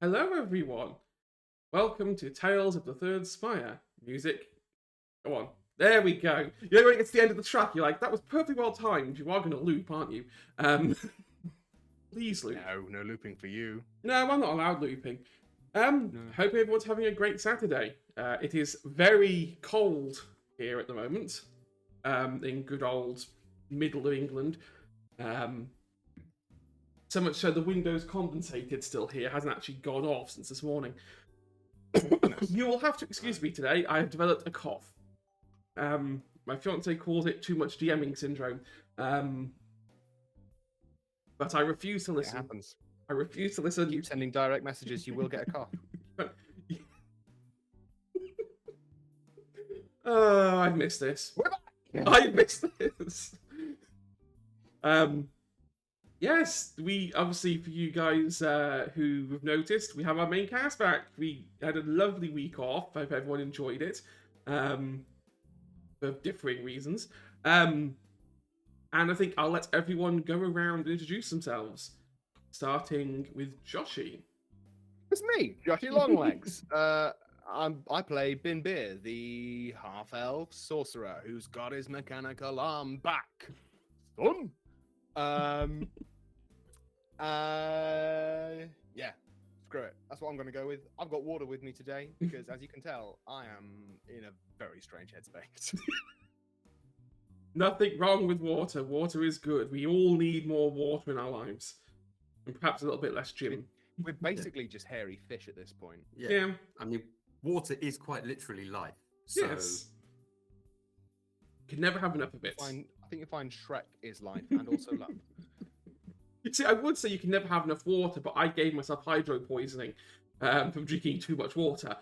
Hello everyone, welcome to Tales of the Third Spire. Music, go on, there we go. You know when it gets to the end of the track, you're like, that was perfectly well timed, you are going to loop, aren't you? Please loop. No looping for you. No, I'm not allowed looping. Hope everyone's having a great Saturday. It is very cold here at the moment, in good old middle of England. So much so the window's condensated still here, hasn't actually gone off since this morning. You will have to excuse me today, I have developed a cough. My fiance calls it too much DMing syndrome. But I refuse to listen. It happens. I refuse to listen. Keep sending direct messages, you will get a cough. Oh, I've missed this. We're back! I've missed this. Yes, we obviously, for you guys who have noticed, we have our main cast back. We had a lovely week off. I hope everyone enjoyed it, for differing reasons. And I think I'll let everyone go around and introduce themselves, starting with Joshy. It's me, Joshy Longlegs. I play Bin Beer, the half-elf sorcerer who's got his mechanical arm back. Son. Yeah, screw it. That's what I'm going to go with. I've got water with me today because, as you can tell, I am in a very strange headspace. Nothing wrong with water. Water is good. We all need more water in our lives. And perhaps a little bit less gym. We're basically just hairy fish at this point. Yeah. I mean, water is quite literally life. So... Yes. You can never have enough of it. I think you find Shrek is life and also love. See, I would say you can never have enough water, but I gave myself hydro poisoning from drinking too much water.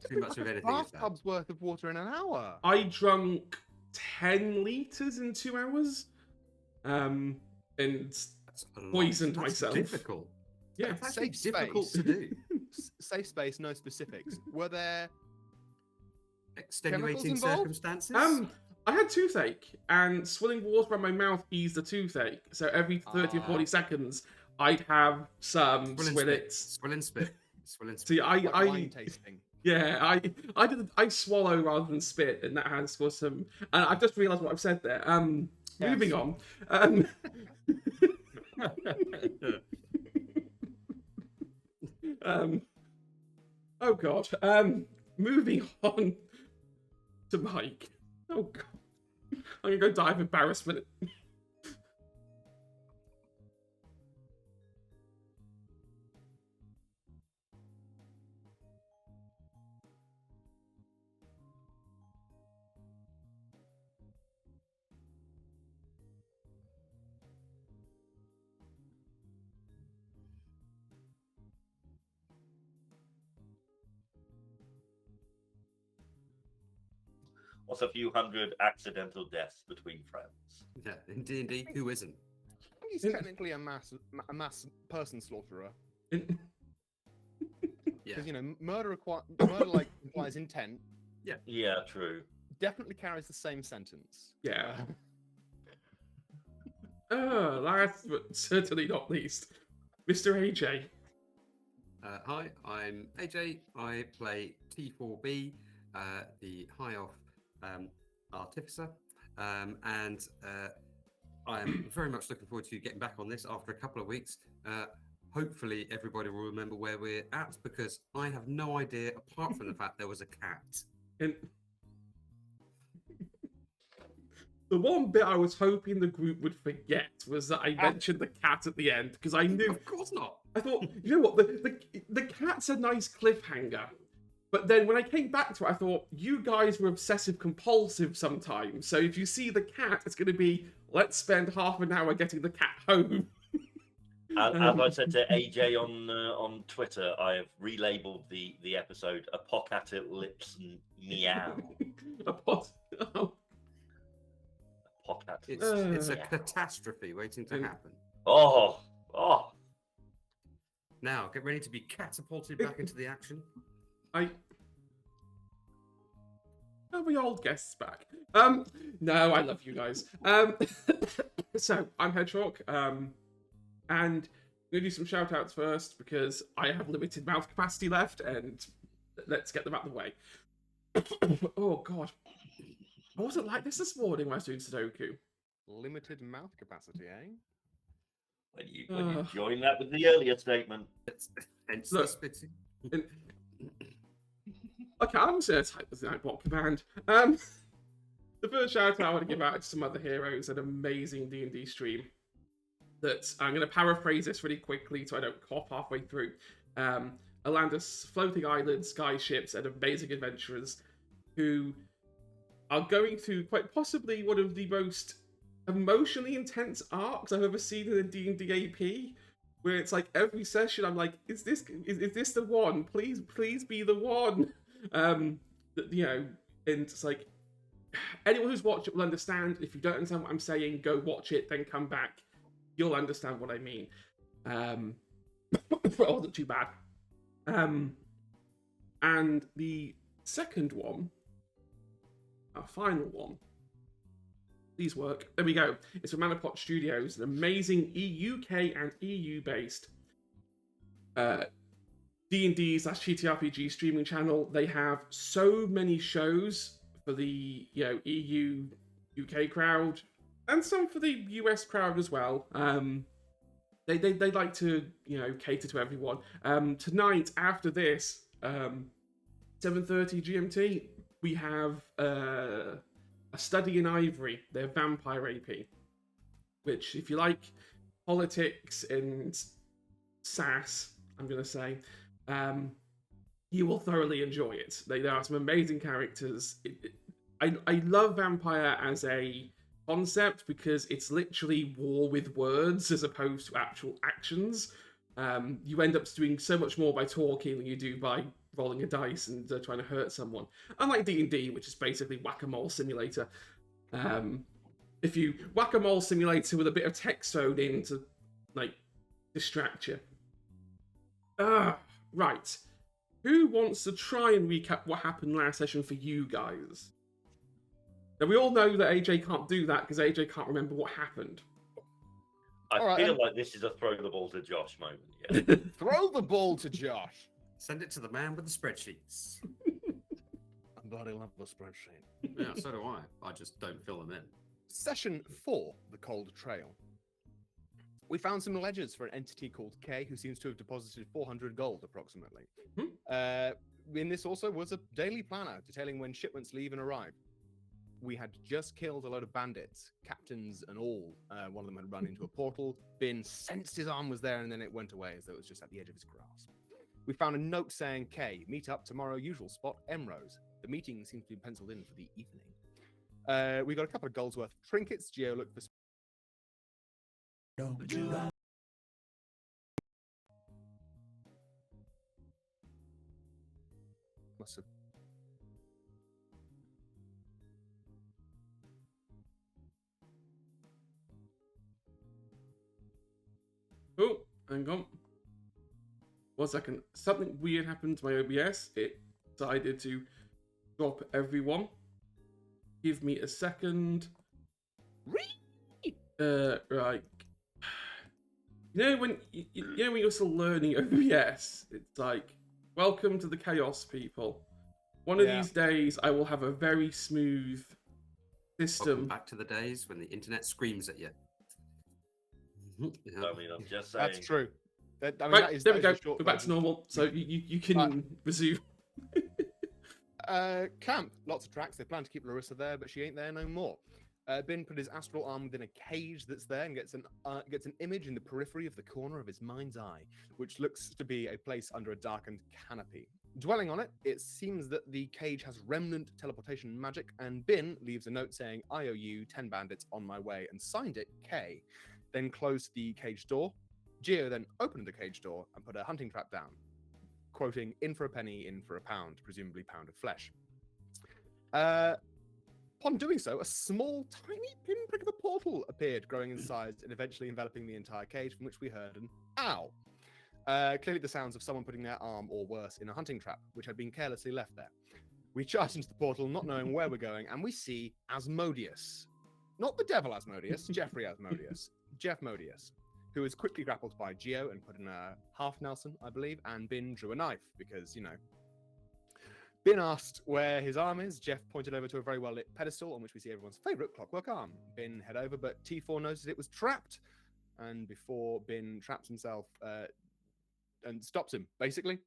Too much of anything is that. Bathtub's worth of water in an hour. I drunk 10 litres in 2 hours, and That's a lot. poisoned That's myself. difficult. yeah. It's actually Safe difficult space. to do. Safe space, no specifics. Were there Extenuating involved? circumstances. I had toothache, and swilling water around my mouth eased the toothache. So every 30 or 40 seconds, I'd have some Swill and spit. Swillits. Swill and spit. Swill and spit. See, like wine tasting? Yeah, I swallow rather than spit, and that has caused some. And I've just realised what I've said there. Moving on. Oh god. Moving on to Mike. Oh god. I'm gonna go die of embarrassment. What's a few hundred accidental deaths between friends? Yeah, in D&D, who isn't? I think he's technically a mass person slaughterer. Yeah. Because murder like implies intent. Yeah, true. Definitely carries the same sentence. Yeah. Last but certainly not least, Mr. AJ. Hi, I'm AJ. I play T4B, the High Off Artificer, and I'm very much looking forward to getting back on this after a couple of weeks. Hopefully, everybody will remember where we're at, because I have no idea, apart from the fact there was a cat. And the one bit I was hoping the group would forget was that I mentioned the cat at the end, because I knew. Of course not. I thought, you know what, the cat's a nice cliffhanger. But then when I came back to it, I thought, you guys were obsessive compulsive sometimes. So if you see the cat, it's going to be, let's spend half an hour getting the cat home. As I said to AJ on Twitter, I have relabeled the episode "Apocalypse Meow." Oh. Apocalypse. It's a Meow. catastrophe waiting to happen. Oh. Now, get ready to be catapulted back into the action. My old guests back. No, I love you guys. So I'm Hedgehog, and I'm gonna do some shout outs first because I have limited mouth capacity left, and let's get them out of the way. Oh god, I wasn't like this morning when I was doing Sudoku. Limited mouth capacity, eh? When you join that with the earlier statement. Hence Look, the spitting. Okay, I'm just going to type this Nightbot command. The first shout out I want to give out to some other heroes, an amazing D&D stream. That I'm going to paraphrase this really quickly so I don't cough halfway through. Alanda's floating islands, sky ships, and amazing adventurers who are going through quite possibly one of the most emotionally intense arcs I've ever seen in a D&D AP. Where it's like every session I'm like, is this the one? Please be the one. And it's like anyone who's watched it will understand. If you don't understand what I'm saying, go watch it, then come back. You'll understand what I mean. It wasn't too bad. And the second one, our final one, please work. There we go. It's from Manapot Studios, an amazing UK and EU based D&D/TTRPG streaming channel. They have so many shows for the EU UK crowd and some for the US crowd as well. They like to cater to everyone. Tonight after this 7:30 GMT we have A Study in Ivory, their vampire AP, which if you like politics and sass, I'm going to say, you will thoroughly enjoy it. There are some amazing characters. I love vampire as a concept because it's literally war with words as opposed to actual actions. You end up doing so much more by talking than you do by rolling a dice and trying to hurt someone. Unlike D&D, which is basically whack-a-mole simulator. If you whack-a-mole simulator with a bit of text thrown in to, like, distract you. Right. Who wants to try and recap what happened last session for you guys? Now, we all know that AJ can't do that because AJ can't remember what happened. I feel like this is a throw the ball to Josh moment. Yeah. Throw the ball to Josh. Send it to the man with the spreadsheets. I bloody love the spreadsheet. Yeah, so do I. I just don't fill them in. Session 4, the Cold Trail. We found some ledgers for an entity called K, who seems to have deposited 400 gold, approximately. In this also was a daily planner detailing when shipments leave and arrive. We had just killed a load of bandits, captains and all. One of them had run into a portal. Bin sensed his arm was there, and then it went away as though it was just at the edge of his grasp. We found a note saying, K, meet up tomorrow, usual spot, Emrose. The meeting seems to be penciled in for the evening. We got a couple of gold's worth of trinkets. Geo looked for... Must have... Oh, hang on. 1 second. Something weird happened to my OBS. It decided to drop everyone. Give me a second. Right. You know when you're still learning OBS, it's like, welcome to the chaos, people. One of these days, I will have a very smooth system. Welcome back to the days when the internet screams at you. I mean, I'm just saying. That's true. Right, there we go. We're back to normal, so you can resume. Camp, lots of tracks. They plan to keep Larissa there, but she ain't there no more. Bin put his astral arm within a cage that's there and gets an image in the periphery of the corner of his mind's eye, which looks to be a place under a darkened canopy. Dwelling on it, it seems that the cage has remnant teleportation magic, and Bin leaves a note saying, I owe you 10 bandits on my way, and signed it, K. Then closed the cage door. Geo then opened the cage door and put a hunting trap down, quoting, in for a penny, in for a pound, presumably pound of flesh. Upon doing so, a small, tiny pinprick of a portal appeared, growing in size and eventually enveloping the entire cage, from which we heard an ow. Clearly the sounds of someone putting their arm, or worse, in a hunting trap, which had been carelessly left there. We charge into the portal, not knowing where we're going, and we see Asmodeus. Not the devil Asmodeus, Jeffrey Asmodeus. Jeff Modius, who was quickly grappled by Geo and put in a half Nelson, I believe, and Bin drew a knife, because, Bin asked where his arm is. Jeff pointed over to a very well-lit pedestal on which we see everyone's favourite clockwork arm. Bin head over, but T4 noticed it was trapped, and before Bin traps himself and stops him, basically,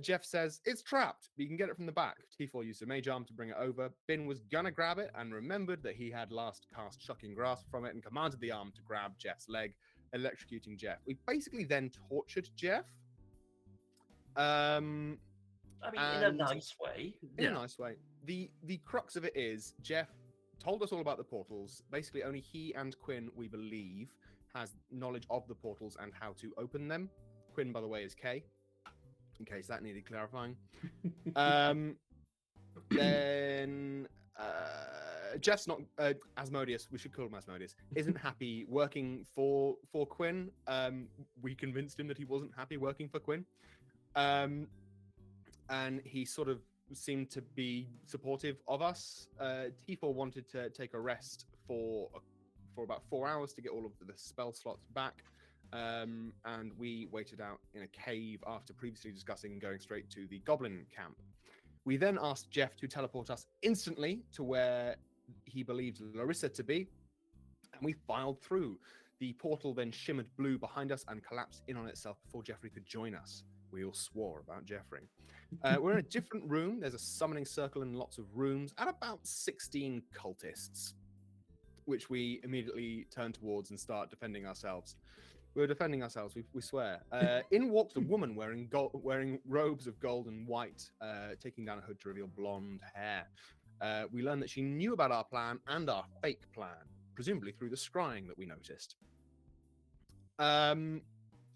Jeff says, it's trapped, but you can get it from the back. T4 used a mage arm to bring it over. Bin was gonna grab it and remembered that he had last cast Shocking Grasp from it and commanded the arm to grab Jeff's leg, electrocuting Jeff. We basically then tortured Jeff. In a nice way. In a nice way. The crux of it is Jeff told us all about the portals. Basically, only he and Quinn, we believe, has knowledge of the portals and how to open them. Quinn, by the way, is K, in case that needed clarifying. Then Jeff's not Asmodeus. We should call him Asmodeus. Isn't happy working for Quinn. We convinced him that he wasn't happy working for Quinn, and he sort of seemed to be supportive of us. T4 wanted to take a rest for about 4 hours to get all of the spell slots back. And we waited out in a cave after previously discussing going straight to the goblin camp. We then asked Jeff to teleport us instantly to where he believed Larissa to be, and we filed through. The portal then shimmered blue behind us and collapsed in on itself before Jeffrey could join us. We all swore about Jeffrey. We're in a different room. There's a summoning circle and lots of rooms, and about 16 cultists, which we immediately turn towards and start defending ourselves. We're defending ourselves, we swear. In walks a woman wearing robes of gold and white, taking down a hood to reveal blonde hair. We learn that she knew about our plan and our fake plan, presumably through the scrying that we noticed.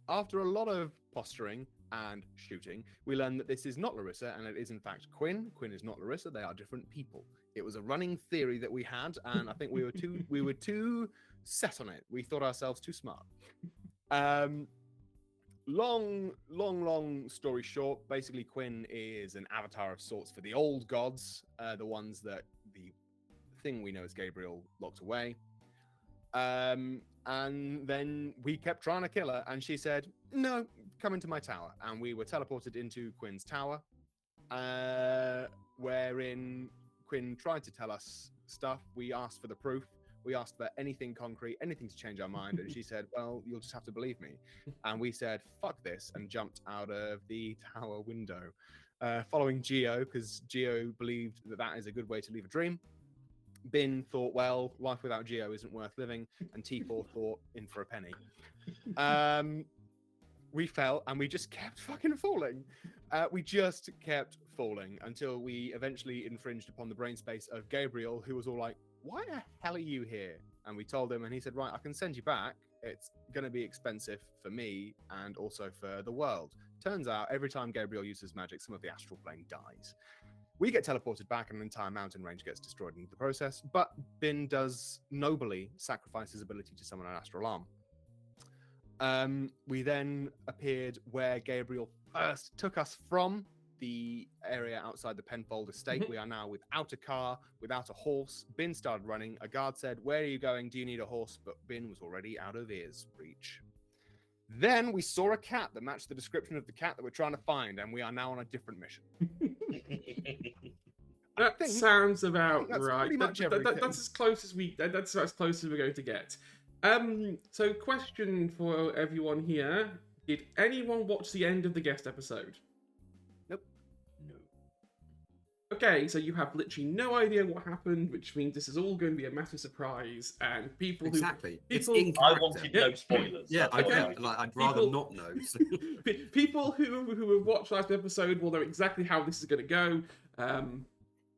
after a lot of posturing and shooting, we learned that this is not Larissa, and it is in fact Quinn. Quinn is not Larissa; they are different people. It was a running theory that we had, and I think we were too set on it. We thought ourselves too smart. Long story short, basically Quinn is an avatar of sorts for the old gods, the ones that the thing we know as Gabriel locked away. And then we kept trying to kill her, and she said, "No, come into my tower." And we were teleported into Quinn's tower, wherein Quinn tried to tell us stuff. We asked for the proof. We asked for anything concrete, anything to change our mind, and she said, "Well, you'll just have to believe me." And we said, "Fuck this," and jumped out of the tower window, following Geo, because Geo believed that that is a good way to leave a dream. Bin thought, well, life without Geo isn't worth living, and T4 thought, in for a penny. We fell, and we just kept fucking falling. We just kept falling until we eventually infringed upon the brain space of Gabriel, who was all like, "Why the hell are you here?" And we told him, and he said, "Right, I can send you back. It's going to be expensive for me and also for the world." Turns out, every time Gabriel uses magic, some of the astral plane dies. We get teleported back, and an entire mountain range gets destroyed in the process, but Bin does nobly sacrifice his ability to summon an astral arm. We then appeared where Gabriel first took us from, the area outside the Penfold estate. We are now without a car, without a horse. Bin started running. A guard said, "Where are you going? Do you need a horse?" But Bin was already out of ear's reach. Then we saw a cat that matched the description of the cat that we're trying to find, and we are now on a different mission. That sounds about that's right. pretty much everything. That's as close as that's as close as we're going to get. So question for everyone here: did anyone watch the end of the guest episode? Nope. No. Okay, so you have literally no idea what happened, which means this is all going to be a massive surprise, and people Exactly. It's people- in I character. wanted no spoilers. Yeah, That's okay. what I- I'd rather People- not know. So. people who have watched last episode will know exactly how this is going to go.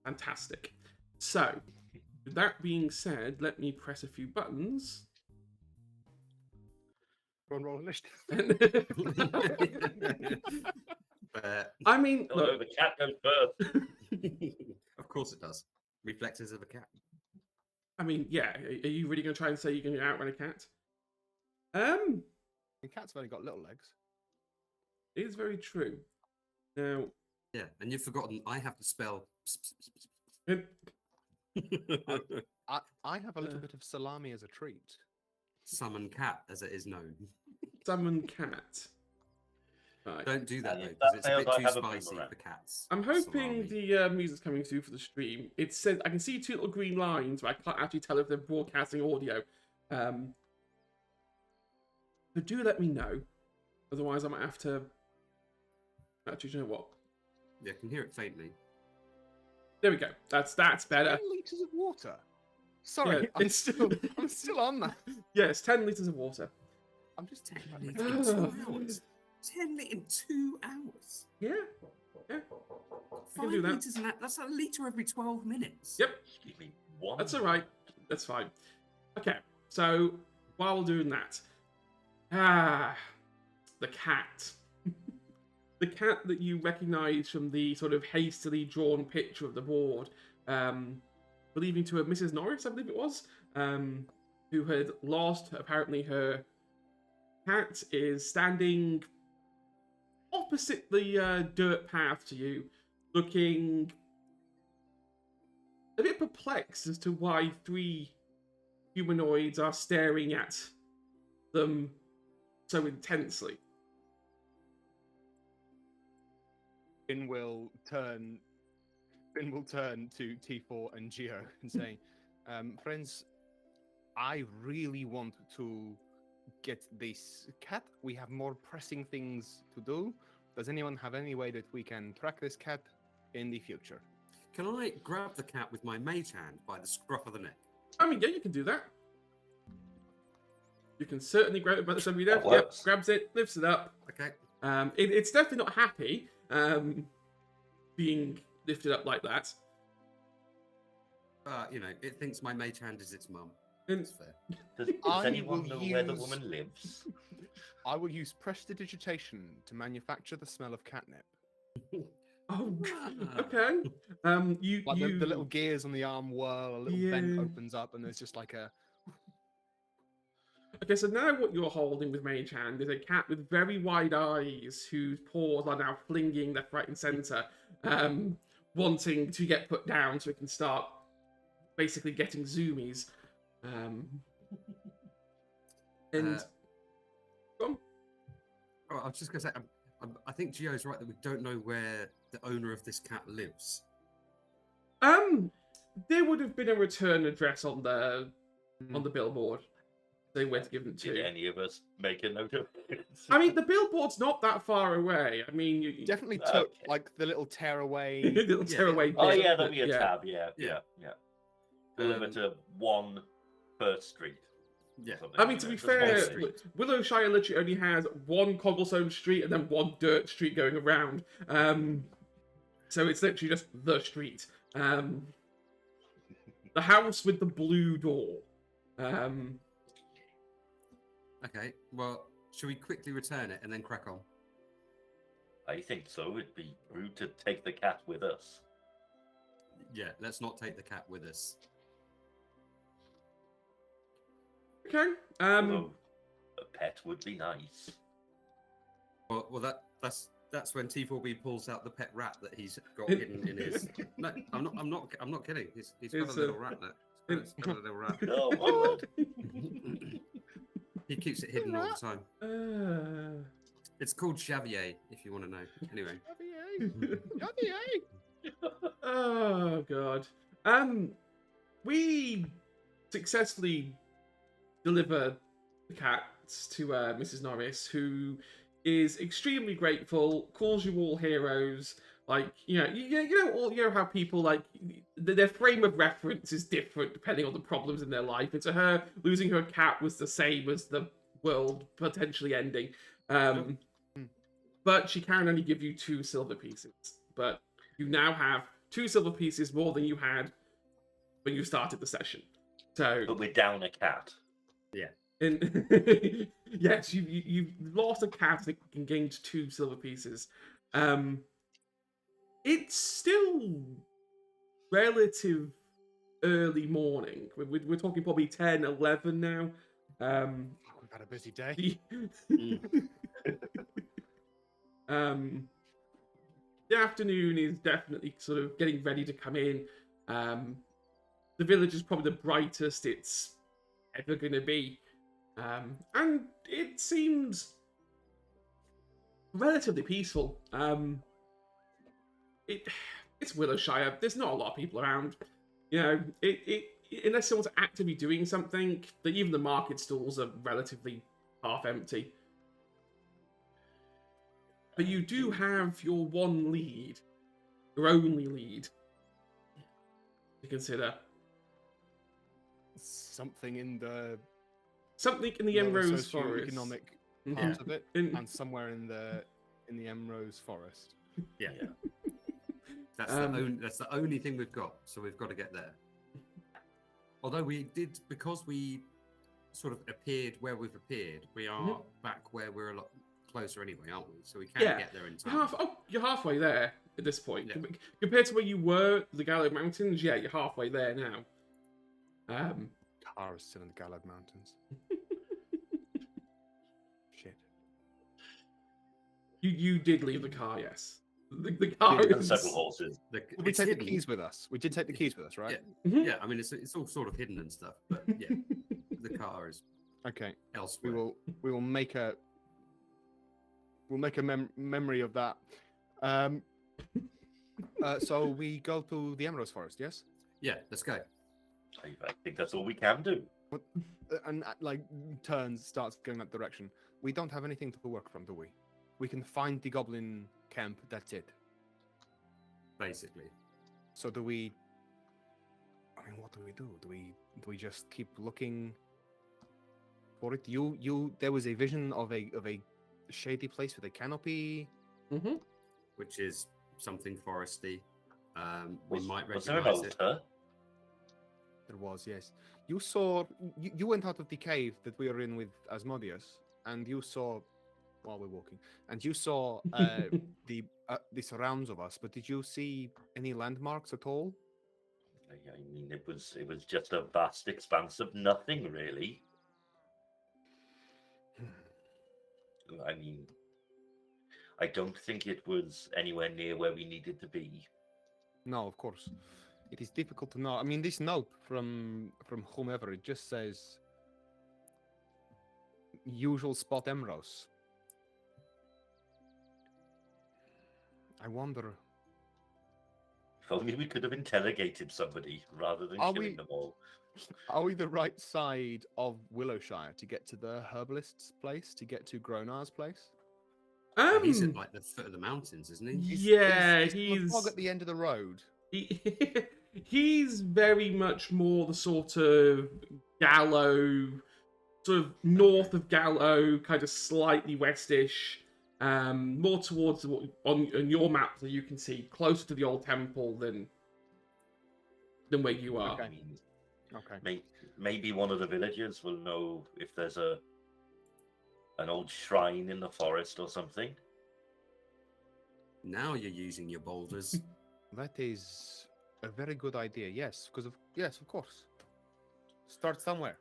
Fantastic. So, with that being said, let me press a few buttons. Go on, roll initiative. I mean, Oh, look, no, the cat goes first. Of course it does. Reflexes of a cat. I mean, yeah. Are you really going to try and say you're going to outrun a cat? The cat's only got little legs. It is very true. Now, Yeah, and you've forgotten I have to spell. I have a little bit of salami as a treat. Summon cat, as it is known. summon cat. Right. Don't do that And though, if because that it's a fails, bit I too have a spicy boomerang. for cats. I'm hoping Salami. the music's coming through for the stream. It says I can see two little green lines, but I can't actually tell if they're broadcasting audio. So do let me know. Otherwise, I might have to. Actually, do you know what? Yeah, I can hear it faintly. There we go. That's better. 10 liters of water. Sorry, Yeah, I'm still on that. Yes, 10 liters of water. I'm just 10 taking litres in 2 hours. 10 litres in 2 hours. Yeah. Yeah. 5 do that. litres in that. That's a litre every 12 minutes. Yep. Give me one. That's all right. That's fine. Okay. So while we're doing that, the cat. The cat that you recognise from the sort of hastily drawn picture of the board, believing to a Mrs. Norris, I believe it was, who had lost apparently her cat, is standing opposite the dirt path to you, looking a bit perplexed as to why 3 humanoids are staring at them so intensely. Finn will turn to T4 and Geo and say, friends, I really want to get this cat. We have more pressing things to do. Does anyone have any way that we can track this cat in the future? Can I grab the cat with my mage hand by the scruff of the neck? I mean, yeah, you can do that. You can certainly grab it by the somebody there. That Yep, works. grabs it, lifts it up. Okay. It's definitely not happy being lifted up like that. You know, it thinks my mage hand is its mum. And That's fair. Does I anyone will know where the use- woman lives? I will use prestidigitation to manufacture the smell of catnip. oh, Ah. okay. You Like you the little gears on the arm whirl, a little vent Yeah. opens up, and there's just like a. Okay, so now what you're holding with Mage Hand is a cat with very wide eyes whose paws are now flinging left, right, and centre, wanting to get put down so it can start basically getting zoomies. And go on. Oh, I was just going to say, I think Gio's right that we don't know where the owner of this cat lives. There would have been a return address on the billboard. They were to give them Did to. any of us make a note of it? I mean, the billboard's not that far away. I mean, you Definitely Okay. took like the little tearaway. little Yeah. tearaway. Oh bit, yeah, but there'll be a yeah. tab. Yeah. Deliver to 1 First Street. Yeah. something, I mean, you to know, be just one fair, street. Willowshire literally only has one cobblestone street and then one dirt street going around. So it's literally just the street. The house with the blue door. Okay, well, should we quickly return it and then crack on? I think so. It'd be rude to take the cat with us. Yeah, let's not take the cat with us. Okay. Although a pet would be nice. Well, that's when T4B pulls out the pet rat that he's got hidden in his. No, I'm not kidding. He's got It's a little rat there. He's got a little rat. Oh my word. He keeps it hidden all the time. It's called Xavier, if you want to know. Anyway. Oh god. We successfully deliver the cats to Mrs. Norris, who is extremely grateful, calls you all heroes. Like, you know how people like their frame of reference is different depending on the problems in their life. And to her, losing her cat was the same as the world potentially ending. But she can only give you 2 silver pieces. But you now have 2 silver pieces more than you had when you started the session. So, But we're down a cat. and yes, you've lost a cat and gained 2 silver pieces. It's still relative early morning. We're talking probably 10, 11 now. We've had a busy day. The afternoon is definitely sort of getting ready to come in. The village is probably the brightest it's ever going to be. And it seems relatively peaceful. It's Willowshire. There's not a lot of people around. You know, unless someone's actively doing something, even the market stalls are relatively half empty. But you do have your one lead, your only lead, to consider. Something in the Something in the lower Emrose Forest. socioeconomic Mhm. part of it, In- and somewhere in the Emrose Forest. Yeah. Yeah. That's the only thing we've got, so we've got to get there. Although we did, because we sort of appeared where we've appeared, we are back where we're a lot closer anyway, aren't we? So we can Yeah. get there in time. You're halfway there at this point. Yeah. Compared to where you were, the Gallo Mountains, yeah, you're halfway there now. Car is still in the Galad Mountains. Shit. You did leave the car, yes. The car And is... several horses. We It's take the hidden. keys with us. We did take the keys with us, right? Mhm. Yeah, I mean it's all sort of hidden and stuff, but yeah, the car is Okay. elsewhere. We will make a memory of that. So we go to the Emrose Forest, yes? Yeah, let's go. I think that's all we can do. And like turns, starts going that direction. We don't have anything to work from, do we? We can find the goblin camp. That's it. Basically. So do we? I mean, what do we do? Do we just keep looking for it? There was a vision of a shady place with a canopy. Mm-hmm. Which is something foresty. We might Was there an recognise it. altar? There was, yes. You saw. You went out of the cave that we were in with Asmodeus, and you saw while we're walking, and you saw the surrounds of us. But did you see any landmarks at all? I mean, it was just a vast expanse of nothing, really. I mean, I don't think it was anywhere near where we needed to be. No, of course. It is difficult to know. I mean, this note from whomever, it just says usual spot Emrose. I wonder. If only we could have interrogated somebody rather than Are killing we- them all. Are we the right side of Willowshire to get to the herbalist's place, to get to Gronar's place? He's at like the foot of the mountains, isn't he? Yeah, Is the he's fog at the end of the road. he, he's very much more the sort of Gallo, sort of north of Gallo, kind of slightly westish, more towards on your map that you can see closer to the old temple than where you are. Okay. I mean, Okay. maybe one of the villagers will know if there's an old shrine in the forest or something. Now you're using your boulders. That is a very good idea. Yes, yes, of course. Start somewhere.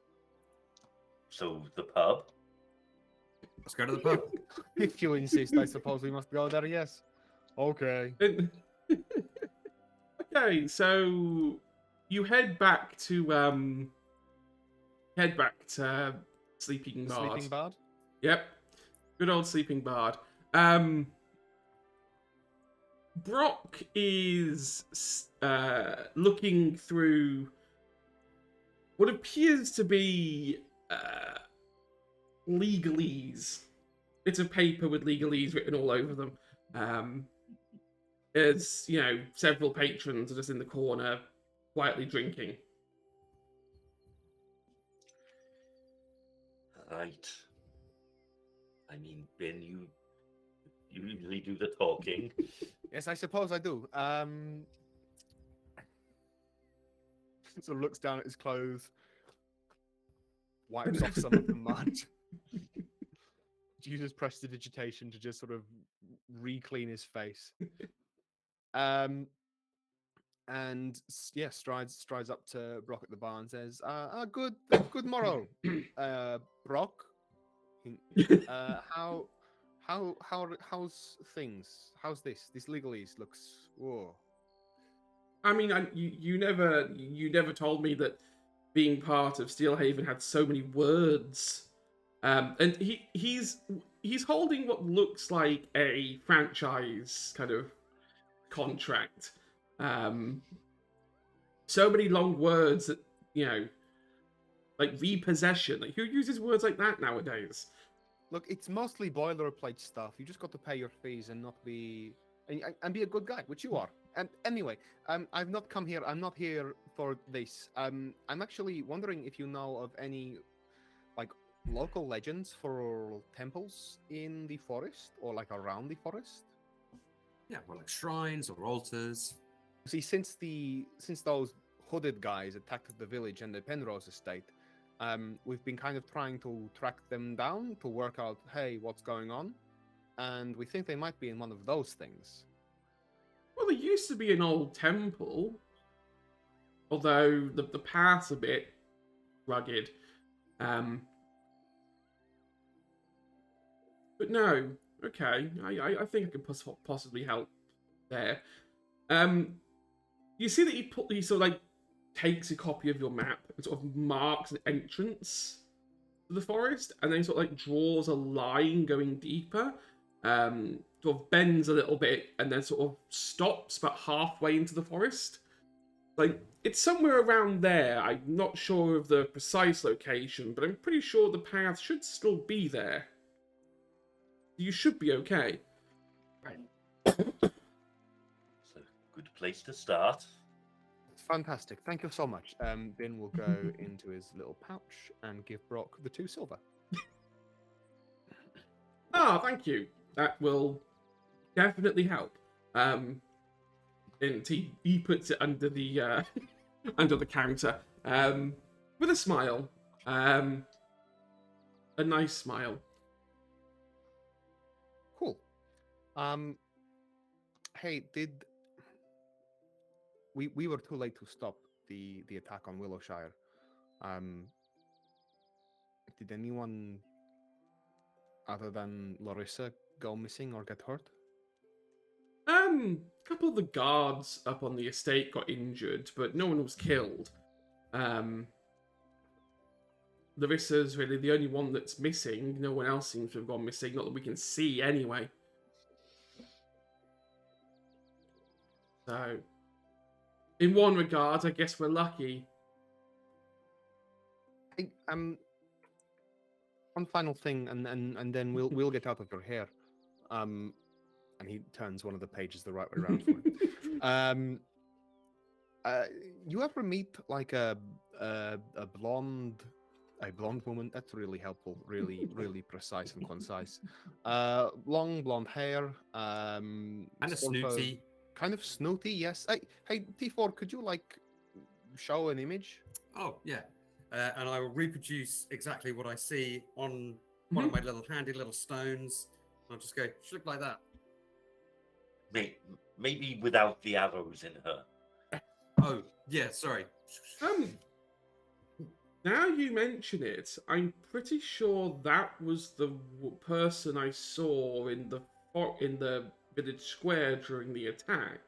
So the pub. Let's go to the pub. If you insist, I suppose we must go there. Yes. Okay. Okay, so you head back to Sleeping The Bard. sleeping bard. Yep, good old Sleeping Bard. Brock is looking through what appears to be legalese. Bits of paper with legalese written all over them. As you know, several patrons are just in the corner, quietly drinking. Right. I mean, Ben, you usually do the talking. Yes, I suppose I do. Sort of looks down at his clothes, wipes off some of the mud, uses prestidigitation to just sort of re-clean his face. Strides up to Brock at the bar and says, good morrow, Brock. How's things? How's this? This legalese looks. Whoa. I mean, you never told me that being part of Steelhaven had so many words. And he's holding what looks like a franchise kind of contract. So many long words that, like repossession. Like, who uses words like that nowadays? Look, it's mostly boilerplate stuff. You just got to pay your fees and not be and be a good guy, which you are. And anyway, I've not come here. I'm not here for this. I'm actually wondering if you know of any like local legends for temples in the forest or like around the forest. Yeah, well, like shrines or altars. See, since those hooded guys attacked the village and the Penrose estate, we've been kind of trying to track them down to work out, hey, what's going on? And we think they might be in one of those things. Well, there used to be an old temple, although the path's a bit rugged. But no, okay, I think I can possibly help there. You see that he sort of like takes a copy of your map and sort of marks an entrance to the forest, and then sort of like draws a line going deeper, sort of bends a little bit, and then sort of stops about halfway into the forest. Like, it's somewhere around there. I'm not sure of the precise location, but I'm pretty sure the path should still be there. You should be okay. Right. It's a good place to start. Fantastic. Thank you so much. Ben will go into his little pouch and give Brock the 2 silver. Ah, thank you. That will definitely help. And he puts it under the under the counter. with a smile, a nice smile. Cool. Hey, we were too late to stop the attack on Willowshire. Did anyone other than Larissa go missing or get hurt? A couple of the guards up on the estate got injured, but no one was killed. Larissa's really the only one that's missing. No one else seems to have gone missing, not that we can see anyway. So, in one regard, I guess we're lucky. One final thing, and then we'll get out of your hair. And he turns one of the pages the right way around for him. You ever meet like a blonde woman? That's really helpful, really precise and concise. Long blonde hair, And a snooty. kind of snooty. Yes. Hey, T4, could you like show an image? Oh, yeah. And I will reproduce exactly what I see on one of my little handy little stones. I'll just go, she looked like that. Maybe without the arrows in her. Oh, yeah, sorry. Now you mention it, I'm pretty sure that was the person I saw in the village square during the attack.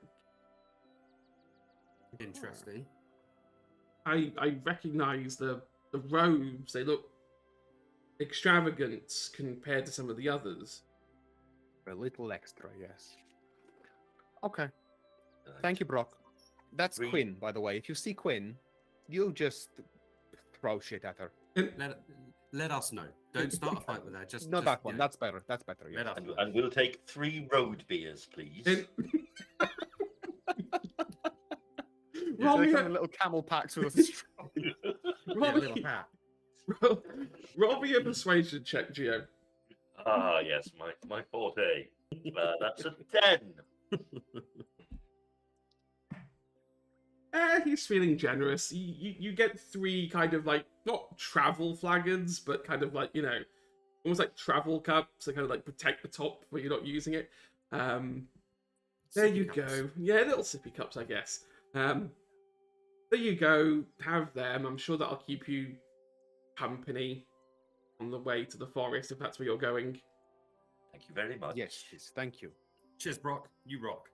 Interesting. I recognise the robes. They look extravagant compared to some of the others. A little extra, yes. Okay. Thank you, Brock. That's Three. Quinn, by the way. If you see Quinn, you just throw shit at her. Let us know. Don't start a fight with her. Just No, just, that one. you know, That's better. That's better. Yeah. let us know. And we'll take 3 road beers, please. Yeah, Roll they me come in a, little camel packs with a straw. Yeah, roll a little me- hat. roll me a persuasion check, Gio. Ah, yes, my forte. That's a 10. He's feeling generous. You get 3 kind of like, not travel flagons, but kind of like, almost like travel cups that kind of like protect the top where you're not using it. There Sippy you cups. go. Yeah, little sippy cups, I guess. There you go. Have them. I'm sure that'll keep you company on the way to the forest if that's where you're going. Thank you very much. Yes, thank you. Cheers, Brock. You rock.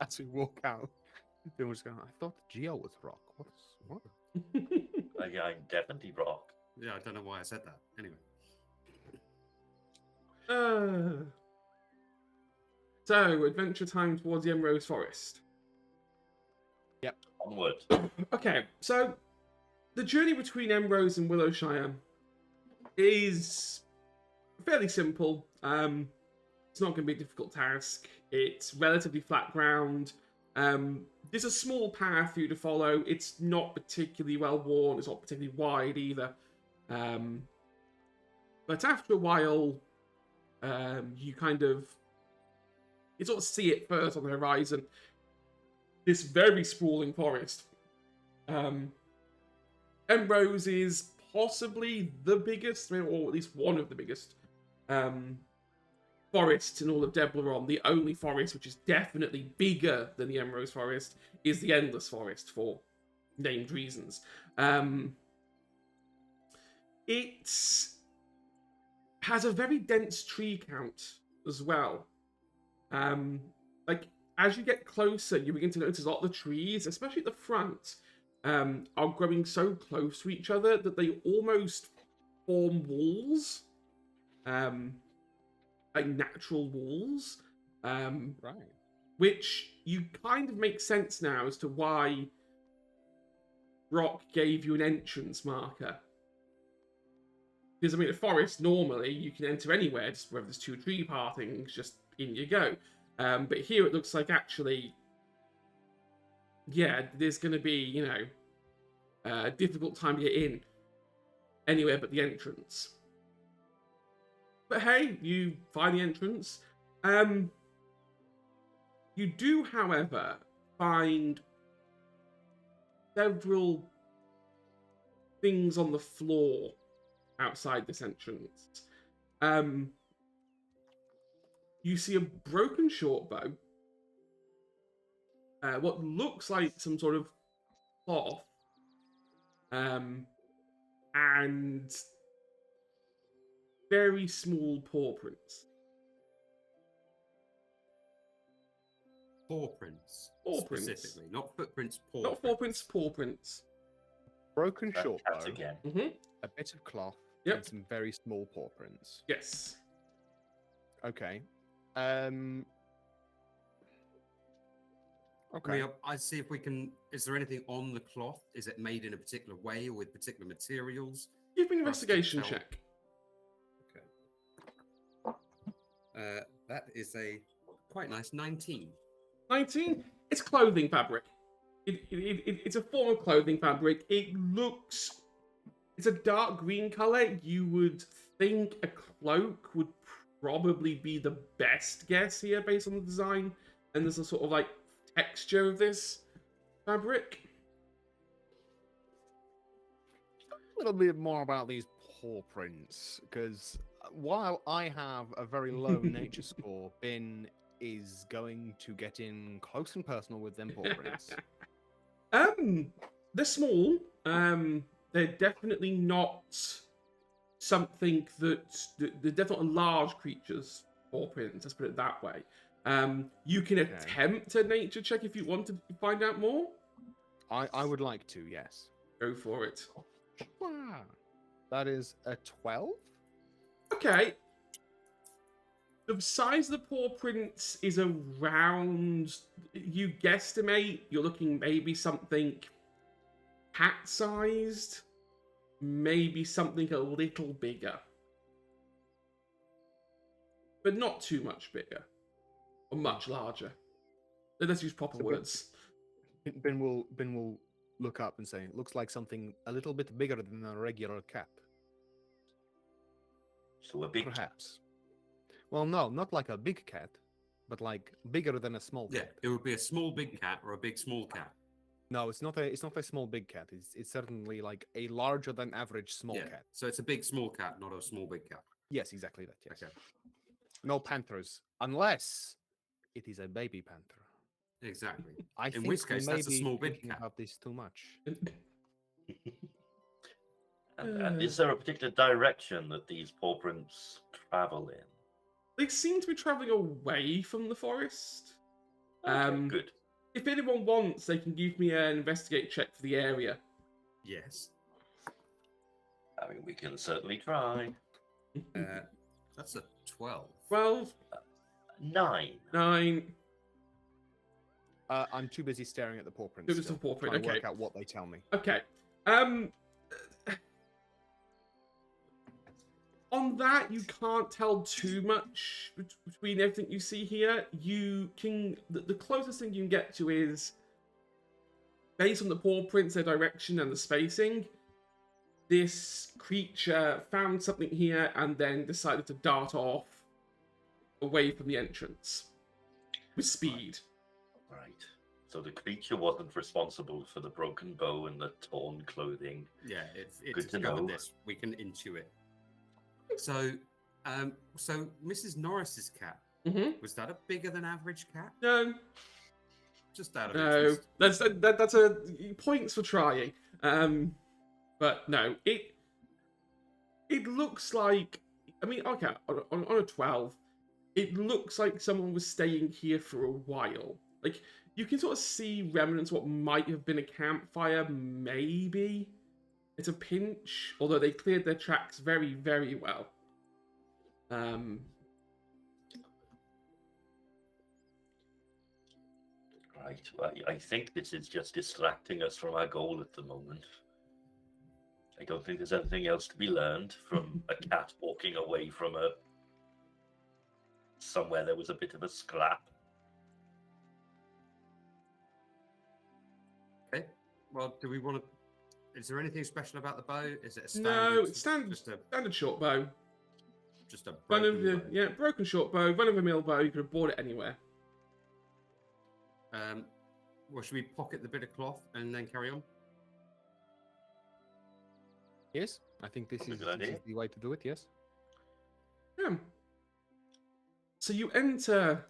As we walk out, they were just going, I thought Gio was Rock. What? I'm definitely rock. Yeah, I don't know why I said that. Anyway. So, adventure time towards the Emrose Forest. Onward. Okay, so the journey between Emrose and Willowshire is fairly simple. It's not going to be a difficult task. It's relatively flat ground. There's a small path for you to follow. It's not particularly well worn. It's not particularly wide either. But after a while, you sort of see it first on the horizon. This very sprawling forest. Emrose is possibly the biggest, or at least one of the biggest forests in all of Deblaron. The only forest which is definitely bigger than the Emrose Forest is the Endless Forest for named reasons. It has a very dense tree count as well. As you get closer, you begin to notice a lot of the trees, especially at the front, are growing so close to each other that they almost form walls, like natural walls, Right. which you kind of make sense now as to why Brock gave you an entrance marker. Because, a forest, normally, you can enter anywhere, just whether there's 2 tree partings, just in you go. But here it looks like actually, there's going to be, a difficult time to get in anywhere but the entrance. But hey, you find the entrance. You do, however, find several things on the floor outside this entrance. You see a broken short bow, what looks like some sort of cloth, and very small paw prints. Paw prints. Paw prints. Specifically, not footprints, paw Not paw prints, paw prints. Broken That short cat bow, again. a bit of cloth, Yep. and some very small paw prints. Yes. Okay. Okay. Okay. I see if we can. Is there anything on the cloth? Is it made in a particular way or with particular materials? Give me an For us to investigation tell. check. Okay. That is a quite nice 19. 19. It's clothing fabric. It's a form of clothing fabric. It looks. It's a dark green color. You would think a cloak would probably be the best guess here based on the design. And there's a sort of like texture of this fabric. A little bit more about these paw prints, because while I have a very low nature score, Bin is going to get in close and personal with them paw prints. They're small. They're definitely not something they're definitely not large creatures. Paw prints. Let's put it that way. You can Okay. attempt a nature check if you want to find out more. I would like to, yes. Go for it. Wow. That is a 12? Okay. The size of the paw prints is around. You guesstimate. You're looking maybe something cat-sized, maybe something a little bigger, but not too much bigger or much larger. Let's use proper So, words. Ben will look up and say, it looks like something a little bit bigger than a regular cat. So a big Perhaps. Well, no, not like a big cat, but like bigger than a small Yeah, cat. it would be a small big cat or a big small cat. No, it's not a small big cat. It's certainly like a larger than average small Yeah. cat. So it's a big small cat, not a small big cat. Yes, exactly that. Yes. Okay. No panthers, unless it is a baby panther. Exactly. I In think which case, we may that's a be small big thinking cat. about this too much. And is there a particular direction that these paw prints travel in? They seem to be traveling away from the forest. Okay, good. If anyone wants, they can give me an investigate check for the area. Yes. I mean, we can certainly try. That's a 12. 12, 9. 9. I'm too busy staring at the paw prints. Too busy still, for paw print, trying to okay. work out what they tell me. Okay. On that, you can't tell too much between everything you see here. You can the closest thing you can get to is based on the paw prints, their direction, and the spacing. This creature found something here and then decided to dart off away from the entrance with speed. Right. So the creature wasn't responsible for the broken bow and the torn clothing. Yeah, it's Good to discovered know. this. We can intuit. So, so Mrs. Norris's cat, Mm-hmm. was that a bigger than average cat? No, Just out of no, interest. that's a points for trying. But no, it looks like. I mean, okay, on a 12, it looks like someone was staying here for a while. Like you can sort of see remnants of what might have been a campfire, maybe. It's a pinch, although they cleared their tracks very, very well. Right. Well, I think this is just distracting us from our goal at the moment. I don't think there's anything else to be learned from a cat walking away from somewhere there was a bit of a scrap. Okay. Well, do we want to? Is there anything special about the bow? Is it a standard? No, it's standard, Just a standard short bow. just a Run of broken the bow? broken short bow, run of a mill bow. You could have bought it anywhere. Well, should we pocket the bit of cloth and then carry on? Yes, I think this Probably is, a good this idea. is the way to do it. Yes. Yeah. So you enter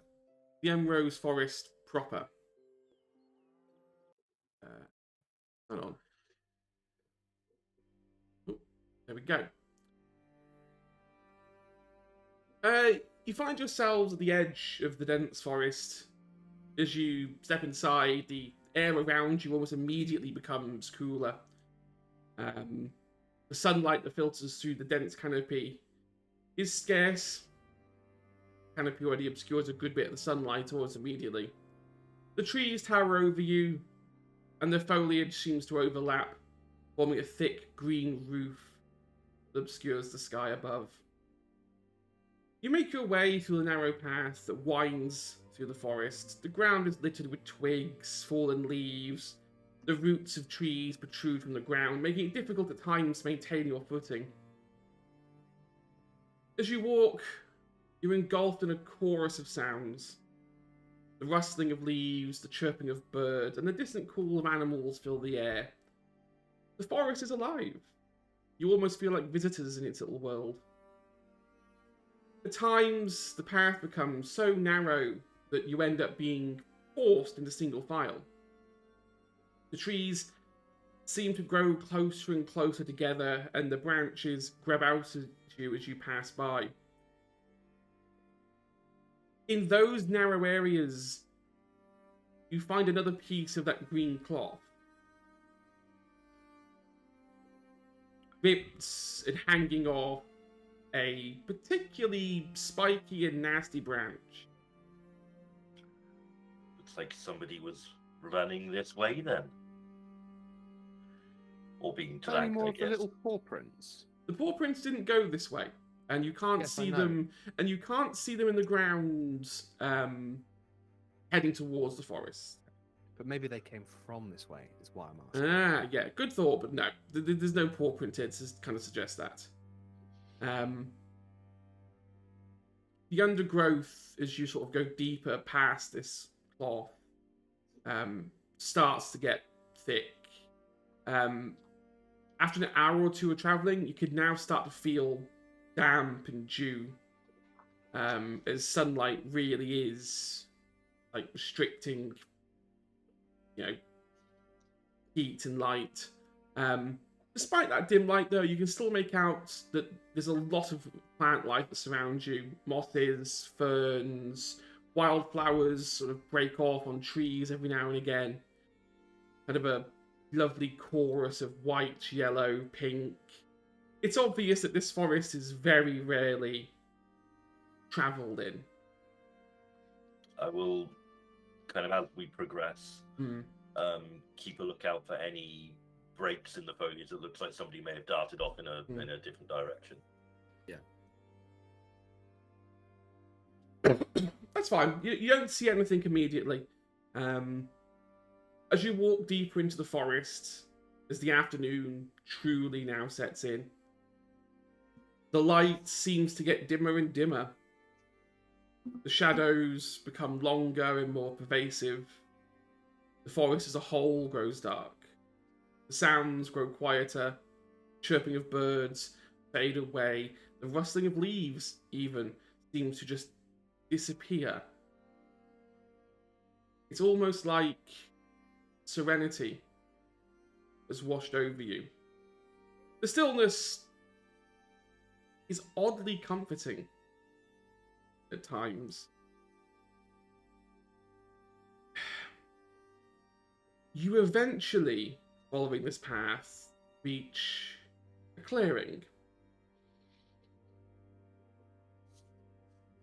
the Emrose Forest proper. Hold on. Oh, there we go. You find yourselves at the edge of the dense forest. As you step inside, the air around you almost immediately becomes cooler. The sunlight that filters through the dense canopy is scarce. Canopy already obscures a good bit of the sunlight almost immediately. The trees tower over you, and the foliage seems to overlap, forming a thick green roof that obscures the sky above. You make your way through the narrow path that winds through the forest. The ground is littered with twigs, fallen leaves. The roots of trees protrude from the ground, making it difficult at times to maintain your footing. As you walk, you're engulfed in a chorus of sounds. The rustling of leaves, the chirping of birds, and the distant call of animals fill the air. The forest is alive. You almost feel like visitors in its little world. At times, the path becomes so narrow that you end up being forced into single file. The trees seem to grow closer and closer together, and the branches grab out at you as you pass by. In those narrow areas, you find another piece of that green cloth. Ripped and hanging off a particularly spiky and nasty branch. Looks like somebody was running this way then. Or being Only dragged, more I of the guess. little paw prints. The paw prints didn't go this way, and you can't Yes, I see know. them. And you can't see them in the ground, heading towards the forest. But maybe they came from this way, is why I'm asking. Ah, yeah, good thought, but no, there's no paw printed to kind of suggest that. The undergrowth, as you sort of go deeper past this cloth, starts to get thick. After an hour or two of traveling, you could now start to feel damp and dew, as sunlight really is like restricting, heat and light. Despite that dim light, though, you can still make out that there's a lot of plant life that surrounds you. Mosses, ferns, wildflowers sort of break off on trees every now and again. Kind of a lovely chorus of white, yellow, pink. It's obvious that this forest is very rarely travelled in. I will, kind of as we progress, Mm. keep a lookout for any breaks in the foliage that looks like somebody may have darted off in a different direction. That's fine. You don't see anything immediately. As you walk deeper into the forest, as the afternoon truly now sets in, the light seems to get dimmer and dimmer. The shadows become longer and more pervasive. The forest as a whole grows dark. The sounds grow quieter. Chirping of birds fade away. The rustling of leaves, even, seems to just disappear. It's almost like serenity has washed over you. The stillness is oddly comforting at times. You eventually, following this path, reach a clearing.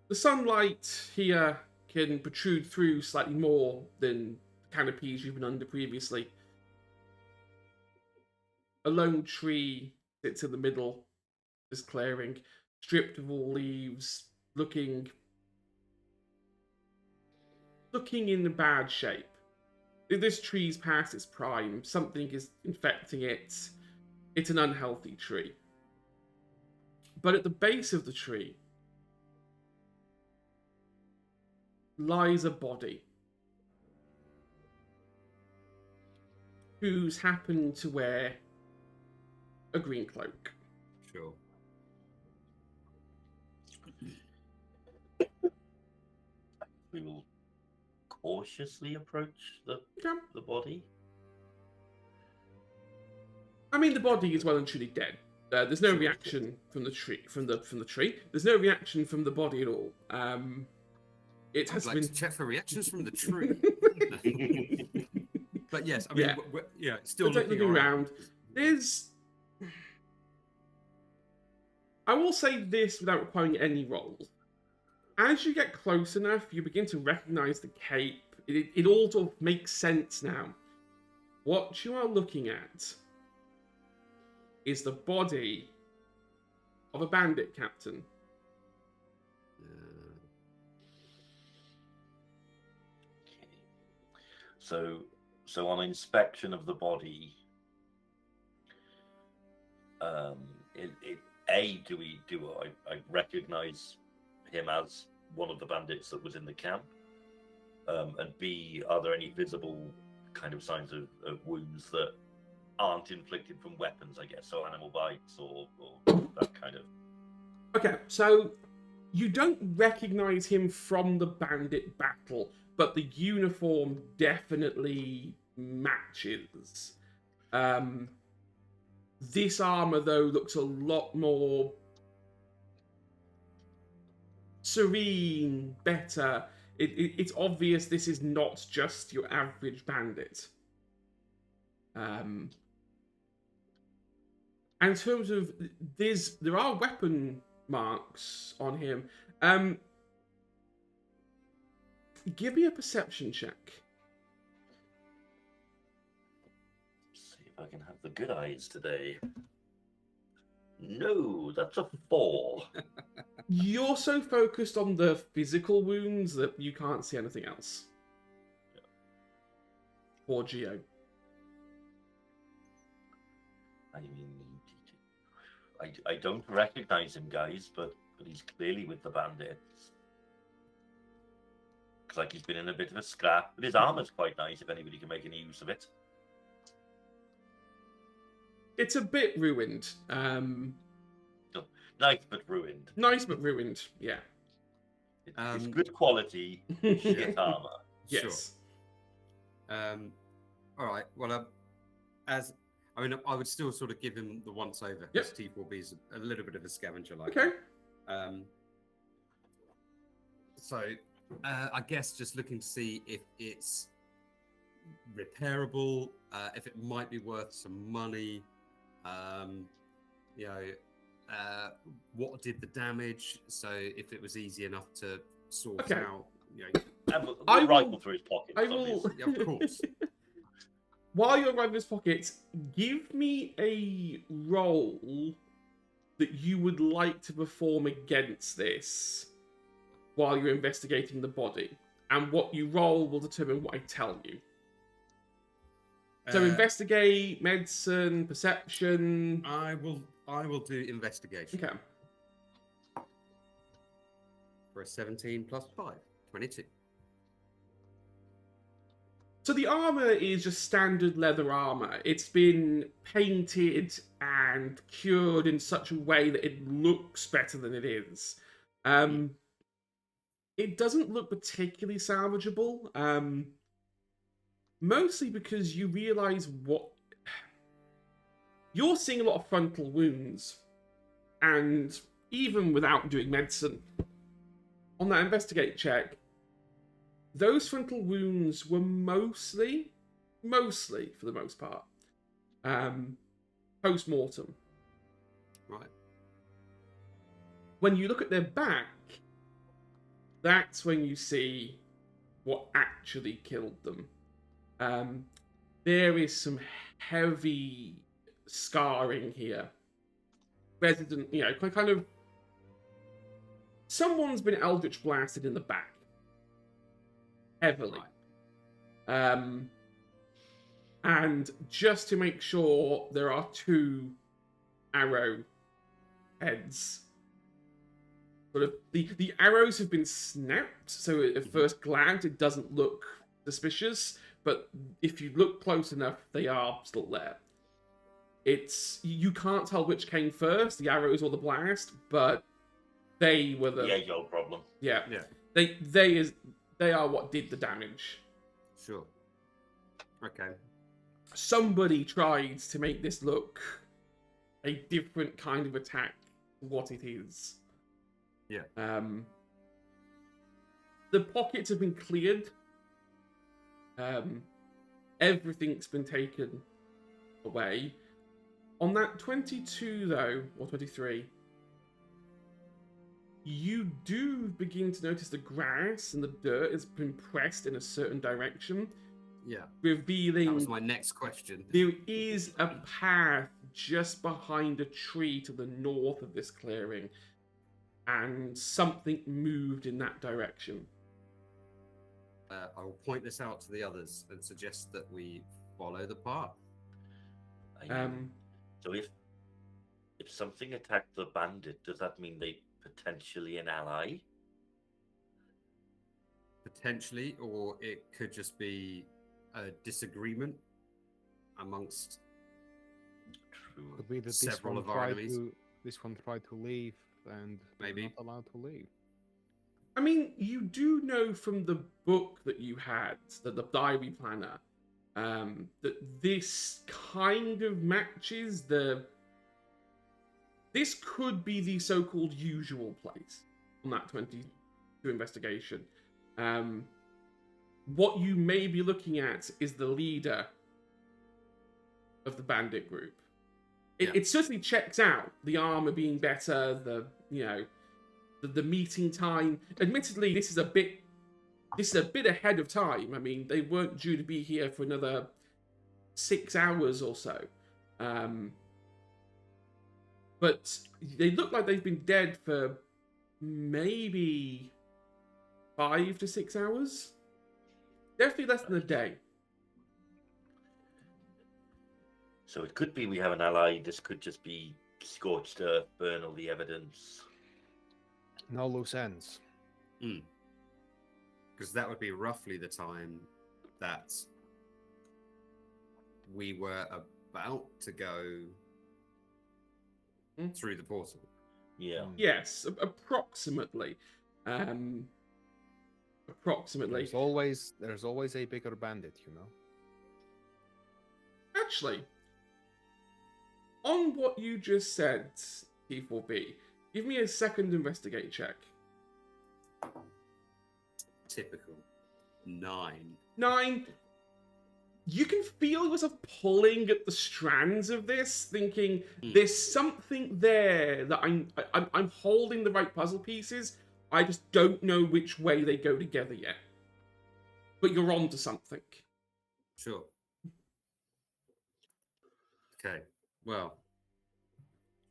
The sunlight here can protrude through slightly more than the canopies you've been under previously. A lone tree sits in the middle of this clearing, stripped of all leaves, looking in bad shape. This tree's past its prime. Something is infecting it. It's an unhealthy tree. But at the base of the tree lies a body. who's happened to wear a green cloak. Sure. We will cautiously approach the Okay. body. I mean, the body is well and truly dead. There's no Sure. reaction from the tree. There's no reaction from the body at all. It I'd has like been. to check for reactions from the tree. But yes, I mean, Yeah. still Looking around. There's. I will say this without requiring any roll. As you get close enough, you begin to recognize the cape. It all sort of makes sense now. What you are looking at is the body of a bandit captain. Okay. So on inspection of the body, do I recognize him as one of the bandits that was in the camp? And B, are there any visible kind of signs of wounds that aren't inflicted from weapons, I guess, so animal bites or that kind of... Okay, so you don't recognize him from the bandit battle, but the uniform definitely matches. This armor, though, looks a lot more serene, better. It's obvious this is not just your average bandit. And in terms of there are weapon marks on him. Give me a perception check. See if I can have the good eyes today. No, that's a 4. You're so focused on the physical wounds that you can't see anything else. Yeah. Or Geo. I mean, I don't recognize him, guys, but he's clearly with the bandits. Looks like he's been in a bit of a scrap, but his armor's quite nice if anybody can make any use of it. It's a bit ruined. Nice but ruined. Nice but ruined, yeah. It's good quality shit armor. Yes. Sure. All right. Well, I would still sort of give him the once over. Yep. Steve will be a little bit of a scavenger, like. Okay. So, I guess just looking to see if it's repairable, if it might be worth some money. What did the damage? So if it was easy enough to sort Okay. out, And I we'll will- rifle through his pockets. I will. obviously. Yeah, of course. While you're grabbing his pockets, give me a roll that you would like to perform against this while you're investigating the body. And what you roll will determine what I tell you. So investigate, medicine, perception. I will do investigation Okay. for a 17 plus 5, 22. So the armor is just standard leather armor. It's been painted and cured in such a way that it looks better than it is. It doesn't look particularly salvageable. Mostly because you realize you're seeing a lot of frontal wounds, and even without doing medicine, on that investigate check, those frontal wounds were mostly, for the most part, post-mortem. Right. When you look at their back, that's when you see what actually killed them. There is some heavy scarring here. Resident, kind of... Someone's been eldritch blasted in the back. Heavily. And just to make sure, there are 2 arrow heads. Sort of, the arrows have been snapped, so at first glance it doesn't look suspicious, but if you look close enough, they are still there. You can't tell which came first, the arrows or the blast, but they were the Your problem. yeah. Yeah. They are what did the damage. Sure. Okay. Somebody tried to make this look a different kind of attack to what it is. Yeah. The pockets have been cleared. Everything's been taken away. On that 22, though, or 23, you do begin to notice the grass and the dirt has been pressed in a certain direction, Yeah. revealing That was my next question. there is a path just behind a tree to the north of this clearing, and something moved in that direction. I will point this out to the others and suggest that we follow the path. So if something attacked the bandit, does that mean they potentially an ally? Potentially, or it could just be a disagreement amongst True. Could be that several of our enemies. this one tried to leave and Maybe. not allowed to leave. I mean, you do know from the book that you had, the diary planner, that this kind of matches this could be the so-called usual place on that 22 investigation. What you may be looking at is the leader of the bandit group. It certainly checks out, the armor being better, the meeting time. Admittedly, this is a bit ahead of time. I mean, they weren't due to be here for another 6 hours or so. But they look like they've been dead for maybe 5 to 6 hours. Definitely less than a day. So it could be we have an ally. This could just be scorched earth, burn all the evidence. No loose ends. Because that would be roughly the time that we were about to go through the portal. Yeah. Yes, approximately. Approximately. There's always a bigger bandit, you know. Actually, on what you just said, T4B, give me a second investigate check. Typical. 9. 9. You can feel yourself pulling at the strands of this, thinking there's something there that I'm holding the right puzzle pieces. I just don't know which way they go together yet. But you're onto something. Sure. Okay. Well,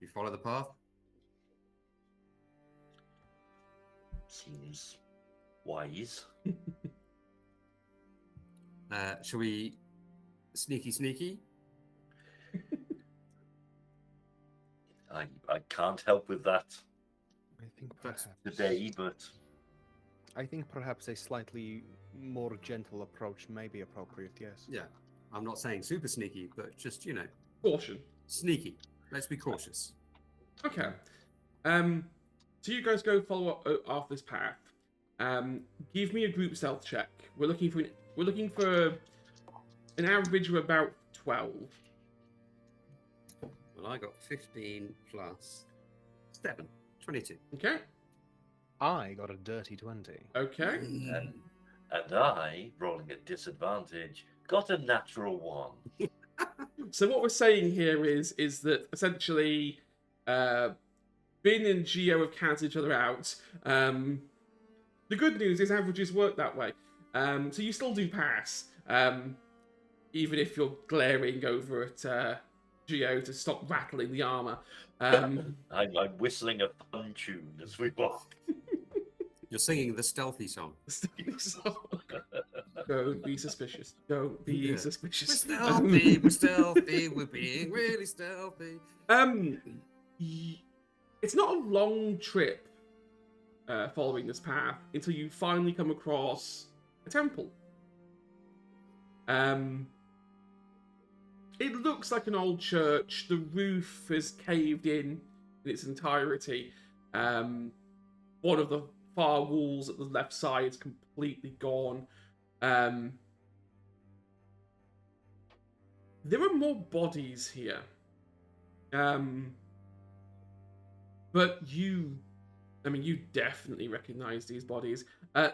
you follow the path? Seems wise. Shall we sneaky? I can't help with that I think That's perhaps, today, but I think perhaps a slightly more gentle approach may be appropriate. Yes. Yeah. I'm not saying super sneaky, but just, Caution. sneaky. Let's be cautious. Okay. So you guys go follow up off this path. Give me a group stealth check. We're looking for an average of about 12. Well, I got 15 plus 7. 22. Okay. I got a dirty 20. Okay. and I, rolling at disadvantage, got a natural 1. So what we're saying here is that essentially, Bin and Geo have cancelled each other out. The good news is averages work that way. So you still do pass, even if you're glaring over at Geo to stop rattling the armor. I'm whistling a fun tune as we walk. You're singing the stealthy song. Don't be suspicious. Don't be Yeah. suspicious. We're stealthy, we're being really stealthy. It's not a long trip following this path until you finally come across a temple. It looks like an old church. The roof is caved in its entirety. One of the far walls at the left side is completely gone. There are more bodies here. But you definitely recognize these bodies.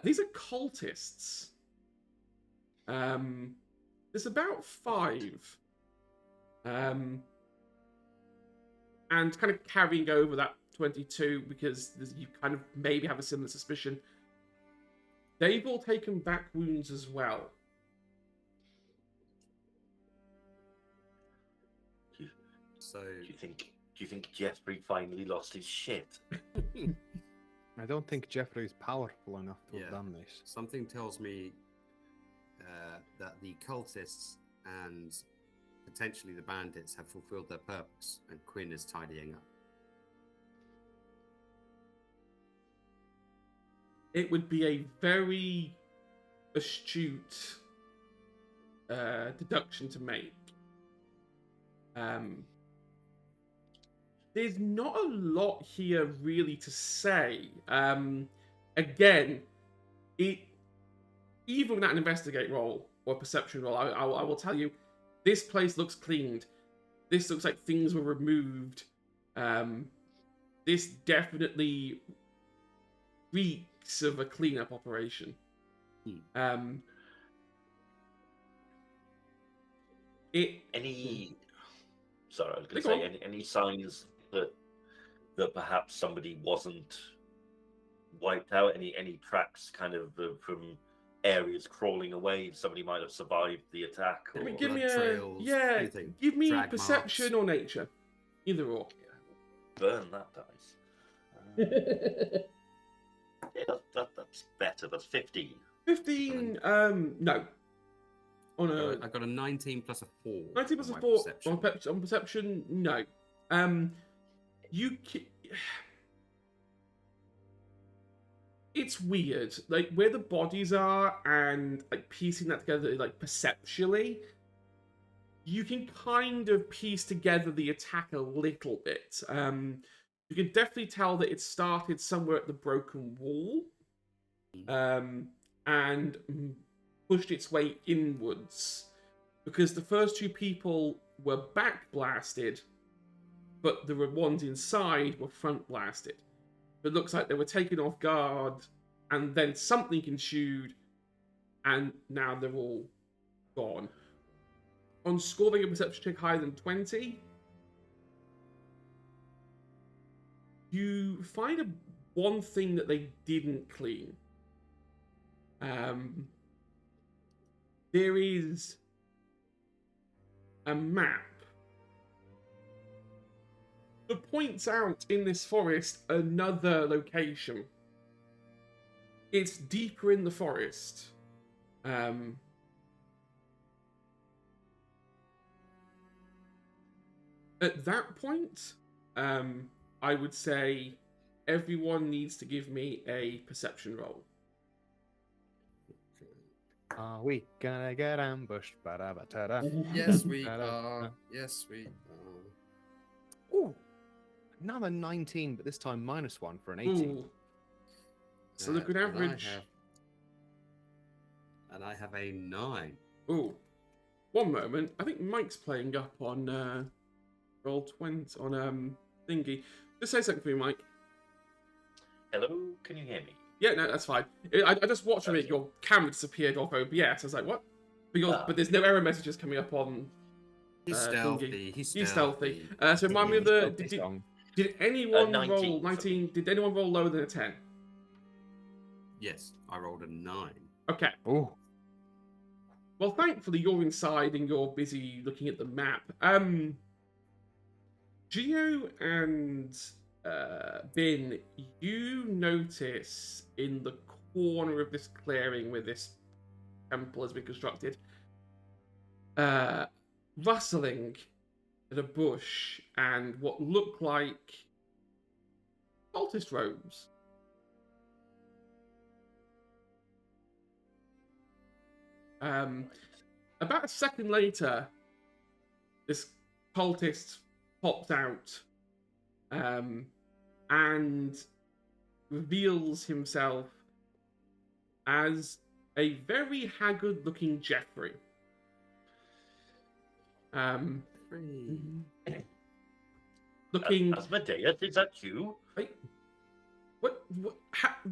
These are cultists. There's about 5. And kind of carrying over that 22 because you kind of maybe have a similar suspicion. They've all taken back wounds as well. So Do you think Jeffrey finally lost his shit? I don't think Jeffrey's powerful enough to have Yeah. done this. something tells me that the cultists and potentially the bandits have fulfilled their purpose, and Quinn is tidying up. It would be a very astute deduction to make. There's not a lot here really to say. Again, even without an investigate roll or perception roll, I will tell you, this place looks cleaned. This looks like things were removed. This definitely reeks of a cleanup operation. Sorry, I was going to say any signs that perhaps somebody wasn't wiped out. Any tracks kind of from areas crawling away. Somebody might have survived the attack. Or... Give me blood trails, anything. Give me Drag perception marks. or nature, either or. Burn that dice. Yeah, that's better. That's 15. 15. No. On a I got a 19 plus a 4. 19 plus on a my 4 perception. on perception. No. It's weird, like where the bodies are, and like piecing that together, like perceptually, you can kind of piece together the attack a little bit. You can definitely tell that it started somewhere at the broken wall, and pushed its way inwards, because the first 2 people were back blasted, but the ones inside were front blasted. It looks like they were taken off guard, and then something ensued, and now they're all gone. On scoring a perception check higher than 20, you find one thing that they didn't clean. There is a map that points out in this forest another location. It's deeper in the forest. At that point, I would say everyone needs to give me a perception roll. Are we gonna get ambushed? Ba-da-ba-ta-da. Yes, we Da-da. are. Yes, we are. Ooh, another 19, but this time -1 for an 18. Ooh. So look at average. And I have a 9. Ooh. One moment. I think Mike's playing up on roll 20 on thingy. Just say something for me, Mike. Hello, can you hear me? Yeah, no, that's fine. I just watched it. Your camera disappeared off OBS. I was like, what? But there's no error messages coming up on. He's stealthy. He's stealthy. So remind me of did anyone 19 roll 19? Did anyone roll lower than a 10? Yes, I rolled a 9. Okay. Oh, Well, thankfully you're inside and you're busy looking at the map. Geo and Bin, you notice in the corner of this clearing where this temple has been constructed, rustling at a bush and what look like cultist robes. About a second later, this cultist pops out and reveals himself as a very haggard-looking Jeffrey. Looking. Asmodeus, is that you? What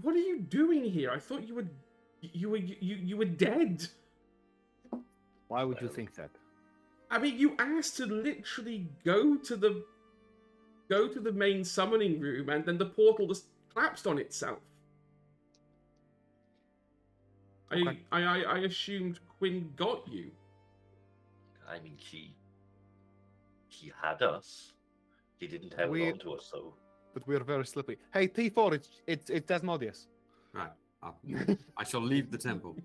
are you doing here? I thought you were dead. Why would you Well. think that? I mean, you asked to literally go to the main summoning room, and then the portal just collapsed on itself. Okay. I assumed Quinn got you. I mean, she had us. She didn't hold on to us, so. But we're very slippery. Hey, T4, it's Asmodeus. Right. I shall leave the temple.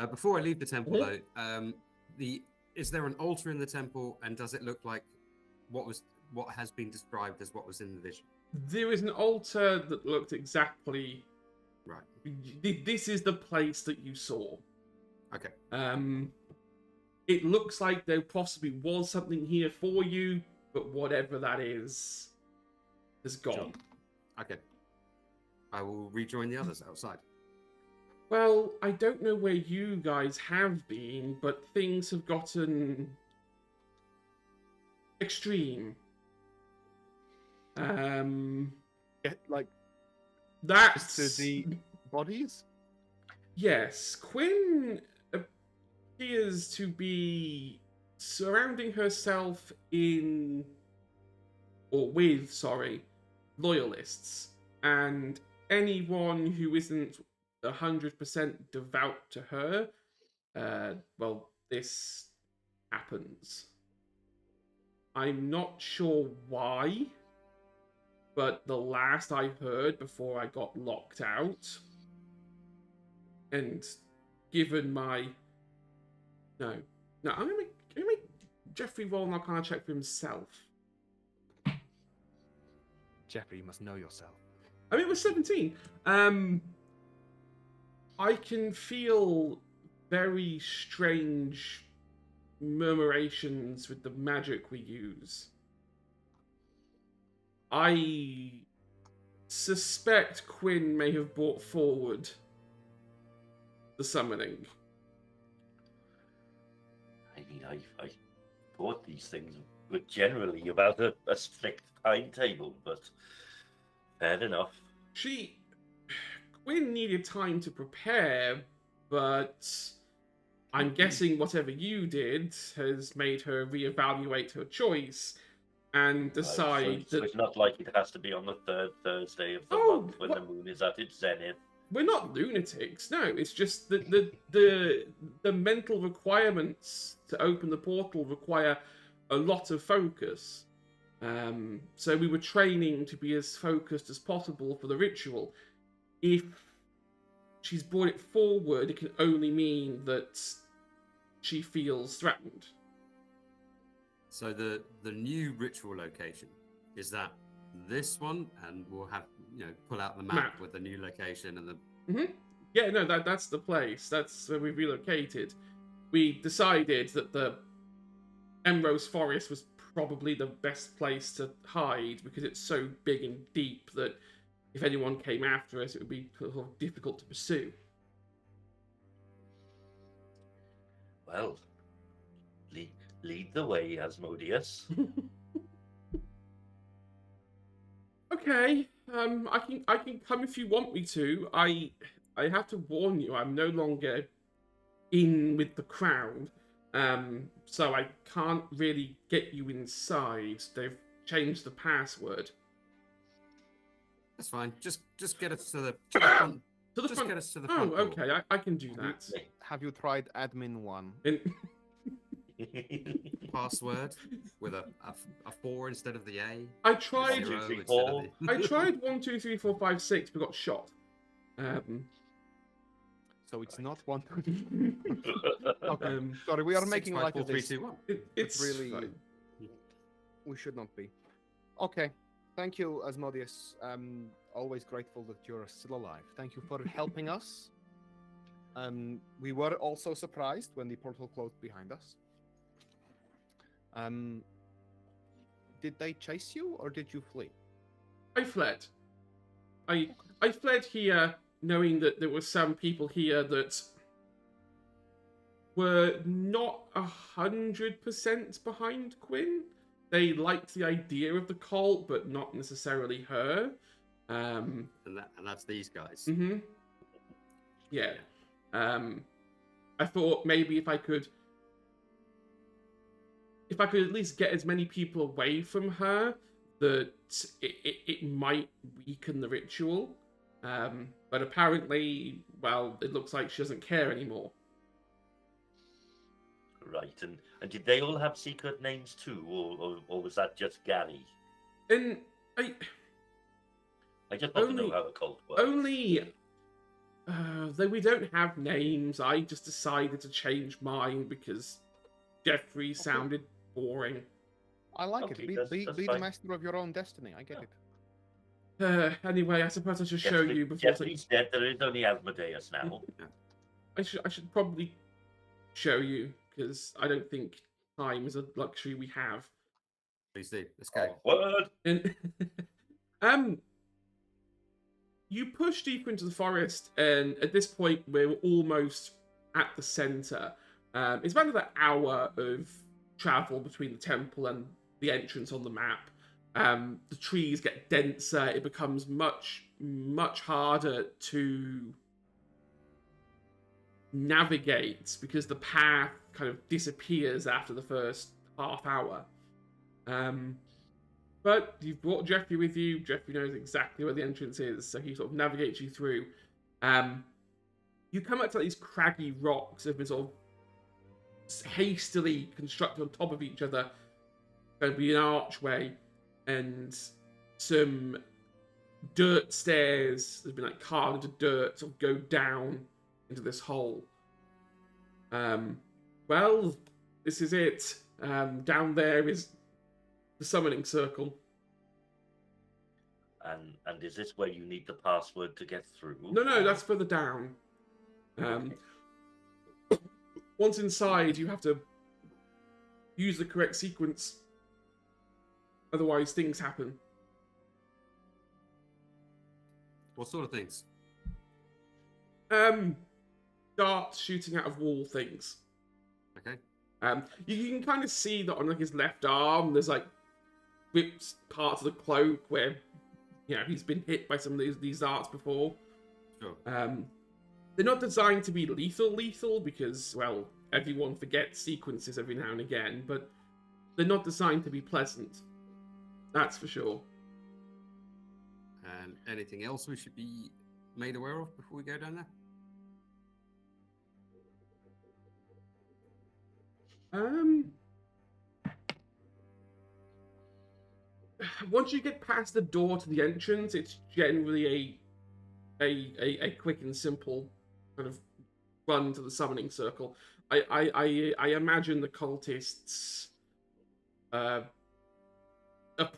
Before I leave the temple, though, is there an altar in the temple, and does it look like what has been described as what was in the vision? There is an altar that looked exactly. Right. This is the place that you saw. Okay. It looks like there possibly was something here for you, but whatever that is gone. Sure. Okay. I will rejoin the others outside. Well, I don't know where you guys have been, but things have gotten extreme. Like That's to the bodies? Yes, Quinn appears to be surrounding herself with loyalists, and anyone who isn't 100% devout to her, this happens. I'm not sure why, but the last I heard before I got locked out, and given my... No, I'm gonna make Jeffrey roll an Arcana check for himself. Jeffrey, you must know yourself. I mean, it was 17. I can feel very strange murmurations with the magic we use. I suspect Quinn may have brought forward the summoning. I mean, I thought these things were generally about a strict timetable, but fair enough. Quinn needed time to prepare, but I'm guessing whatever you did has made her reevaluate her choice and decide So that it's not like it has to be on the third Thursday of the Oh, month when what- the moon is at its zenith. we're not lunatics. No, it's just that the mental requirements to open the portal require a lot of focus. So we were training to be as focused as possible for the ritual. If she's brought it forward, it can only mean that she feels threatened. So the new ritual location, is that this one? And we'll have, pull out the map with the new location and the... Yeah, no, that's the place. That's where we relocated. We decided that the Emrose Forest was probably the best place to hide because it's so big and deep that if anyone came after us, it would be sort of difficult to pursue. Well, lead the way, Asmodeus. Okay, I can come if you want me to. I have to warn you, I'm no longer in with the crowd, so I can't really get you inside. They've changed the password. That's fine. Just get us to the front. To the Just front. get us to the Oh, front door. okay, I can do that. Have you tried admin 1? And Password with a 4 instead of the A. I tried. 1, 2, 3, 0 4. instead of the... I tried 1, 2, 3, 4, 5, 6, but got shot. So it's not 1, 2, 3. Okay. Sorry, we are 6, making 5, light 4, of 3, this. 2, 1. It's really- fine. We should not be. Okay. Thank you, Asmodeus. Always grateful that you're still alive. Thank you for helping us. We were also surprised when the portal closed behind us. Did they chase you or did you flee? I fled. I fled here knowing that there were some people here that were not 100% behind Quinn. They liked the idea of the cult, but not necessarily her. And that's these guys. Mm-hmm. Yeah. I thought maybe if I could at least get as many people away from her, that it might weaken the ritual. But apparently, well, it looks like she doesn't care anymore. Right, and did they all have secret names too, or was that just Gary? And I just want to know how the cult works. Though we don't have names, I just decided to change mine because Jeffrey sounded boring. I like Okay, it. that's Be the fine. master of your own destiny. I get it. Anyway, I suppose I should show you before. Jeffrey's dead. There is only Asmodeus now. I should probably show you because I don't think time is a luxury we have. Please do. Let's go. Word. And you push deeper into the forest, and at this point, we're almost at the center. It's about another hour of travel between the temple and the entrance on the map. The trees get denser. It becomes much harder to navigate because the path kind of disappears after the first half hour. But you've brought Jeffrey with you. Jeffrey knows exactly where the entrance is, so he sort of navigates you through. You come up to these craggy rocks that have been sort of hastily constructed on top of each other. There'll be an archway and some dirt stairs that have been like carved into dirt, sort of go down into this hole. Well, this is it. Down there is the summoning circle. And is this where you need the password to get through? No, that's further down. Once inside, you have to use the correct sequence. Otherwise, things happen. What sort of things? Darts shooting out of wall things. Okay. You can kind of see that on like his left arm, there's like ripped parts of the cloak where, he's been hit by some of these darts before. Sure. They're not designed to be lethal because, well, everyone forgets sequences every now and again, but they're not designed to be pleasant. That's for sure. And anything else we should be made aware of before we go down there? Once you get past the door to the entrance, it's generally a quick and simple kind of run to the summoning circle. I imagine the cultists are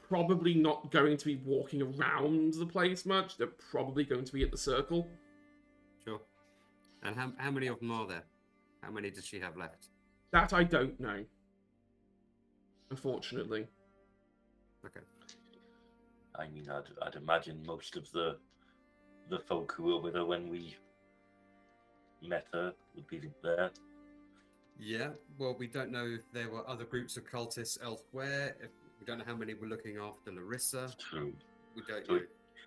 probably not going to be walking around the place much. They're probably going to be at the circle. Sure. And how many of them are there? How many does she have left? That I don't know. Unfortunately. Okay. I mean, I'd imagine most of the folk who were with her when we met her would be there. Yeah. Well, we don't know if there were other groups of cultists elsewhere. We don't know how many were looking after Larissa. True. We don't So know.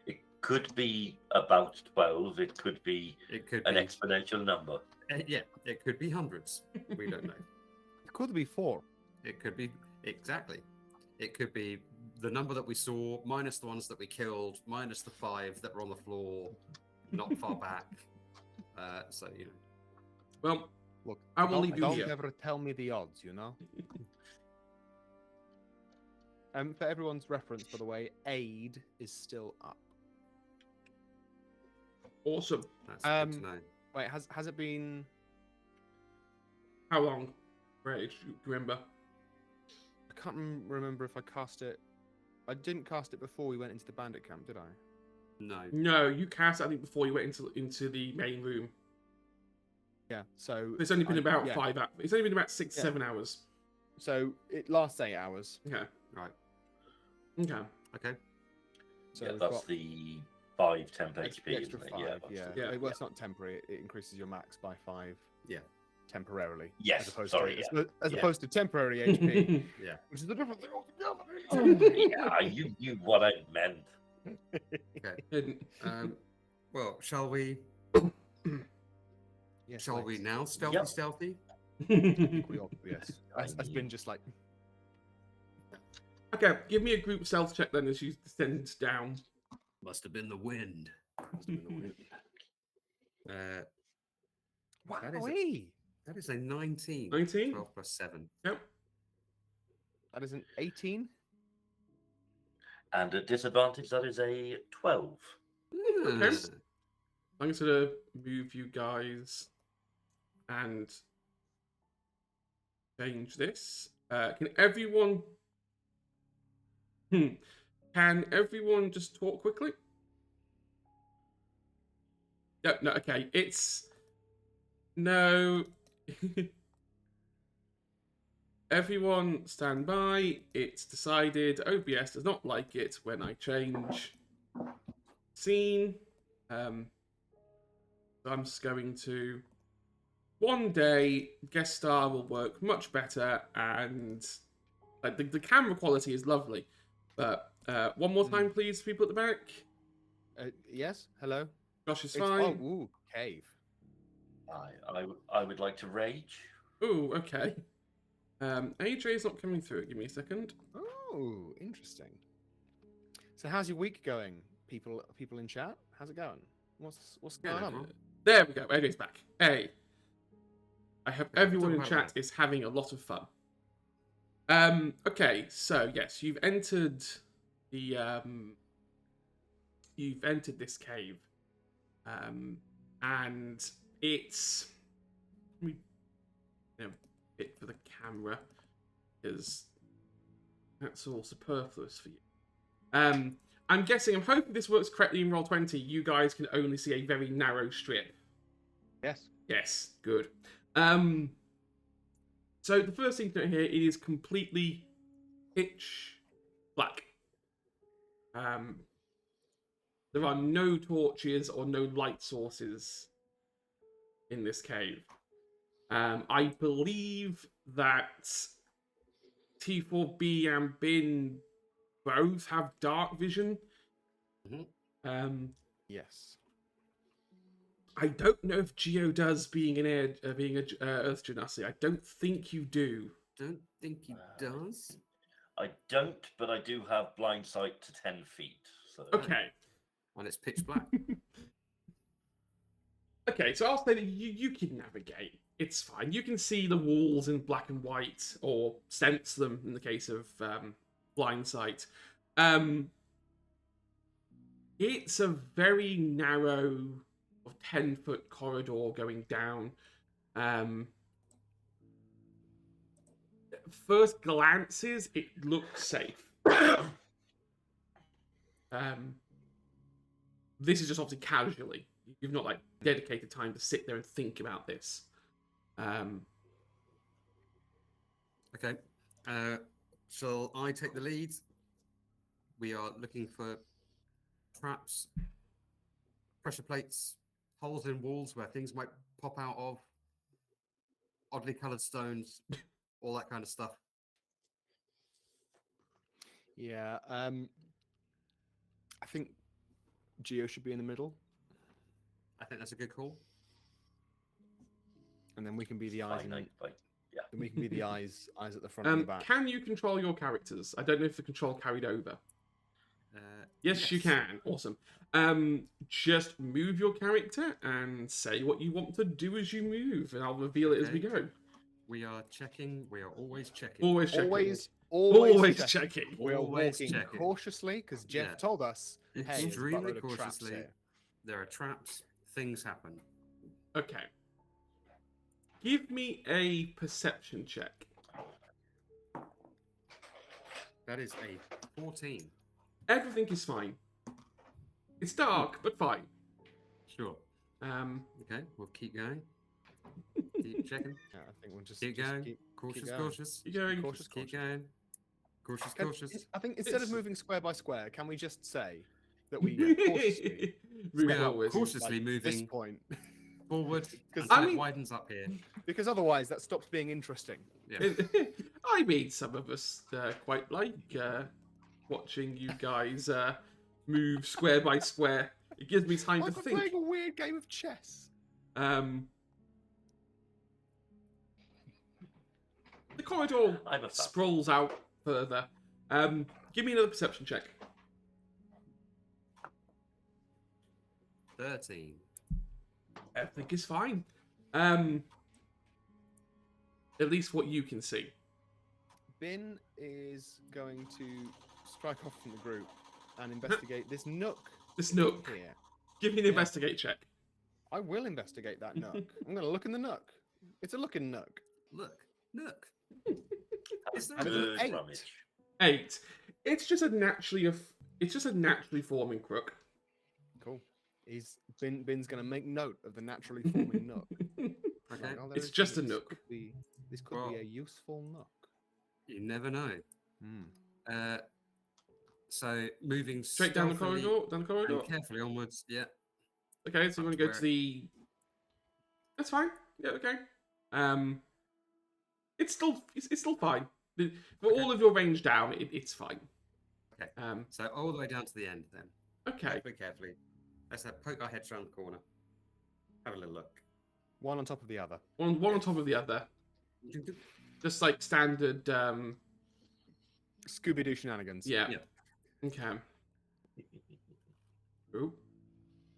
it could be about 12. It could be an be. exponential number. Yeah, it could be hundreds. We don't know. It could be 4. It could be exactly. It could be the number that we saw minus the ones that we killed, minus the 5 that were on the floor, not far back. So Well, Look, I will leave you don't here. ever tell me the odds, For everyone's reference, by the way, aid is still up. Awesome. That's good to know. Wait, has it been? How long? Right, do you remember? I can't remember if I cast it. I didn't cast it before we went into the bandit camp, did I? No. No, you cast it, I think, before you went into the main room. Yeah. So It's only been about yeah. 5 hours. It's only been about 6, Yeah. 7 hours. So it lasts 8 hours. Okay. Right. Okay. Okay. So yeah, we've that's got the 5 temp ex- HP, the extra isn't it? 5. Yeah, Yeah. that's Yeah. Well, it's not temporary. It increases your max by 5. Yeah. Temporarily. Yes, As opposed sorry, to yeah. as Yeah. opposed to temporary HP, Yeah. which is the different thing altogether. yeah, you knew what I meant. Okay. Didn't. Well, shall we? Yes, Shall we let's. now stealthy Yep. stealthy? Equally obvious. I Has been just like Okay, give me a group stealth check then as you descend down. Must have been the wind. Uh, That is wowee. that is a 19. 19? 12 plus 7. Yep. That is an 18. And at disadvantage, that is a 12. Okay. I'm going to move you guys and change this. Can everyone just talk quickly? No, okay. No. Everyone stand by. It's decided. OBS does not like it when I change scene. So I'm just going to... One day, guest star will work much better, and like the camera quality is lovely. But one more time, please, people at the back. Yes. Hello. Josh is It's, fine. oh, ooh, cave. I would like to rage. Ooh, okay. AJ's not coming through. Give me a second. Oh, interesting. So, how's your week going, people in chat? How's it going? What's Yeah, going no on? problem. There we go. AJ's back. Hey. I hope Yeah, everyone in talk chat about is having a lot of fun. Okay, so yes, you've entered this cave. And it's bit for the camera because that's all superfluous for you. I'm hoping this works correctly in Roll20. You guys can only see a very narrow strip. Yes. Yes, good. So the first thing to note here, it is completely pitch black. There are no torches or no light sources in this cave. I believe that T4B and Bin both have dark vision. Yes. I don't know if Geo does, being an Earth Genasi. I don't think you do. Don't think he does. I don't, but I do have blind sight to 10 feet. So. Okay. And it's pitch black. Okay, so I'll say that you can navigate. It's fine. You can see the walls in black and white, or sense them in the case of blind sight. It's a very narrow 10-foot corridor going down. First glances, it looks safe. This is just obviously casually. You've not dedicated time to sit there and think about this. Okay. Shall I take the lead? We are looking for traps, pressure plates, holes in walls where things might pop out of, oddly coloured stones, all that kind of stuff. Yeah. I think Geo should be in the middle, I think that's a good call. and then we can be the eyes. Fine, yeah. Then we can be the eyes at the front and the back. Can you control your characters? I don't know if the control carried over. Yes, you can. Awesome. Just move your character and say what you want to do as you move, and I'll reveal it as we go. We are checking. We are always checking. Always checking. Always checking. We are Always walking checking. cautiously because Jeff Yeah. told us, "Hey, there's a Extremely buttload of traps cautiously. here." There are traps. Things happen. Okay. Give me a perception check. That is a 14. Everything is fine. It's dark, but fine. Sure. Okay, we'll keep going. Keep checking. Yeah, I think we'll just Keep just going. keep Cautious, going. cautious. You going? Cautious, Keep cautious. going. Cautious, Can- cautious. I think instead It's- of moving square by square, can we just say that we cautiously Move We are forward. cautiously this moving point? forward 'Cause- until I mean- it widens up here. Because otherwise that stops being interesting. Yeah. I mean, some of us quite like watching you guys move square by square. It gives me time Like to we're think. playing a weird game of chess. The corridor I'm a fan. sprawls out further. Give me another perception check. 13. Everything is fine. At least what you can see. Bin is going to strike off from the group and investigate this nook This nook. here. Give me an Yeah. investigate check. I will investigate that nook. I'm going to look in the nook. It's a looking nook. Look. Look. Is there And it's good an 8. rummage. 8. It's just a naturally forming crook. Cool. Bin's going to make note of the naturally forming nook. Okay. Like, oh, there It's is- just a this nook. could be- This could Well- be a useful nook. You never know. Hmm. So moving Straight down the stealthily corridor. Down the corridor. and carefully onwards. Yeah. Okay, so you want to go Where- to the. That's fine. Yeah. Okay. It's still fine. For Okay. all of your range down, it's fine. Okay. Um. So all the way down to the end then. Okay. Carefully, carefully. Let's poke our heads around the corner. Have a little look. One on top of the other. One on top of the other. Just like standard. Scooby-Doo shenanigans. Yeah. Yeah. Okay. Ooh.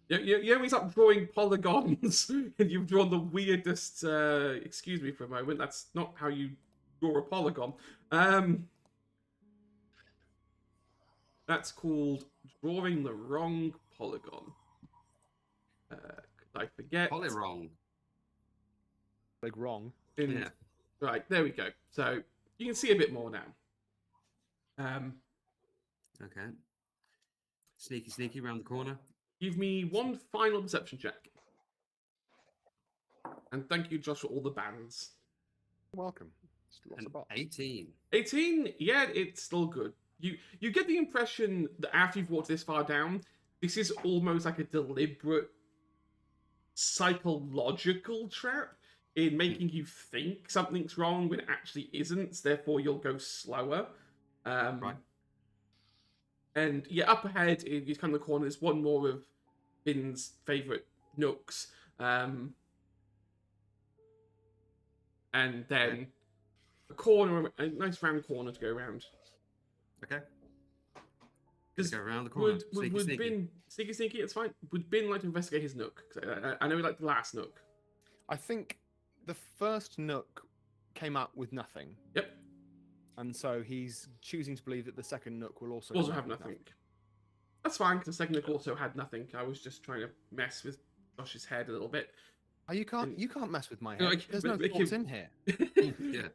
You always start drawing polygons, and you've drawn the weirdest. Excuse me for a moment. That's not how you draw a polygon. That's called drawing the wrong polygon. Could I forget? Poly wrong. Like wrong. Yeah. Right, there we go. So you can see a bit more now. Okay. Sneaky, sneaky round the corner. Give me one final perception check. And thank you, Josh, for all the bands. Welcome. Just lots And of bots. 18. 18, yeah, it's still good. You get the impression that after you've walked this far down, this is almost like a deliberate psychological trap in making you think something's wrong when it actually isn't, therefore you'll go slower. Right. And yeah, up ahead, in kind of the corner, there's one more of Bin's favourite nooks. And then a corner, a nice round corner to go around. Okay. Just Go around the corner. Would Sneaky, sneaky. Bin sneaky? It's fine. Would Bin like to investigate his nook? 'Cause I know he liked the last nook. I think the first nook came up with nothing. Yep. And so he's choosing to believe that the second nook will also, Also come have up with nothing. That's fine. 'Cause the second nook also had nothing. I was just trying to mess with Josh's head a little bit. Oh, you can't mess with my head. Like, There's no make thoughts him- in here. Yeah.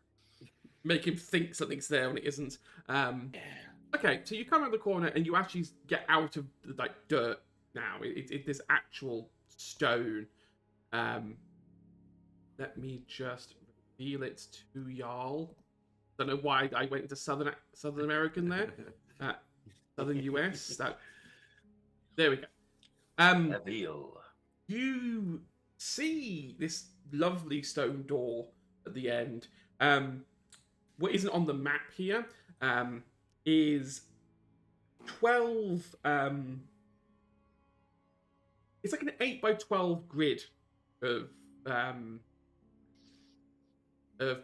Make him think something's there when it isn't. Okay, so you come around the corner and you actually get out of the like dirt now. There's actual stone. Let me just reveal it to y'all. Don't know why I went into Southern American there. Southern US. There we go. Reveal. You see this lovely stone door at the end. What isn't on the map here is 12. It's like an 8x12 grid of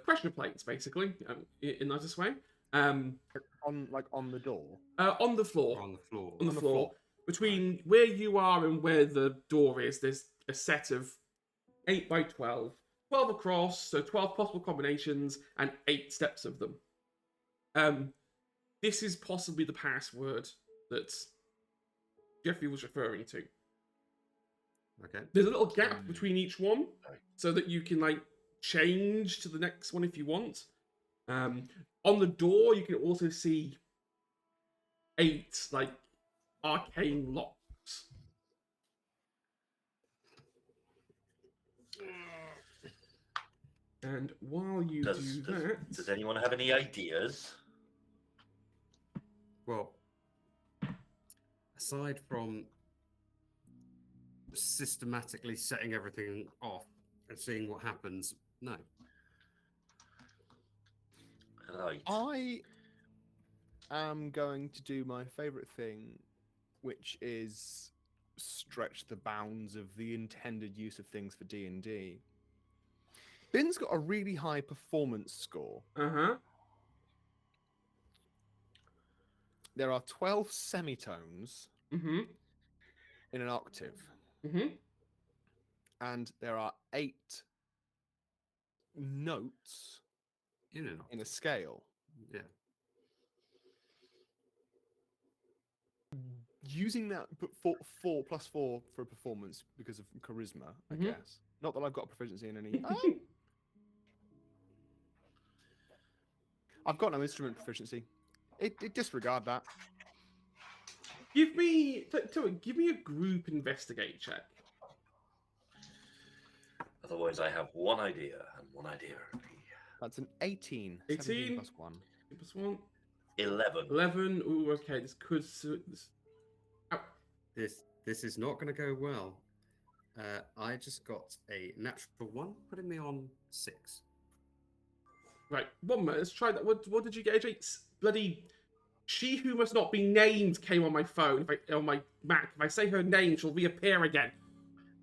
pressure plates, basically, in the nicest way. On the door. On the floor. On the floor. On the On the floor. floor. Between where you are and where the door is, there's a set of 8x12. 12 across, so 12 possible combinations, and 8 steps of them. This is possibly the password that Jeffrey was referring to. Okay. There's a little gap between each one, so that you can like change to the next one if you want. On the door, you can also see 8 like arcane locks. And while you Does do that, does anyone have any ideas? Well, aside from systematically setting everything off and seeing what happens, no. Right. I am going to do my favorite thing, which is stretch the bounds of the intended use of things for D&D. Bin's got a really high performance score. There are 12 semitones mm-hmm, in an octave, mm-hmm. and there are 8 notes in a scale. Yeah. Using that, but 4 plus 4 for a performance because of charisma, I Mhm. guess. Not that I've got a proficiency in any. I've got no instrument proficiency. It disregard that. Give me a group investigate check. Otherwise, I have one idea, and one idea would be That's an 18. 18. 17 plus 1. Plus 1. 11. 11. Ooh, okay. This could. This is not going to go well. I just got a natural 1, putting me on 6. Right, 1 minute. Let's try that. What did you get, AJ? Bloody she who must not be named came on my phone. On my Mac. If I say her name, she'll reappear again.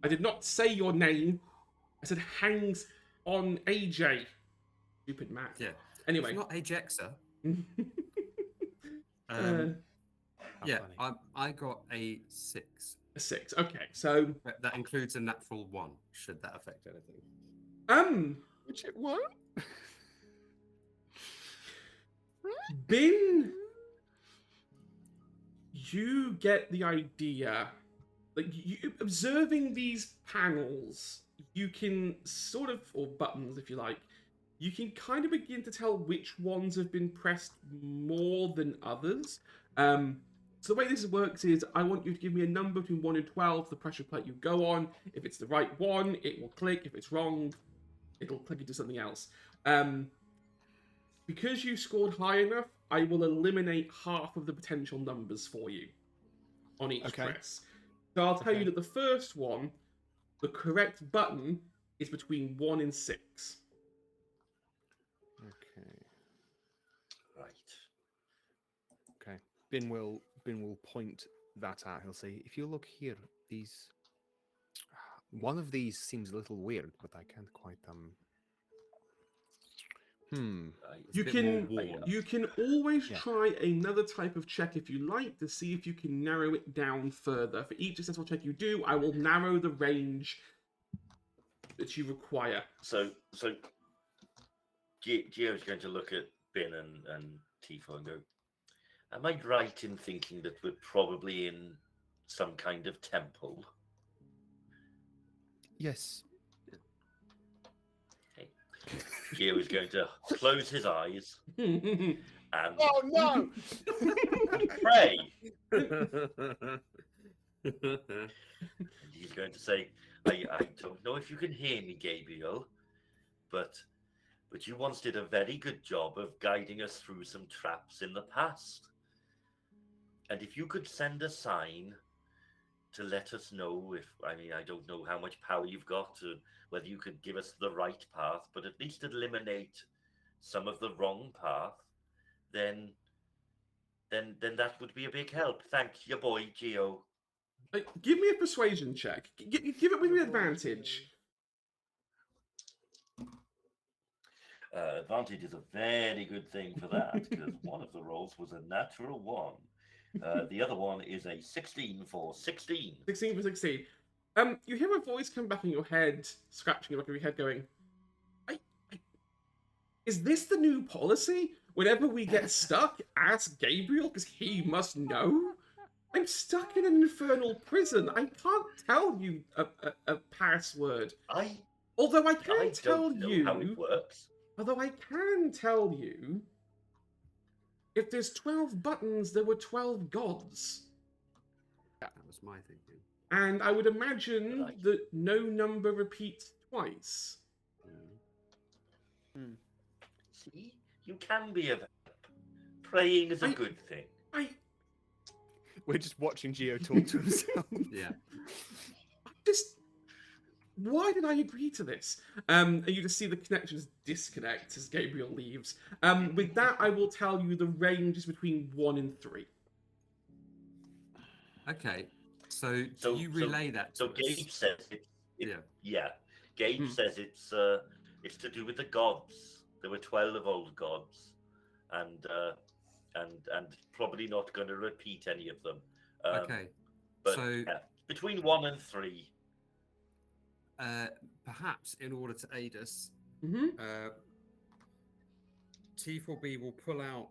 I did not say your name. I said hangs on AJ. Stupid Mac. Yeah. Anyway. It's not Ajexer. How funny. I got a 6. A 6. Okay, so That includes a natural 1. Should that affect anything? Which it won't. Bin, you get the idea. Like, you observing these panels, you can sort of, or buttons if you like, you can kind of begin to tell which ones have been pressed more than others. So the way this works is, I want you to give me a number between 1 and 12, the pressure plate you go on. If it's the right one, it will click. If it's wrong, it'll click into something else. Because you scored high enough, I will eliminate half of the potential numbers for you on each press. So I'll tell you that the first one, the correct button, is between 1 and 6. Okay. Right. Okay. Bin will point that out. He'll say, if you look here, one of these seems a little weird, but I can't quite You can always try another type of check if you like to see if you can narrow it down further. For each successful check you do, I will narrow the range that you require. So Gio's going to look at Bin and Tifo and go, am I right in thinking that we're probably in some kind of temple? Yes. Gio is going to close his eyes and Oh no! pray. And he's going to say, I don't know if you can hear me, Gabriel, but you once did a very good job of guiding us through some traps in the past. And if you could send a sign to let us know I don't know how much power you've got, whether you could give us the right path, but at least eliminate some of the wrong path, then that would be a big help. Thank you, boy, Gio. Give me a persuasion check. Give it with an advantage. Advantage is a very good thing for that, because one of the rolls was a natural 1. The other one is a 16 for 16. 16 for 16. You hear a voice come back in your head, scratching the back of your head, going, is this the new policy? Whenever we get stuck, ask Gabriel, because he must know? I'm stuck in an infernal prison. I can't tell you a password. Although I can tell you how it works. Although I can tell you, if there's 12 buttons, there were 12 gods. That was my thinking. And I would imagine that no number repeats twice. See, you can be of help. Praying is a I- good thing. We're just watching Geo talk to himself. Yeah. Just why did I agree to this? And you just see the connections disconnect as Gabriel leaves. With that, I will tell you the range is between 1 and 3. Okay. So do you relay that to So us? Gabe says Yeah. Yeah. Gabe says it's to do with the gods. There were 12 old gods, and probably not going to repeat any of them. Okay. But So yeah, between 1 and 3. perhaps in order to aid us, Mm-hmm. T4B will pull out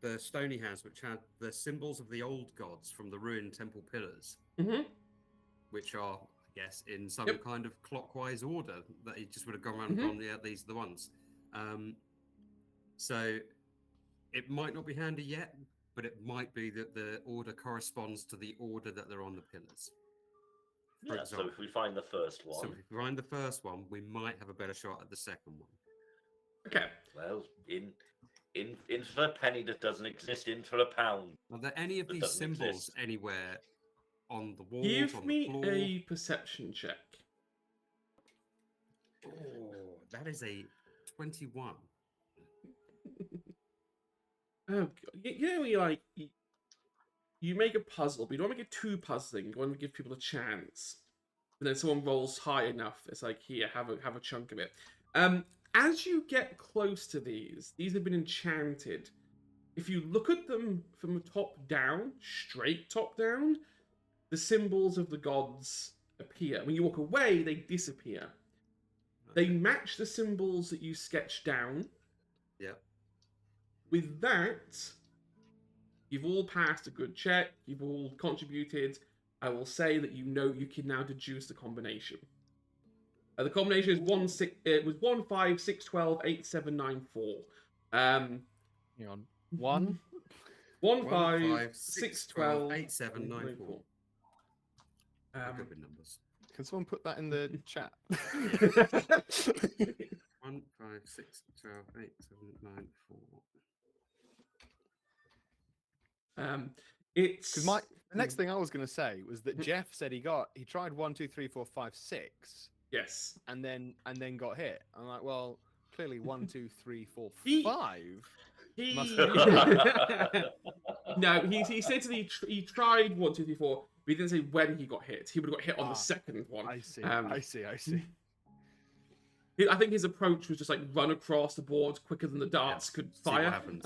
the stony hands, which had the symbols of the old gods from the ruined temple pillars, Mm-hmm. which are, I guess, in some Yep. kind of clockwise order that he just would have gone around and Mhm. gone, yeah, these are the ones. So it might not be handy yet, but it might be that the order corresponds to the order that they're on the pillars. For Yeah, so example. if we find the first one, So if we find the first one, we might have a better shot at the second one. Okay. well, in for a penny that doesn't exist, in for a pound. Are there any of That these doesn't symbols exist. anywhere on the walls, Give on me the floor? a perception check. Oh, that is a 21. Oh, God. You know, you make a puzzle, but you don't make it too puzzling. You want to give people a chance. And then someone rolls high enough, it's like, here, have a chunk of it. As you get close to these have been enchanted. If you look at them from the top down, straight top down, the symbols of the gods appear. When you walk away, they disappear. They match the symbols that you sketched down. Yeah. With that, you've all passed a good check. You've all contributed. I will say that you know you can now deduce the combination. The combination is 1 5 6 12 8 7 9 4. Hang on. 1. 1 1, 5 6 12 8 7 9 4. I'm good Um, with numbers. Can someone put that in the chat? 1 5 6 12 8 7 9 4. it's Because the next thing I was going to say was that Jeff said he tried 1 2 3 4 5 6 yes. and then got hit. I'm like, well, clearly 1 2 3 4 He- 5. He Must no, he said to me he tried 1 2 3 4, but he didn't say when he got hit. He would have got hit on the second one. I see. Um, I see. I think his approach was just like run across the board quicker than the darts could see what fire. happens.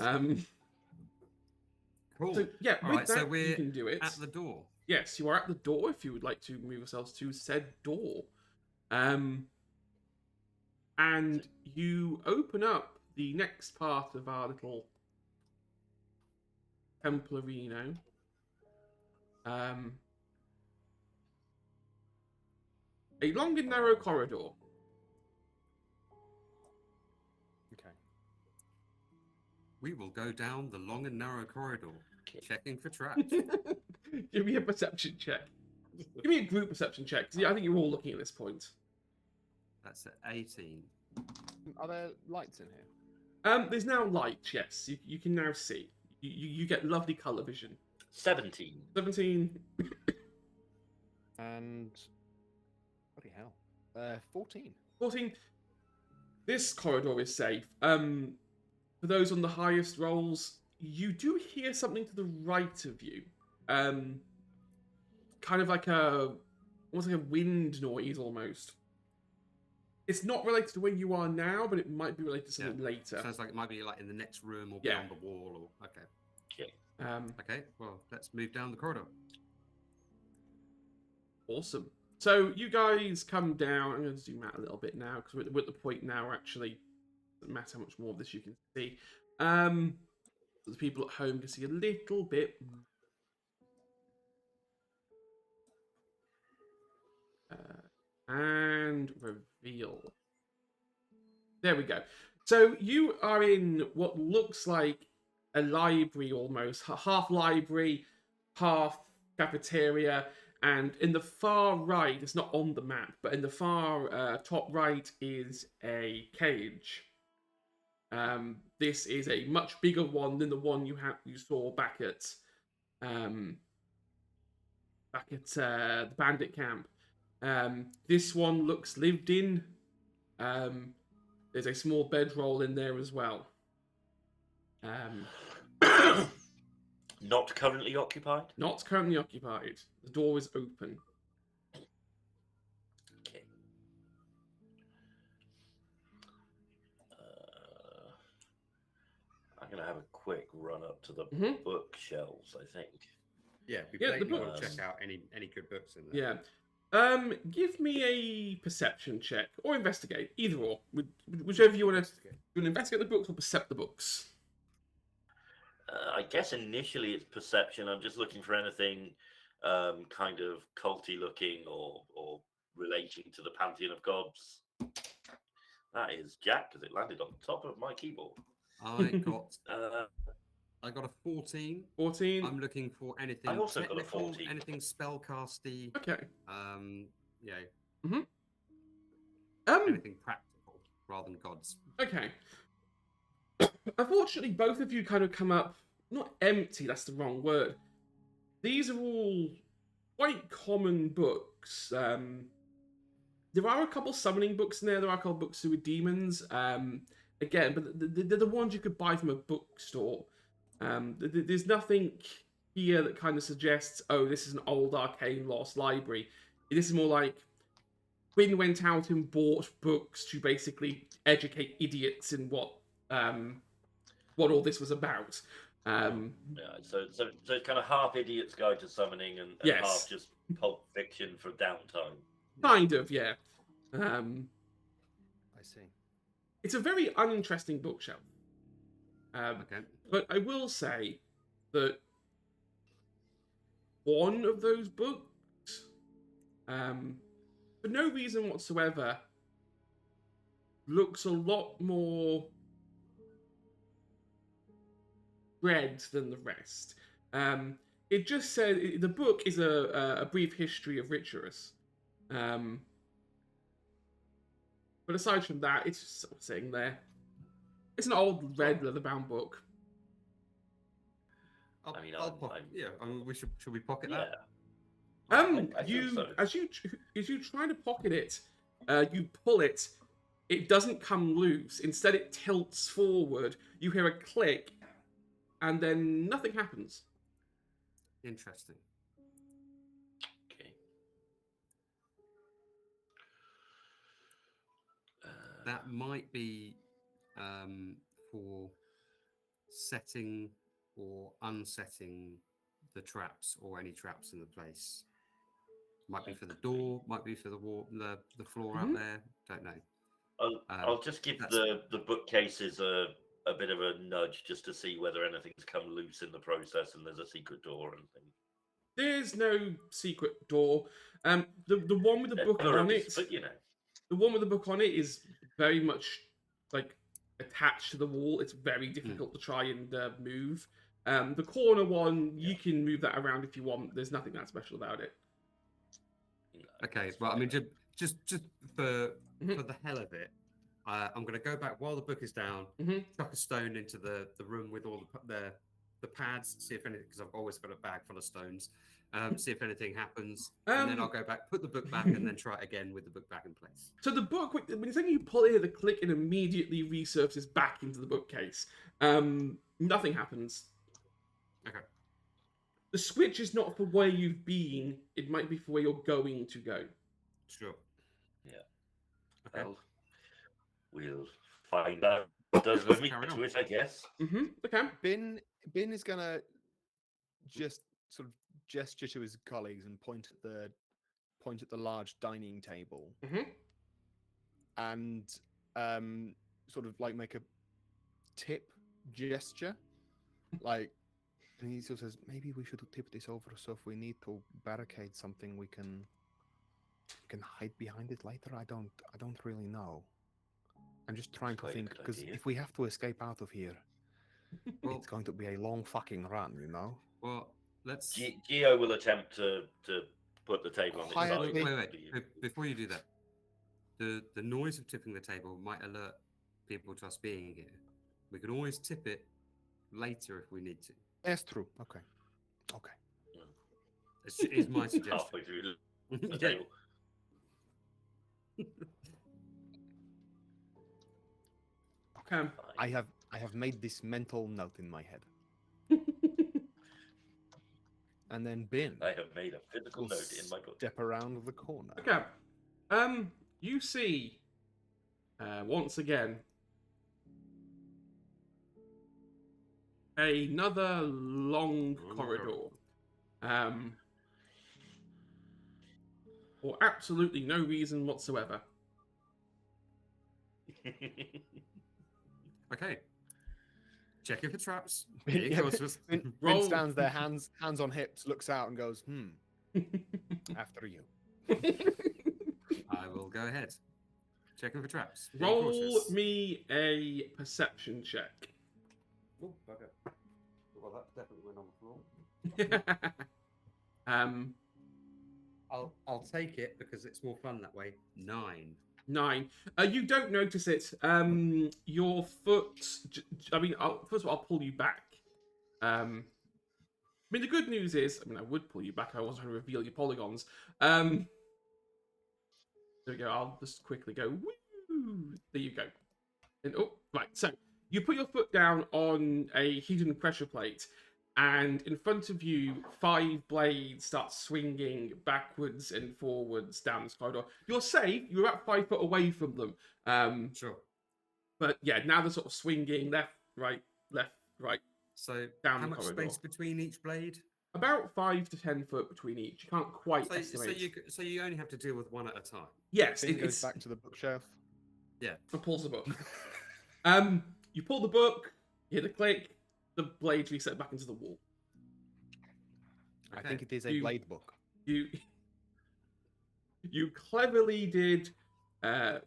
Cool. So yeah, All with right, that so we're you can do it. at the door. Yes, you are at the door if you would like to move yourselves to said door. And you open up the next part of our little Templarino. A long and narrow corridor. Okay. We will go down the long and narrow corridor, checking for traps. Give me a perception check. Give me a group perception check, because I think you're all looking at this point. That's at 18. Are there lights in here? There's now light, yes. You can now see. You get lovely colour vision. 17. 17. And bloody hell, 14. 14. This corridor is safe. For those on the highest rolls, you do hear something to the right of you. Kind of like almost like a wind noise almost. It's not related to where you are now, but it might be related to something later. Sounds like it might be like in the next room or Yeah. beyond the wall. Or okay. Okay. Well, let's move down the corridor. Awesome. So you guys come down. I'm going to zoom out a little bit now because we're at the point now where actually it doesn't matter how much more of this you can see. The people at home can see a little bit. And reveal. There we go. So you are in what looks like a library almost, half library, half cafeteria. And in the far right, it's not on the map, but in the far top right is a cage. This is a much bigger one than the one you saw back at the bandit camp. This one looks lived in. There's a small bedroll in there as well. Not currently occupied? Not currently occupied. The door is open. Okay. I'm going to have a quick run up to the bookshelves, I think. Yeah, we Yeah, the want books. to check out any good books in there. Yeah. Give me a perception check or investigate, either or, whichever you want to. You want to investigate the books or percept the books. I guess initially it's perception. I'm just looking for anything kind of culty looking or relating to the pantheon of gods. That is Jack because it landed on the top of my keyboard. I got a 14. 14. I'm looking for anything I also got a technical, 14. anything spellcasty. Okay. Anything practical rather than gods. Okay. Unfortunately, both of you kind of come up not empty. That's the wrong word. These are all quite common books. There are a couple summoning books in there. There are a couple books with demons. Again, but they're the ones you could buy from a bookstore. There's nothing here that kind of suggests, oh, this is an old arcane lost library. This is more like Quinn went out and bought books to basically educate idiots in what all this was about. So it's kind of half Idiot's Guide to Summoning and Yes. half just Pulp Fiction for downtime. Kind of, yeah. I see. It's a very uninteresting bookshelf. Okay. But I will say that one of those books, for no reason whatsoever, looks a lot more read than the rest. It just said the book is a brief history of Richerus. But aside from that, it's just sort of sitting there. It's an old red leather-bound book. I'll pocket. Should we pocket that? I think so. As you try to pocket it, you pull it. It doesn't come loose. Instead, it tilts forward. You hear a click, and then nothing happens. Interesting. Okay. That might be for setting or unsetting the traps or any traps in the place. Might be for the door, might be for the wall, the floor out there. Don't know. I'll just give the bookcases a bit of a nudge just to see whether anything's come loose in the process and there's a secret door or anything. There's no secret door. The one with the book on it. But you know. The one with the book on it is very much like attached to the wall. It's very difficult to try and move. The corner one, you can move that around if you want. There's nothing that special about it. Okay, well, I mean, just for the hell of it, I'm going to go back while the book is down, chuck a stone into the room with all the pads, see if anything, because I've always got a bag full of stones, see if anything happens, and then I'll go back, put the book back, and then try it again with the book back in place. So the book, when you pull it, the click, it immediately resurfaces back into the bookcase. Nothing happens. Okay. The switch is not for where you've been. It might be for where you're going to go. Sure. Yeah. Okay. Well, we'll find out what does with me to it, I guess. Okay. Bin is gonna just sort of gesture to his colleagues and point at the large dining table, and sort of like make a tip gesture, like. And he sort of says, maybe we should tip this over, so if we need to barricade something, we can hide behind it later. I don't really know. I'm just trying to think, because if we have to escape out of here, it's going to be a long fucking run, you know? Well, let's... Geo will attempt to put the table on its Quietly. side. Wait. do you? Before you do that, the noise of tipping the table might alert people to us being here. We can always tip it later if we need to. That's true. Okay. Is my suggestion. Halfway through the Yeah. table. I have made this mental note in my head, and then Bin I have made a physical will note in my book. step around the corner. Okay. You see, once again, another long corridor. For absolutely no reason whatsoever. Okay. Checking for traps. Yeah, Being cautious. Bin Roll. stands there, hands on hips, looks out, and goes, after you. I will go ahead. Checking for traps. Being Roll cautious. me a perception check. Oh, bugger. Well, that definitely went on the floor. I'll take it because it's more fun that way. 9. 9. You don't notice it. Your foot. First of all, I'll pull you back. The good news is, I would pull you back. I wasn't trying to reveal your polygons. There we go. I'll just quickly go. Woo! There you go. And right. So you put your foot down on a hidden pressure plate, and in front of you, 5 blades start swinging backwards and forwards down this corridor. You're safe. You're about 5 foot away from them. Sure. But yeah, now they're sort of swinging left, right, So, Down how the much corridor. space between each blade? about 5 to 10 foot between each. You can't quite estimate. So you only have to deal with one at a time. Yes, Bin goes it's back to the bookshelf. and pulls the book. You pull the book, you hit a click, the blades reset back into the wall. I think it is a You- blade book. You cleverly did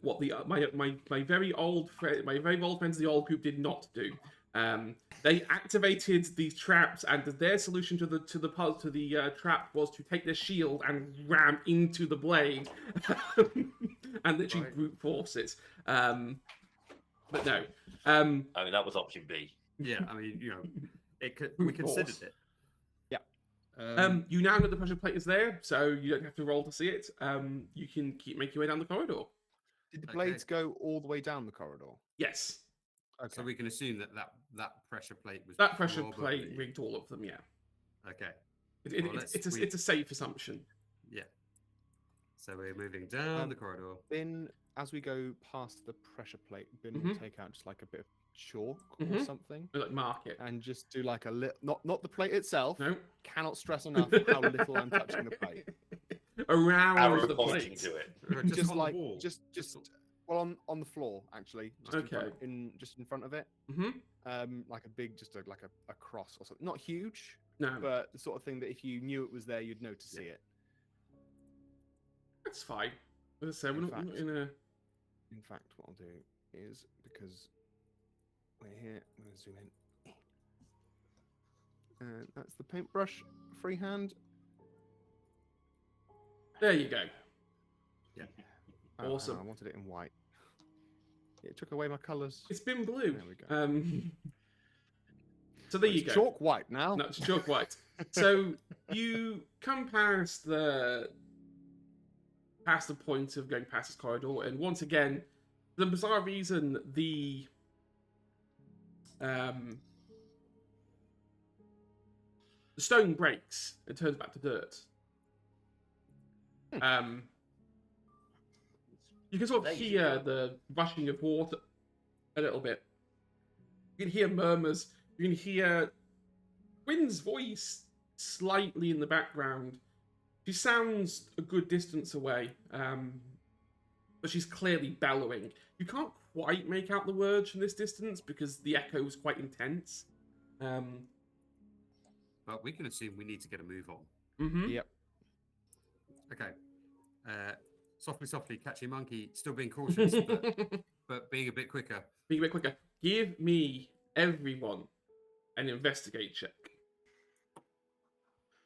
what my very old friends of the old group did not do. They activated these traps, and their solution to the trap was to take their shield and ram into the blade, and literally Right. brute force it. But no. That was option B. Yeah, I mean, Brute we considered force. it. Yeah. You now know the pressure plate is there, so you don't have to roll to see it. You can keep making your way down the corridor. Did the Okay. blades go all the way down the corridor? Yes, Okay. So we can assume that pressure plate was that pressure plate probably- rigged all of them. Yeah, Okay. It- Well, it's a safe assumption. Yeah. So we're moving down the corridor. Bin, as we go past the pressure plate, Bin will Mhm. take out just like a bit of chalk or Mhm. something, Like mark it. and just do like a little, not the plate itself. No. Cannot stress enough how little I'm touching the plate. Around Arrow the pointing plate. to it. Just on like, the wall. just well on the floor actually. Just Okay. just in front of it. Mm-hmm. Like a big, just like a cross or something. Not huge, No, but the sort of thing that if you knew it was there, you'd know to see it. that's fine. As I say, we're In not fact- in a. In fact, what I'll do is, because we're here, I'm going to zoom in. And that's the paintbrush freehand. There you go. Oh, Awesome. I wanted it in white. It took away my colours. It's been blue. There we go. So there you It's go. chalk white now. No, it's chalk white. So you come past the point of going past this corridor, and once again, for the bizarre reason, the stone breaks and turns back to dirt. You can sort of Lazy hear work. the rushing of water a little bit. You can hear murmurs. You can hear Gwyn's voice slightly in the background. She sounds a good distance away, but she's clearly bellowing. You can't quite make out the words from this distance because the echo is quite intense. But we can assume we need to get a move on. Mm-hmm. Yep. Okay. Softly, catchy monkey, still being cautious, but being a bit quicker. Be a bit quicker. Give me, everyone, an investigate check.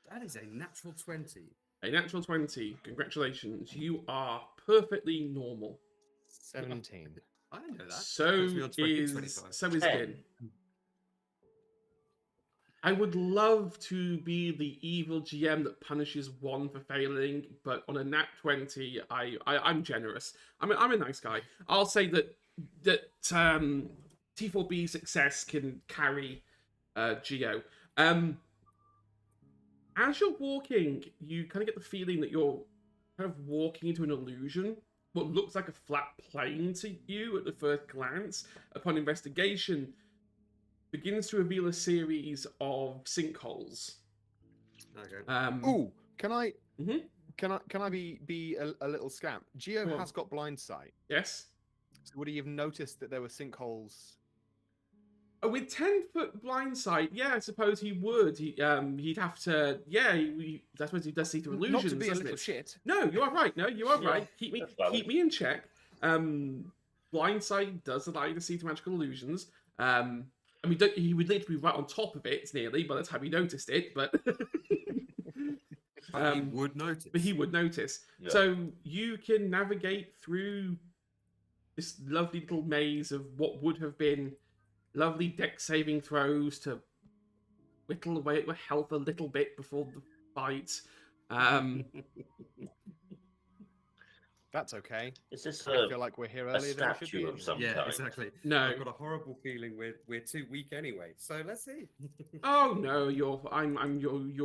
That is a natural 20. A natural 20. Congratulations. You are perfectly normal. 17. I didn't know that. So Puts me on 20, is 25. so is 10. Bin. I would love to be the evil GM that punishes one for failing, but on a nat 20, I'm generous. I'm a nice guy. I'll say that T4B success can carry Geo. As you're walking, you kind of get the feeling that you're kind of walking into an illusion. What looks like a flat plane to you at the first glance, upon investigation, begins to reveal a series of sinkholes. Okay. Ooh, can I Mhm. can I be a little scamp? Geo Go on. has got blind sight. Yes. So would he have noticed that there were sinkholes? With 10-foot blind sight, yeah, I suppose he would. He'd have to. Yeah, I suppose he does see through illusions. Not to be a doesn't little it? shit. No, you are right. No, you are Yeah, right. Keep that's valid. me in check. Blind sight does allow you to see through magical illusions. I mean, he would need to be right on top of it nearly by the time he noticed it, but But he would notice. but he would notice. Yeah. So you can navigate through this lovely little maze of what would have been lovely deck saving throws to whittle away at your health a little bit before the fight. That's okay. Is this I feel like we're here a earlier than we should statue be. of some Yeah, kind? exactly. No. I've got a horrible feeling we're too weak anyway. So let's see. Oh no, you're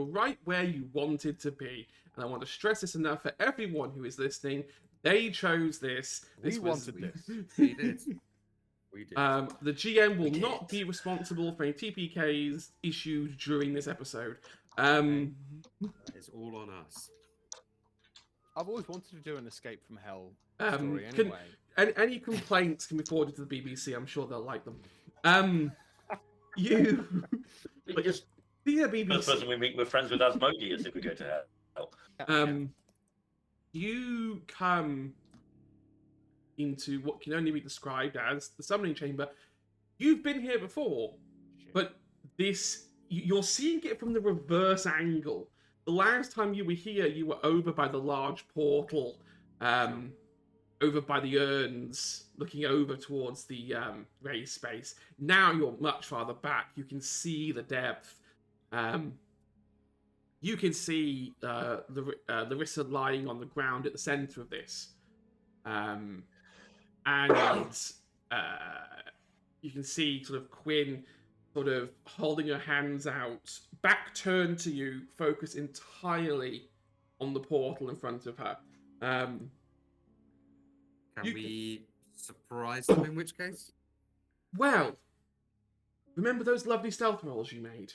right where you wanted to be, and I want to stress this enough for everyone who is listening. They chose this. We wanted this. We did. We did. The GM will We not did. be responsible for any TPKs issued during this episode. That is all on us. I've always wanted to do an Escape from Hell Um, story can- anyway. any complaints can be forwarded to the BBC. I'm sure they'll like them. You, We just the first BBC. person we meet, we're friends with Asmodeus if we go to hell. You come into what can only be described as the summoning chamber. You've been here before, but you're seeing it from the reverse angle. The last time you were here, you were over by the large portal, over by the urns, looking over towards the raised space. Now you're much farther back. You can see the depth. You can see Larissa lying on the ground at the center of this. And you can see sort of Quinn sort of holding her hands out, back turned to you, focused entirely on the portal in front of her. Can you we surprise them in which case? Well, remember those lovely stealth rolls you made?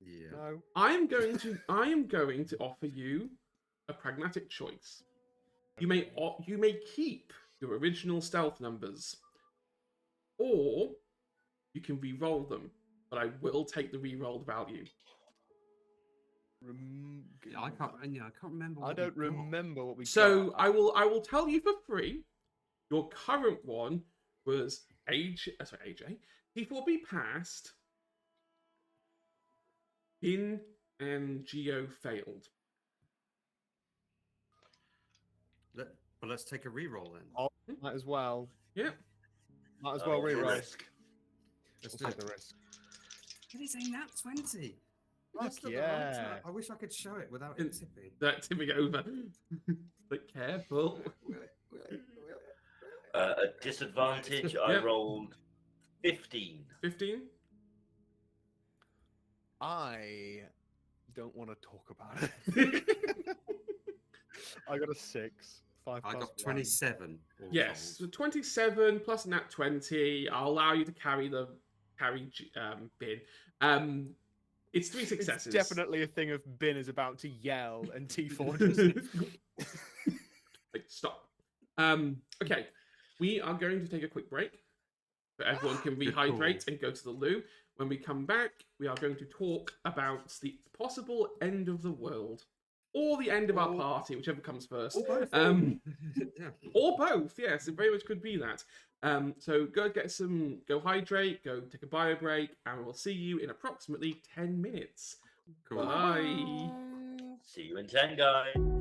Yeah. No. I am going to offer you a pragmatic choice. You may keep your original stealth numbers, or you can re-roll them, but I will take the re-rolled value. Yeah, I can't remember. I What don't we got. remember what we So got. I will tell you for free. Your current one was AJ. T4B passed. Bin and Geo failed. But let's take a reroll then. Oh, might as well. Yeah. Might as well the reroll. risk. Let's We'll do take it. the risk. It is a nat 20. Fuck That's not the yeah. right time. I wish I could show it without it tipping. That tipping over. But careful. A disadvantage. I Yep. rolled 15. 15? I don't want to talk about it. I got a 6. 5 I plus got 1. 27. all Yes. So told. 27 plus nat 20. I'll allow you to carry bin. It's 3 successes. It's definitely a thing of Bin is about to yell and T4 just... Like, stop. Okay. We are going to take a quick break so everyone can Good rehydrate call. and go to the loo. When we come back, we are going to talk about the possible end of the world. Or the end of our Or- party, whichever comes first. Or both. Yeah. Or both, yes, it very much could be that. So go hydrate, go take a bio break, and we'll see you in approximately 10 minutes. Cool. Bye. See you in 10, guys.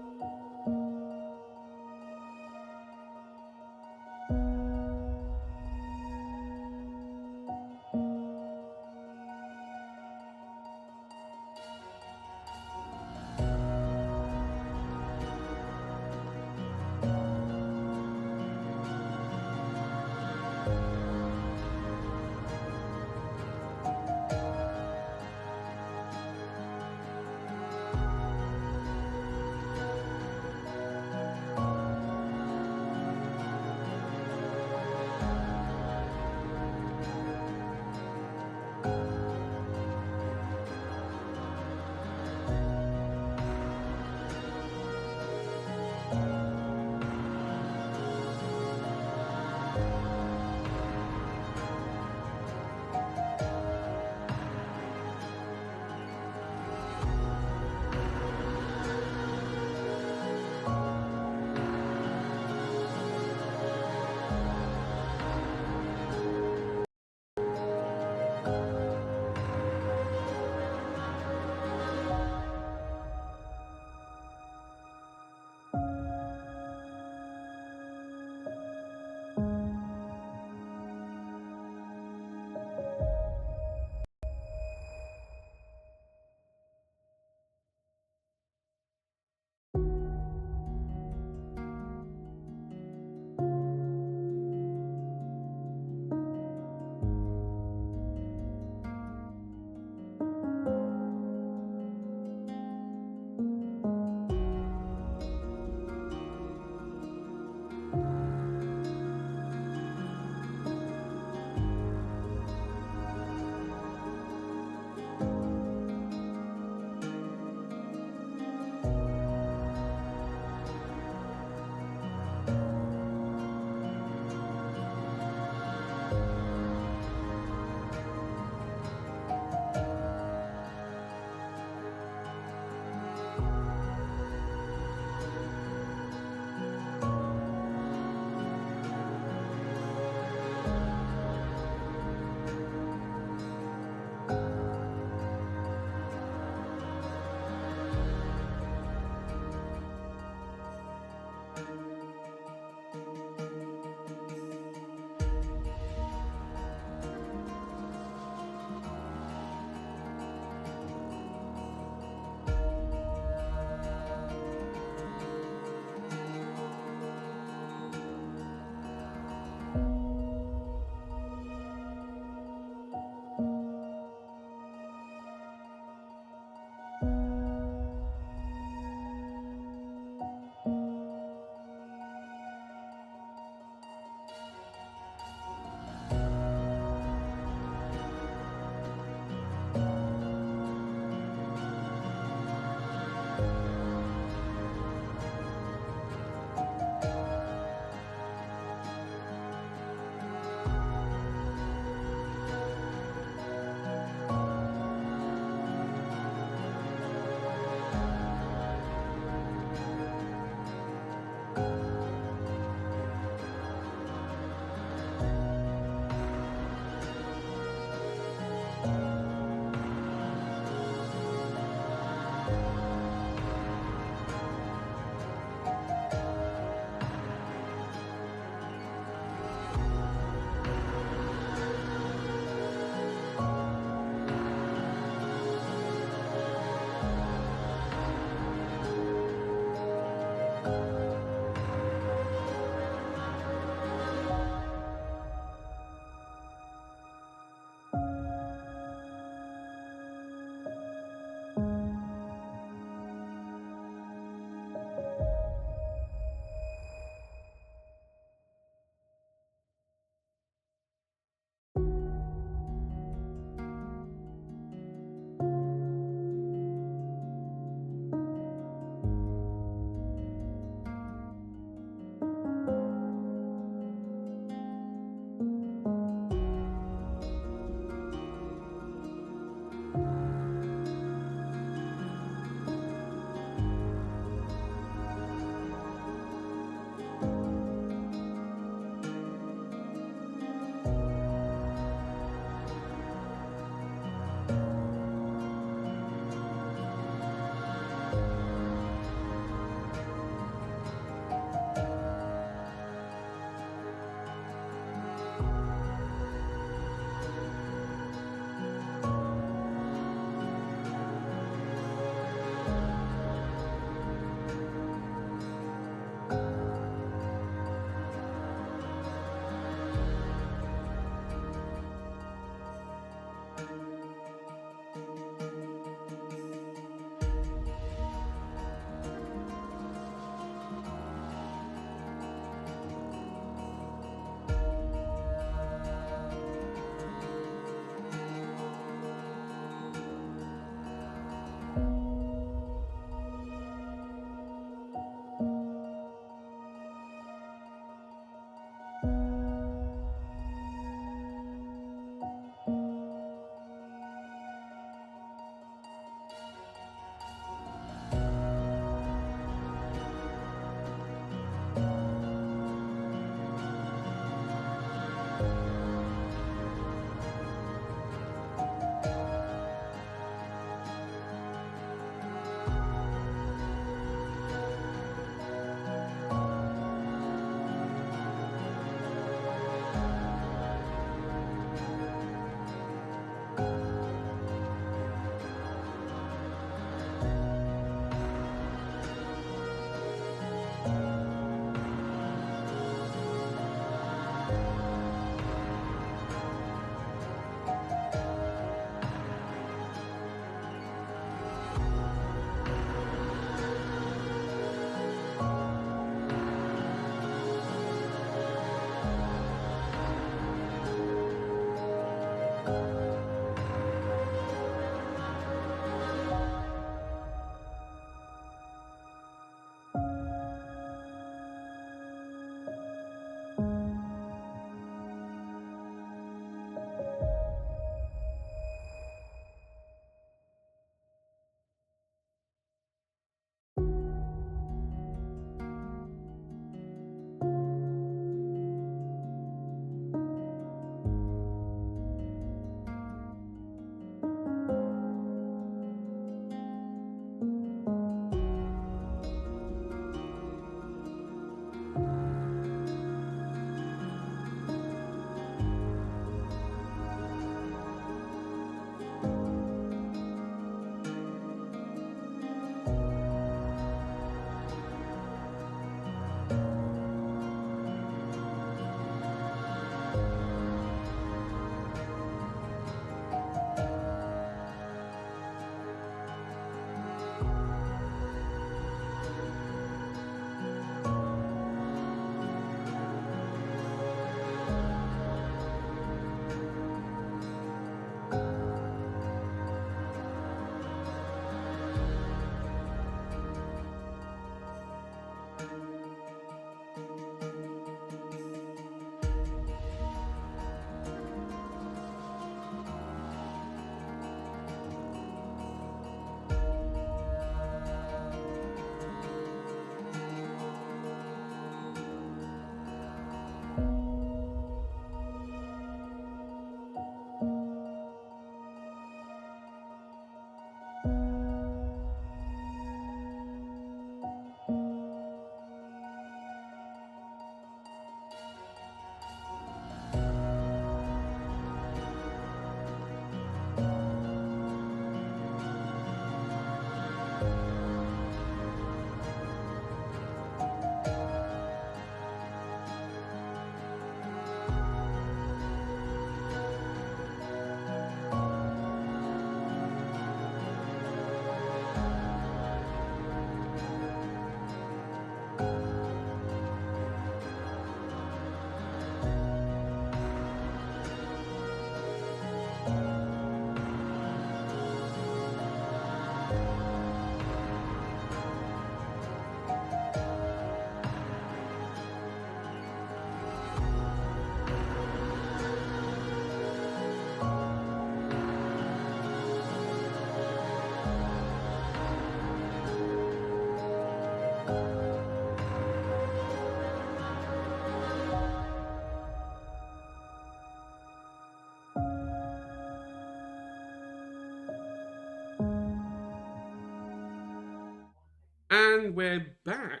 And we're back.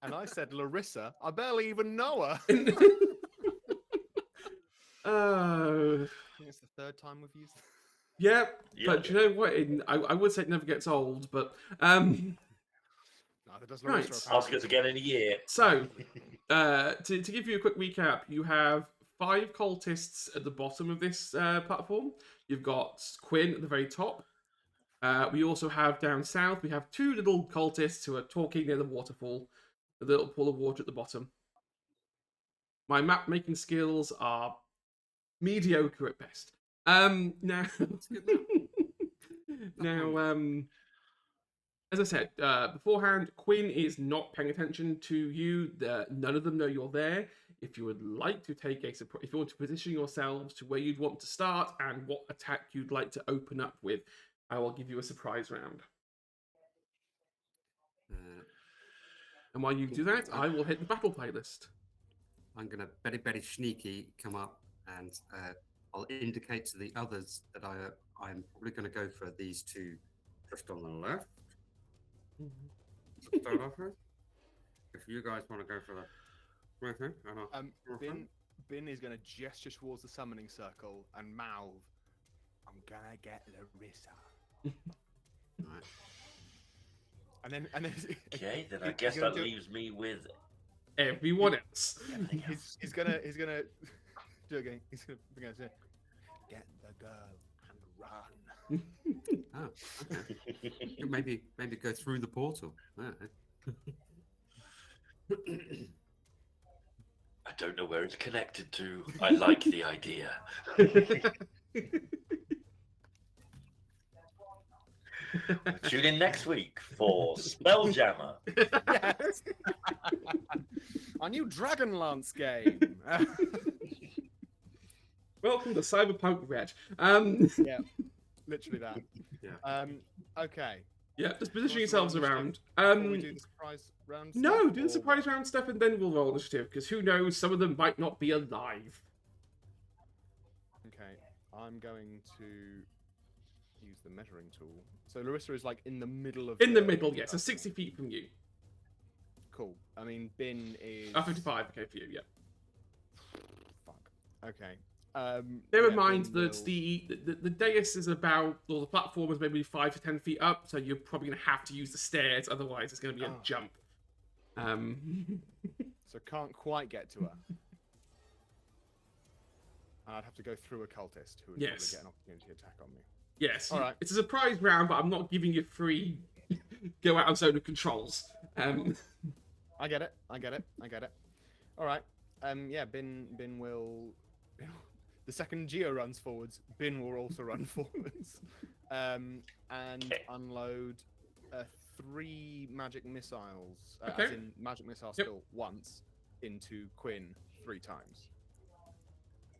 And I said Larissa. I barely even know her. Oh, I think it's the third time we've used. yeah, Yeah. but you know what? I would say it never gets old, but No, that does Right. Larissa. Ask us again in a year. So, to give you a quick recap, you have 5 cultists at the bottom of this platform. You've got Quinn at the very top. We also have down south, we have 2 little cultists who are talking near the waterfall, the little pool of water at the bottom. My map making skills are mediocre at best. Now, as I said beforehand, Quinn is not paying attention to you. None of them know you're there. If you would like to take if you want to position yourselves to where you'd want to start and what attack you'd like to open up with, I will give you a surprise round. And while you do that, I will hit the battle playlist. I'm going to very sneaky come up and I'll indicate to the others that I'm probably going to go for these 2 just on the left. To start off with. If you guys want to go for the Bin is going to gesture towards the summoning circle and mouth, "I'm gonna get Larissa." Right. And then Okay, then I guess that leaves me with Everyone else. everything else. he's gonna do it again. He's gonna say, "Get the girl and run." Oh, okay. maybe go through the portal. I don't know where it's connected to. I like the idea. Tune in next week for Spelljammer. Yes. Our new Dragonlance game. Welcome to Cyberpunk Red. Yeah, literally that. Yeah. Okay. Yeah, just position yourselves around. Before we do the surprise round No, stuff, do the or surprise what? round stuff and then we'll roll initiative, because who knows, some of them might not be alive. Okay, I'm going to use the measuring tool. So Larissa is like in the middle of. In the middle, yes, so 60 feet from you. Cool. I mean, Bin is. 55, okay, for you, yeah. Fuck. Okay. Bear in yeah, mind Bin that will- the dais is about, or the platform is maybe 5 to 10 feet up, so you're probably going to have to use the stairs, otherwise it's going to be a Oh. jump. So can't quite get to her. I'd have to go through a cultist who would Yes. probably get an opportunity attack on me. Yes, All right. it's a surprise round, but I'm not giving you free go out of zone of controls. I get it. I get it. I get it. All right. Yeah. Bin will. The second Geo runs forwards, Bin will also run forwards, and Okay. unload 3 magic missiles. Okay. As in magic missile Yep. spill once into Quinn 3 times.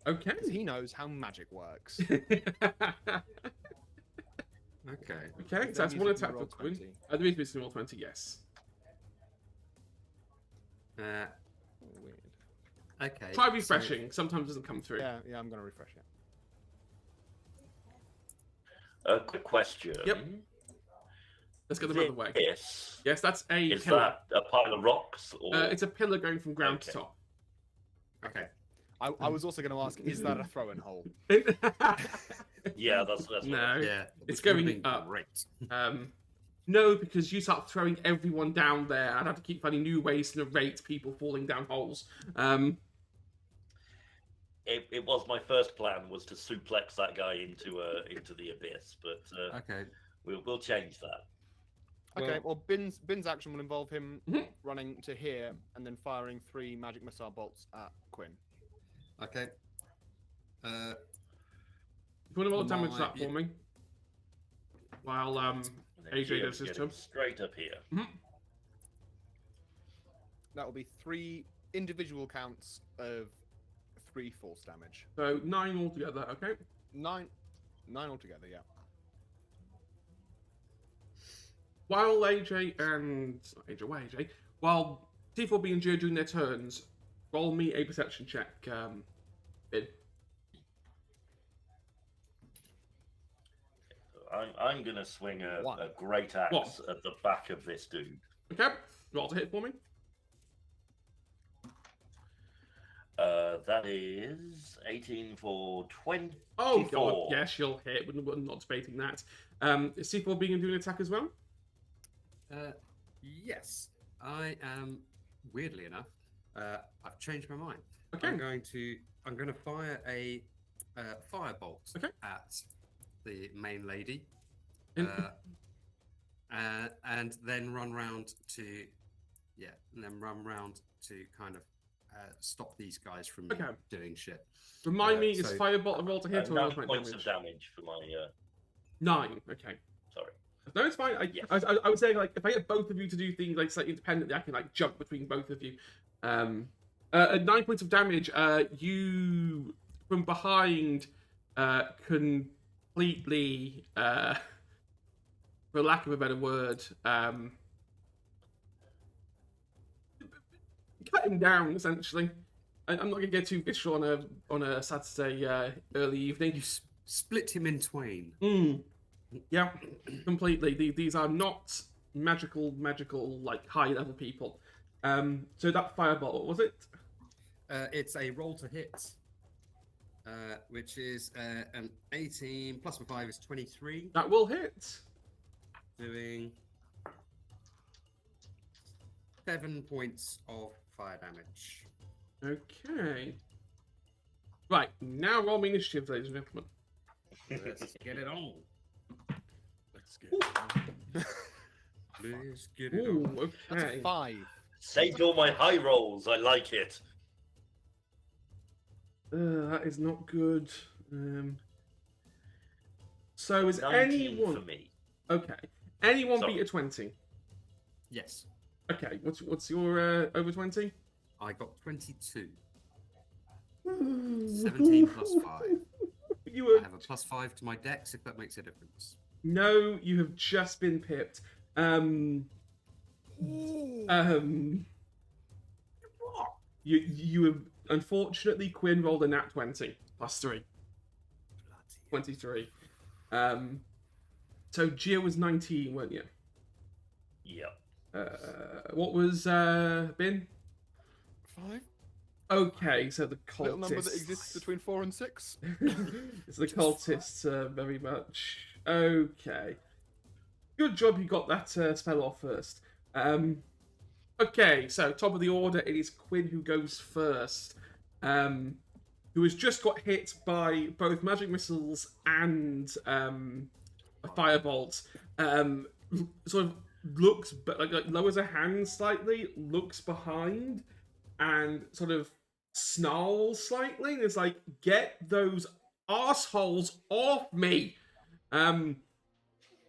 Okay. Because he knows how magic works. Okay. Okay, Is so there that's one music attack in for roll Quinn. 20? There is missing roll 20, yes. Uh, Weird. okay. Try so- refreshing, sometimes it doesn't come through. Yeah, I'm gonna refresh it. A quick question. Yep. Let's get them out of the way. This, Yes, that's a is pillar. that a pile of rocks? Or... It's a pillar going from ground to Okay. top. Okay. I was also gonna ask, is that a throw-in hole? Yeah, that's No. Yeah. It's which would've going been up. Great. No, because you start throwing everyone down there. I'd have to keep finding new ways to narrate people falling down holes. It was my first plan was to suplex that guy into the abyss, but Okay. we'll change that. Okay, well, Bin's action will involve him Mhm. running to here and then firing 3 magic missile bolts at Quinn. Okay. If you want to roll damage My- that for me? While And then AJ Geo does his get turn. him straight up here. That will be 3 individual counts of 3 force damage. So 9 altogether, okay? 9 altogether, yeah. While AJ and while T4B and Geo doing their turns, roll me a perception check. Bin. I'm gonna swing a 1. great axe What? at the back of this dude. Okay, roll to hit for me. That is 18 for 20. Oh god, yes, you'll hit. We're not debating that. Is C4 being doing an attack as well? Yes. I am. Weirdly enough, I've changed my mind. Okay. I'm going to fire a firebolt Okay. at the main lady, In- and then run round to kind of stop these guys from Okay. doing shit. Remind me, is so- Firebolt a roll to hit or roll 9 to points damage? of damage for my. 9, okay. Sorry. No, it's fine. Yes. I would say, like, if I get both of you to do things like slightly independently, I can like jump between both of you. At 9 points of damage, you from behind completely, for lack of a better word, cut him down essentially. I'm not gonna get too visual on a Saturday early evening. You split him in twain. Yeah, completely. These are not magical, like high level people. So that fireball, what was it? It's a roll to hit, which is an 18 plus my 5 is 23, That will hit. doing 7 points of fire damage. Okay. Right, now roll me initiative, ladies and gentlemen. Let's get it on. Let's get Let's get it Ooh, on. That's okay. a 5. Saved all my high rolls. I like it. That is not good. So is 19 anyone... for me. Okay. Anyone Sorry. beat a 20? Yes. Okay, what's your over 20? I got 22. 17 plus 5. You were... I have a +5 to my dex, if that makes a difference. No, you have just been pipped. You have... Unfortunately, Quinn rolled a nat 20. +3. 23. So Gia was 19, weren't you? Yeah. What was Bin? 5. Okay, so the cultists. Little number that exists between 4 and 6. It's the cultists very much. Okay. Good job you got that spell off first. Okay, so top of the order, it is Quinn who goes first. Who has just got hit by both magic missiles and a firebolt. Sort of looks, but like lowers her hand slightly, looks behind, and sort of snarls slightly, and is like, "Get those assholes off me!"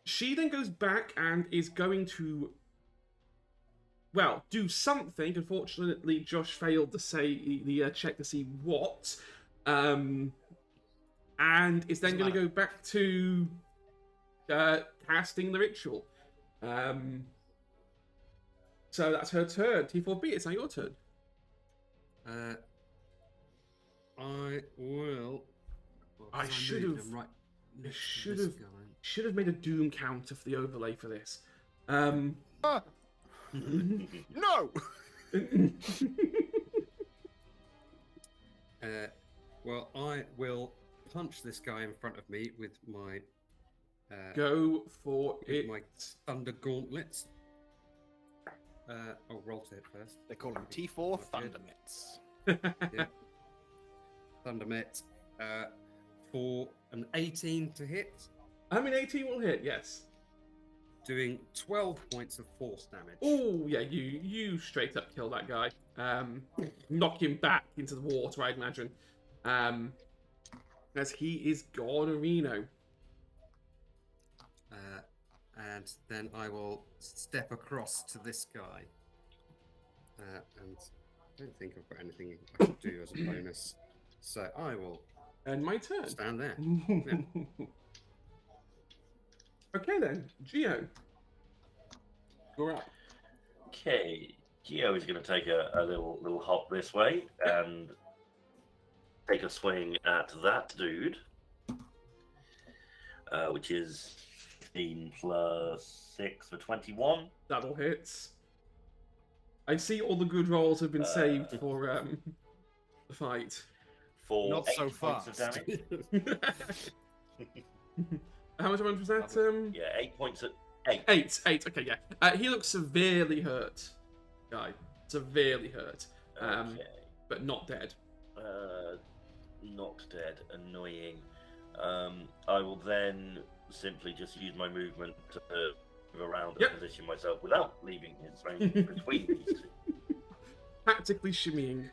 She then goes back and is going to, well, do something. Unfortunately, Josh failed to say the check to see what, and is then going to go back to casting the ritual. So that's her turn. T4B, it's now your turn. I will. I should have. Right I should have made a doom counter for the overlay for this. No! Well, I will punch this guy in front of me with my Go for with it. my thunder gauntlets. I'll roll to hit first. They call them T4 Thunder Mitts. Yeah. Thunder Mitt. For an 18 to hit, I mean, 18 will hit, yes. doing 12 points of force damage. Oh, yeah, you straight up kill that guy. Knock him back into the water, I'd imagine. As he is gone-areno. And then I will step across to this guy. And I don't think I've got anything I can do as a bonus. So I will And my turn. stand there. Okay then, Geo. You're up. Okay, Geo is going to take a little hop this way and take a swing at that dude, which is 15 plus 6 for 21. That'll hit. I see all the good rolls have been saved for the fight. For Not 8 so points of fast. damage. How much was that? Yeah, 8 points at 8. 8. Okay, yeah. He looks severely hurt, guy. Severely hurt. Okay. But not dead. Not dead. Annoying. I will then simply just use my movement to move around and position myself without leaving his range between these two. Tactically shimmying.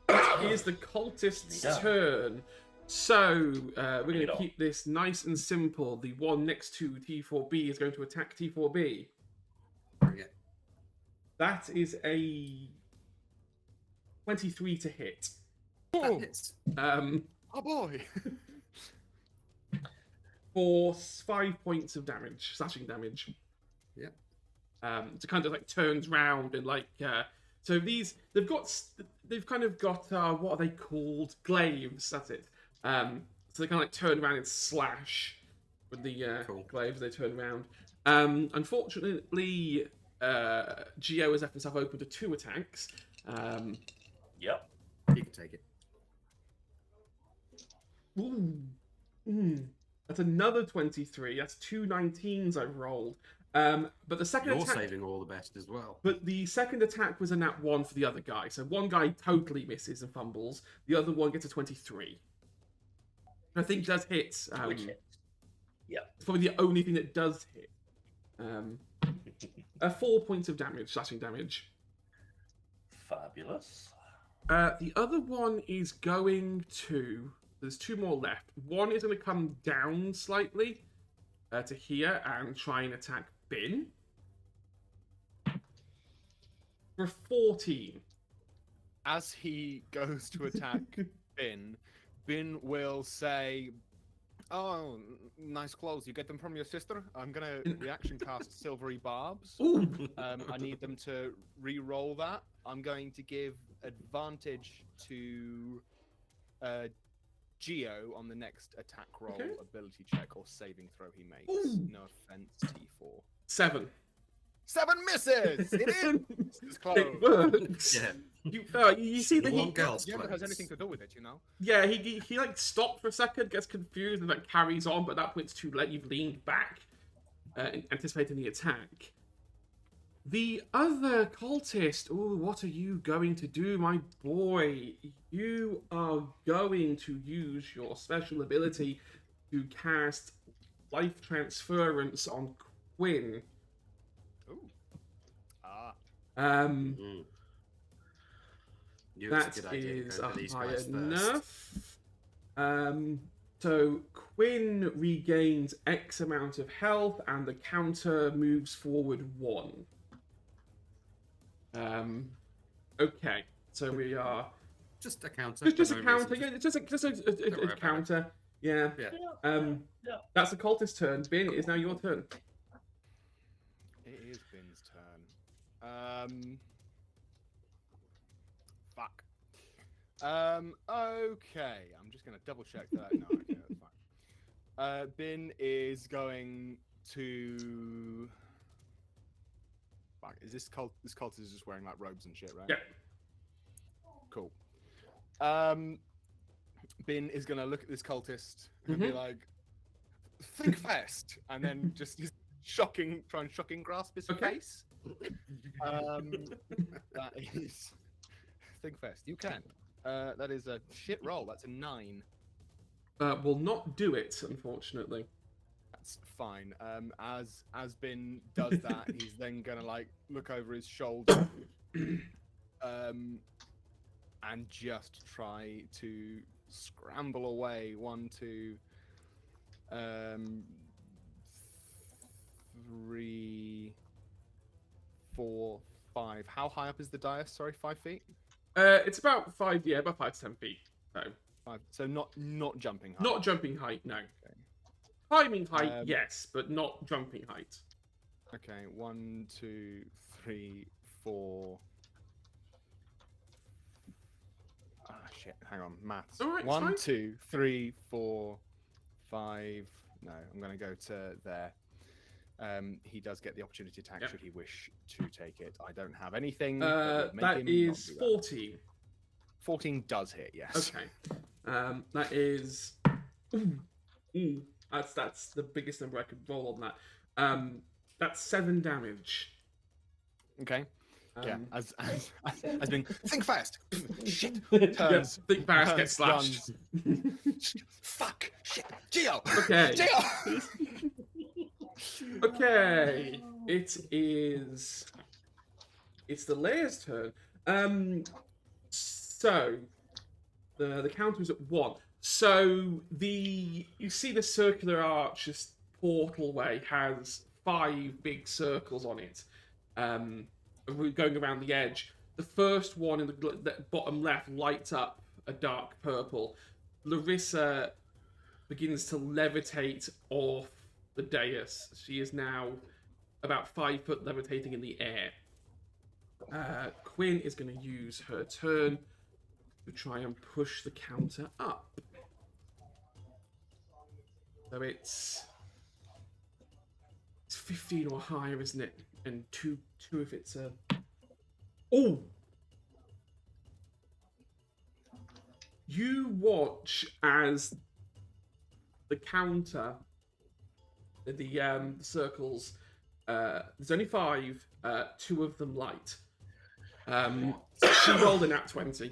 It is the cultist's turn. So, we're going to keep this nice and simple. The one next to T4B is going to attack T4B. Yeah. That is a 23 to hit. That hits. Oh boy! For 5 points of damage, slashing damage. Yeah. So kind of like turns round and like so they've kind of got what are they called? Glaives. That's it. So they kind of like turn around and slash with the glaives. They turn around. Unfortunately, Geo has left himself open to 2 attacks. Yep. You can take it. That's another 23. That's 2 19s I've rolled. But the second You're attack, saving all the best as well. but the second attack was a nat 1 for the other guy. So one guy totally misses and fumbles. The other one gets a 23. I think does hit. Which hits. Yeah. It's probably the only thing that does hit. 4 points of damage, slashing damage. Fabulous. The other one is going to There's 2 more left. One is going to come down slightly to here and try and attack Bin. For 14. As he goes to attack Bin will say, "Oh, nice clothes. You get them from your sister? I'm gonna reaction cast Silvery Barbs. Ooh. I need them to re-roll that. I'm going to give advantage to Geo on the next attack roll, Okay. ability check, or saving throw he makes. Ooh. No offense, T4. 7. 7 misses! It is! It's close. It works. Yeah. You see that One he... girl's Yeah, it has clothes. anything to do with it, you know? Yeah, he like stopped for a second, gets confused, and like carries on, but at that point it's too late. You've leaned back, anticipating the attack. The other cultist. Oh, what are you going to do, my boy? You are going to use your special ability to cast Life Transference on Quinn. Ooh. Ah. It's That a good idea to is go a for these high guys first. enough. So Quinn regains X amount of health, and the counter moves forward 1. Okay, so we are Just a counter. just for a no counter. reason. Yeah, just a Don't worry about counter. Yeah. Yeah. Yeah. That's the cultist's turn. Bin, it is now your turn. It is Bin's turn. Fuck. Okay. I'm just gonna double check that. No, okay, that's fine. Bin is going to. Fuck. Is this cult? This cultist is just wearing like robes and shit, right? Yeah. Cool. Bin is gonna look at this cultist and be like, "Think fast," and then just try and shocking grasp his Okay. face. That is think fast. You can. That is a shit roll. That's a 9. Will not do it, unfortunately. That's fine. As Bin does that, he's then gonna like look over his shoulder, and just try to scramble away. 1, 2, 3, 4, 5. How high up is the dais? Sorry, 5 feet. It's about 5 to 10 feet. So 5. So not jumping height. not jumping height, no. Okay. Climbing height, Um, yes, but not jumping height. Okay, 1, 2, 3, 4. Ah, shit. Hang on. Maths. All right, it's 1, fine. 2, 3, 4, 5. No, I'm going to go to there. He does get the opportunity attack Yep. should he wish to take it. I don't have anything. that would make That him not is do that. 14. 14 does hit, yes. Okay. That is. That's the biggest number I could roll on that. That's 7 damage. Okay. Yeah. Um, As being think fast. Shit. yeah, Turns. think Barris turns, gets slashed. Fuck. Shit. Geo. Okay. Geo. Okay. It's the Layer's turn. So the counter is at 1. So you see the circular arch, this portalway has 5 big circles on it. We're going around the edge. The first one in the bottom left lights up a dark purple. Larissa begins to levitate off the dais. She is now about 5 foot levitating in the air. Quinn is going to use her turn to try and push the counter up. So it's 15 or higher, isn't it? And 2 if it's a... Oh! You watch as the counter, the circles, there's only 5, 2 of them light. She rolled a nat 20.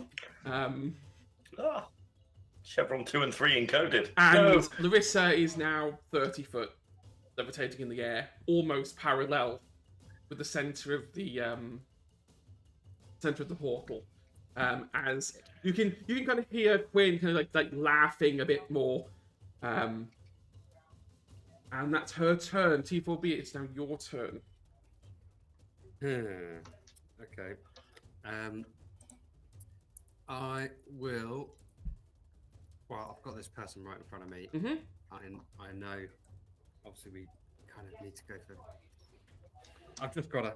Chevron 2 and 3 encoded. And No. Larissa is now 30 foot, levitating in the air, almost parallel with the center of the portal. As you can kind of hear Quinn kind of like laughing a bit more. And that's her turn. T4B, it's now your turn. Okay. I will. Well, I've got this person right in front of me. Mm-hmm. I know. Obviously, we kind of need to go for. I've just got to.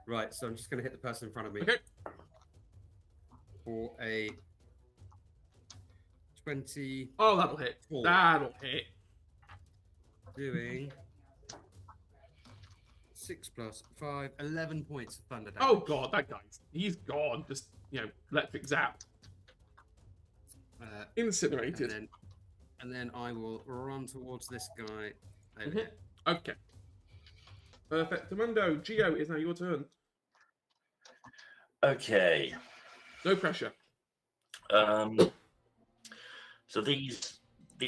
Right, so I'm just going to hit the person in front of me. Okay. For a 20. Oh, that'll hit. Four. That'll hit. Doing 6 plus 5, 11 points of thunder damage. Oh god, that guy's he's gone. Just electric zap. Incinerated. And then I will run towards this guy over Mhm. here. Okay. Perfect. Mundo, Geo, is now your turn. Okay. No pressure. So these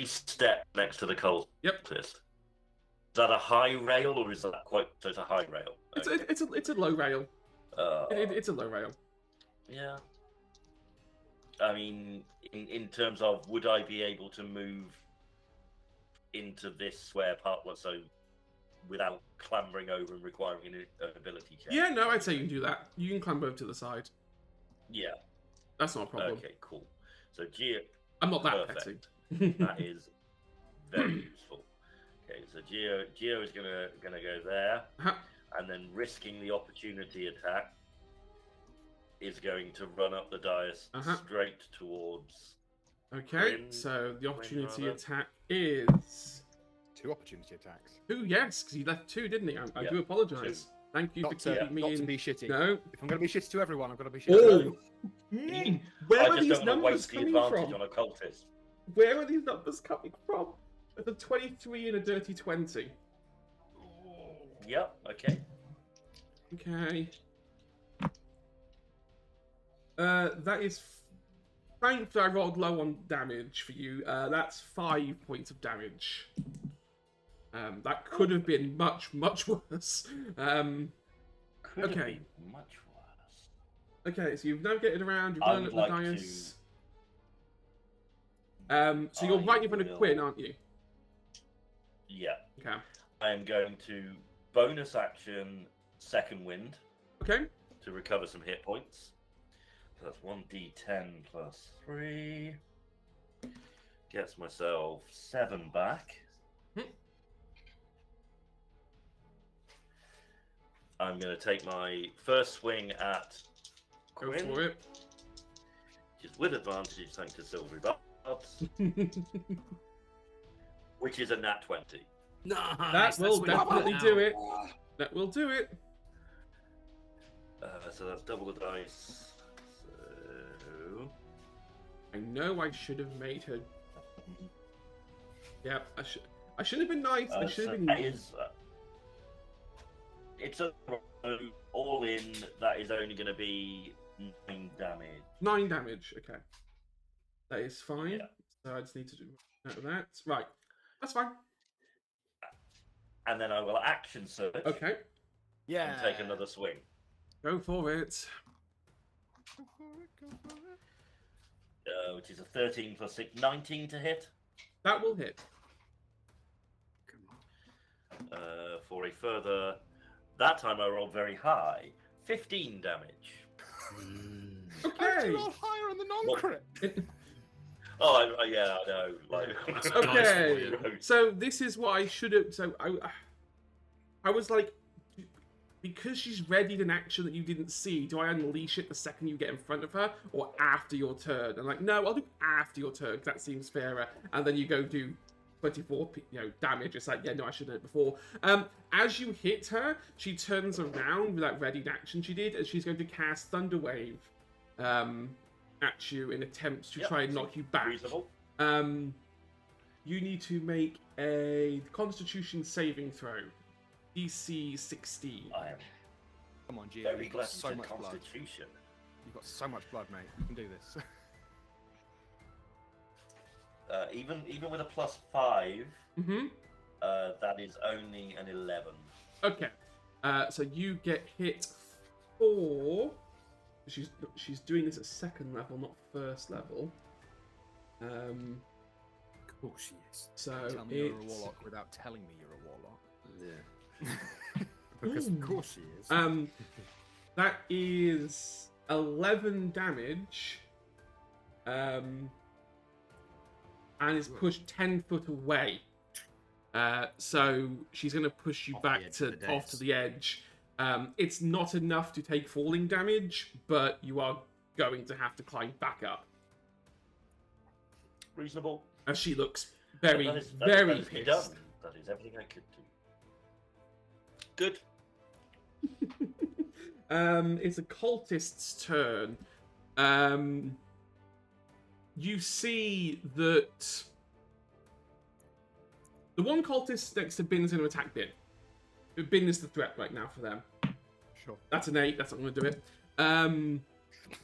steps next to the cultist. Yep. Is that a high rail or is that quite? So it's a high rail. Okay. It's a low rail. It's a low rail. Yeah. I mean, in terms of, would I be able to move into this square part, so without clambering over and requiring an ability check? Yeah, no, I'd say you can do that. You can climb over to the side. Yeah. That's not a problem. Okay, cool. So Geo, I'm not that perfect. petty. That is very useful. Okay, so Geo is gonna go there, Uh-huh. and then risking the opportunity attack is going to run up the dais straight towards. Okay, Quinn, so the opportunity rather. attack is 2 opportunity attacks. 2. Yes, because he left 2, didn't he? I Yeah, do apologise. 2. Thank you Not, for keeping me not in. to be shitty. No. If I'm going to be shitty to everyone, I've got to be shitty to everyone. Where I are just these don't want to numbers waste the coming advantage from? on a cultist. Where are these numbers coming from? It's a 23 and a dirty 20. Yep. Okay. Okay. That is. Thankfully, I rolled low on damage for you. That's 5 points of damage. That could have been much, much worse. Could have Okay. been much worse. Okay, so you've navigated around, you've I learned would at like the dais. So you're I right in front of will- Quinn, aren't you? Yeah. Okay. I am going to bonus action second wind Okay. to recover some hit points. So that's 1d10 plus 3. Gets myself 7 back. Hmm. I'm going to take my first swing at Go Quinn, for it. which is with advantage thanks to silvery barbs, which is a nat 20. Nice, That will that's what you definitely want do now. it. That will do it. So that's double the dice. So I know I should have made her. Yeah, I should have been nice. I should so have been. that is, it's a all in. That is only going to be 9 damage. 9 damage. Okay. That is fine. Yeah. So I just need to do note of that. Right. That's fine. And then I will action surge Okay. Yeah. and take another swing. Go for it. Go for it, go for it. Which is a 13 plus 6, 19 to hit. That will hit. Come on. For a further, that time I rolled very high, 15 damage. How'd Okay. you roll higher on the non-crit? Oh, yeah, I know. Like, That's Okay. nice for you. So this is what I should have. So I was like, because she's readied an action that you didn't see, do I unleash it the second you get in front of her, or after your turn? And like, no, I'll do after your turn because that seems fairer. And then you go do 24, damage. It's like, yeah, no, I should have done it before. As you hit her, she turns around with that readied action she did, and she's going to cast Thunder Wave at you in attempts to try and knock you back. reasonable. You need to make a Constitution saving throw. DC 16. I am Come on, Gio. very You've glad got so you said much blood. Constitution. You've got so much blood, mate. You can do this. Even with a plus 5, Mm-hmm. that is only an 11. Okay. So you get hit for she's doing this at second level, not first level. Of course she is. So Tell me you're a it's warlock without telling me you're a warlock. Yeah. Because of course she is. that is 11 damage. And is pushed 10 foot away. So she's going to push you Off the back edge to of the off to dais. the edge. It's not enough to take falling damage, but you are going to have to climb back up. Reasonable. As she looks very, That is very me done. pissed. That is everything I could do. Good. It's a cultist's turn. You see that the one cultist next to Bin is going to attack Bin. Bin is the threat right now for them. Sure. That's an 8. That's not going to do it.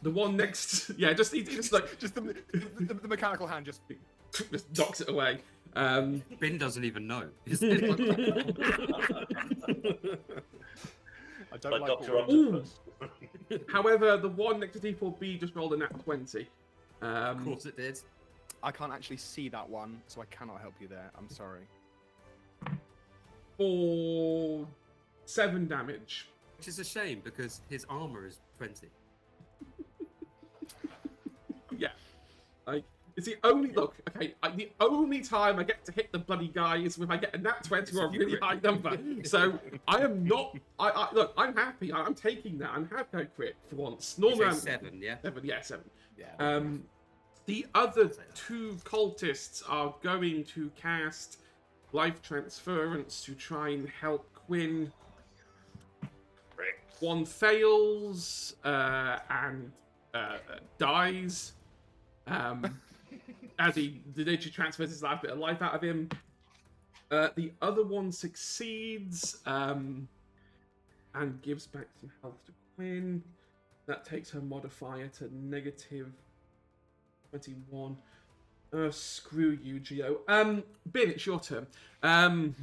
The one next, yeah, just like Just the mechanical hand just. just docks it away. Bin doesn't even know. I don't Like like Dr. what- Ooh. Octopus. However, the one next to D4B just rolled a nat 20. Of course it did. I can't actually see that one, so I cannot help you there. I'm sorry. For 7 damage. Which is a shame because his armor is 20. Yeah. Like, it's the only look. Okay, the only time I get to hit the bloody guy is if I get a nat 20 or a really high number. So I am not. I look. I'm happy. I'm taking that. I'm happy I quit for once. You Normally, say I'm 7, yeah? 7. Yeah, 7. Yeah. The other 2 cultists are going to cast life transference to try and help Quinn. One fails and dies. As the nature transfers his last bit of life out of him. The other one succeeds and gives back some health to Quinn. That takes her modifier to negative 21. Screw you, Geo. Bin, it's your turn. It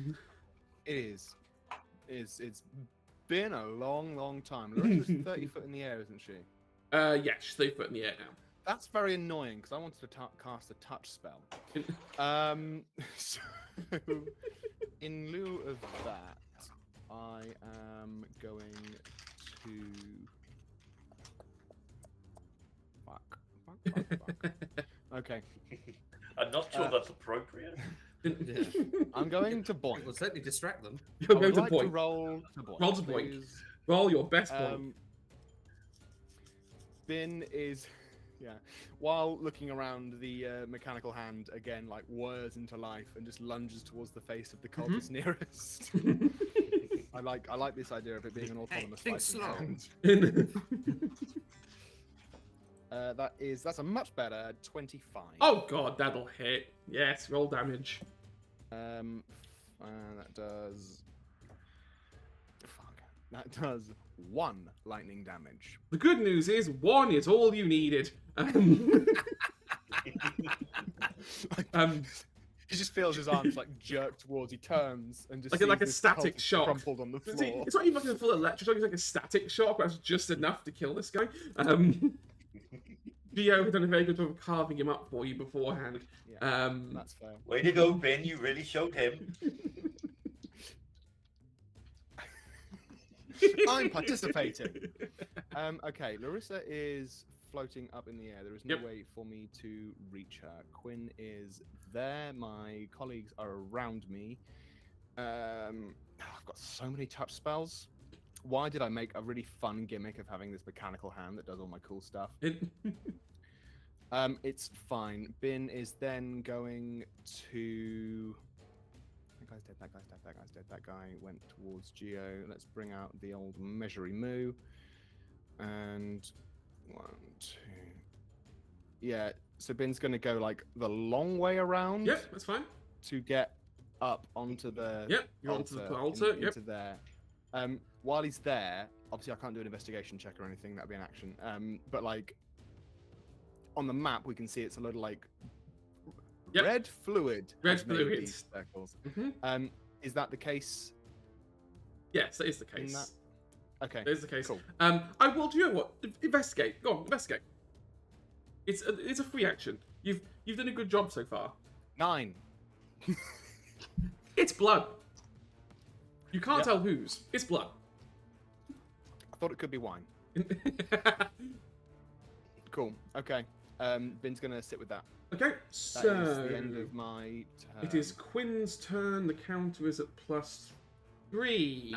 is. It's been a long time. Larissa's 30 foot in the air, isn't she? Yeah, she's 3 foot in the air now. That's very annoying because I wanted to cast a touch spell. So in lieu of that, I am going to. Fuck. Okay, I'm not sure that's appropriate. Yeah. I'm going to It boink. will certainly distract them. You're I going would to like point. roll to boink. Roll to boink. please. Roll your best point. Bin is, yeah. While looking around, the mechanical hand again like whirs into life and just lunges towards the face of the cultist nearest. I like this idea of it being an autonomous think fighting slow. hand. That's a much better 25. Oh god, that'll hit. Yes, roll damage. That does. Fuck. That does 1 lightning damage. The good news is 1 is all you needed. He just feels his arms like jerk towards. He turns and just Like a sees this static cultist shock. crumpled on the See, floor. it's not even like a full electric shock, it's like a static shock, that's just enough to kill this guy. Geo had done a very good job of carving him up for you beforehand. Yeah, that's fair. Way to go, Ben. You really showed him. I'm participating. Okay, Larissa is floating up in the air. There is no Yep. way for me to reach her. Quinn is there. My colleagues are around me. I've got so many touch spells. Why did I make a really fun gimmick of having this mechanical hand that does all my cool stuff? It's fine. Bin is then going to. That guy's dead. That guy's dead. That guy's dead. That guy went towards Geo. Let's bring out the old measury moo. And 1, 2. Yeah. So Bin's going to go like the long way around. Yep, that's fine. To get up onto the. Yep, you're onto the altar, yep. Into there. While he's there, obviously I can't do an investigation check or anything. That'd be an action. But like. On the map, we can see it's a little like Yep. red fluid. Red has made fluid. these circles. Mhm. Is that the case? Yes, that is the In case. that- Okay. There's the case. Cool. I will. Do you know what? Investigate. Go on, investigate. It's a free action. You've done a good job so far. 9. It's blood. You can't Yep. tell whose. It's blood. I thought it could be wine. Cool. Okay. Bin's gonna sit with that. Okay, That so is the end of my turn. it is Quinn's turn. The counter is at +3.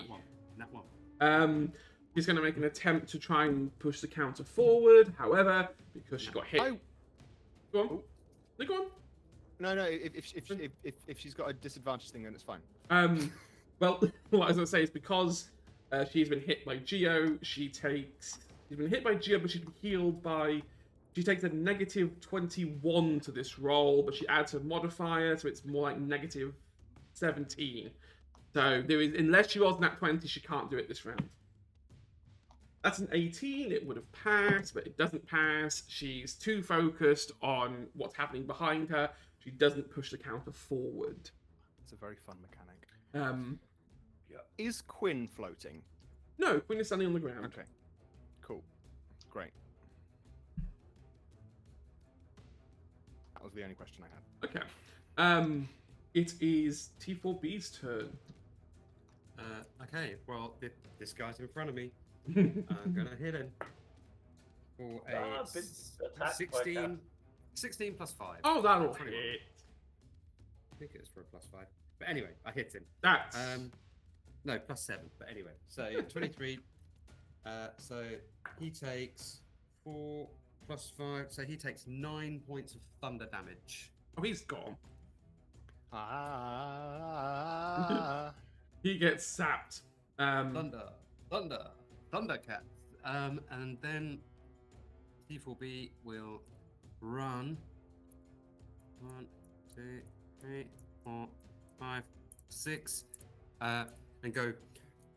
That one. He's going to make an attempt to try and push the counter forward. However, because she got hit. Go on. No, go on. No. If she's got a disadvantage thing, then it's fine. Well, what I was going to say is because she's been hit by Geo, she's been hit by Geo, but she's been healed by. She takes a -21 to this roll, but she adds her modifier, so it's more like -17. So there is, unless she rolls nat 20, she can't do it this round. That's an 18. It would have passed, but it doesn't pass. She's too focused on what's happening behind her. She doesn't push the counter forward. It's a very fun mechanic. Yeah. Is Quinn floating? No, Quinn is standing on the ground. Okay. Cool. Great. That was the only question I had. Okay. It is T4B's turn. Okay, well, this guy's in front of me. I'm gonna hit him for a been attacked by 16 plus 5. Oh, that'll 21. hit. I think it was for a +5. But anyway, I hit him. That's No, +7. But anyway, so 23. So he takes 4 plus 5. So he takes 9 points of thunder damage. oh, he's gone. Ah. He gets sapped. Thundercat. And then T4B will run 1, 2, 3, 4, 5, 6, and go,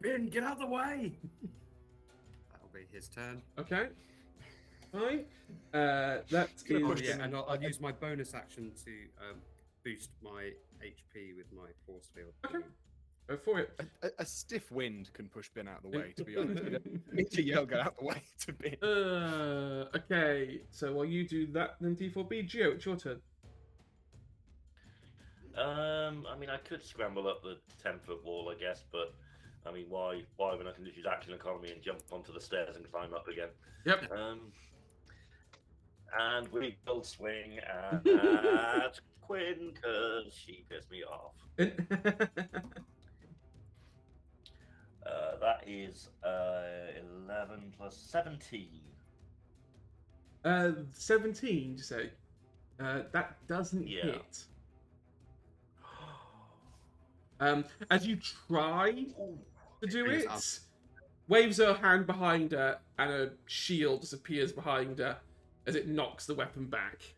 Ben, get out of the way! That'll be his turn. Okay. Fine. That Oh, is. yeah, and I'll use my bonus action to boost my HP with my force field. Okay. Go for it. A stiff wind can push Ben out of the way, to be honest. You don't need to yell, get out of the way to Ben. Okay. So while you do that, then T4B, Geo, it's your turn. I mean, I could scramble up the 10-foot wall, I guess, but I mean, why when I can just use action economy and jump onto the stairs and climb up again? Yep. And we will swing at Quinn because she pissed me off. That is 11 plus 17. 17, you say? That doesn't Yeah. hit. As you try to do Brings it, up. waves her hand behind her, and a shield disappears behind her as it knocks the weapon back.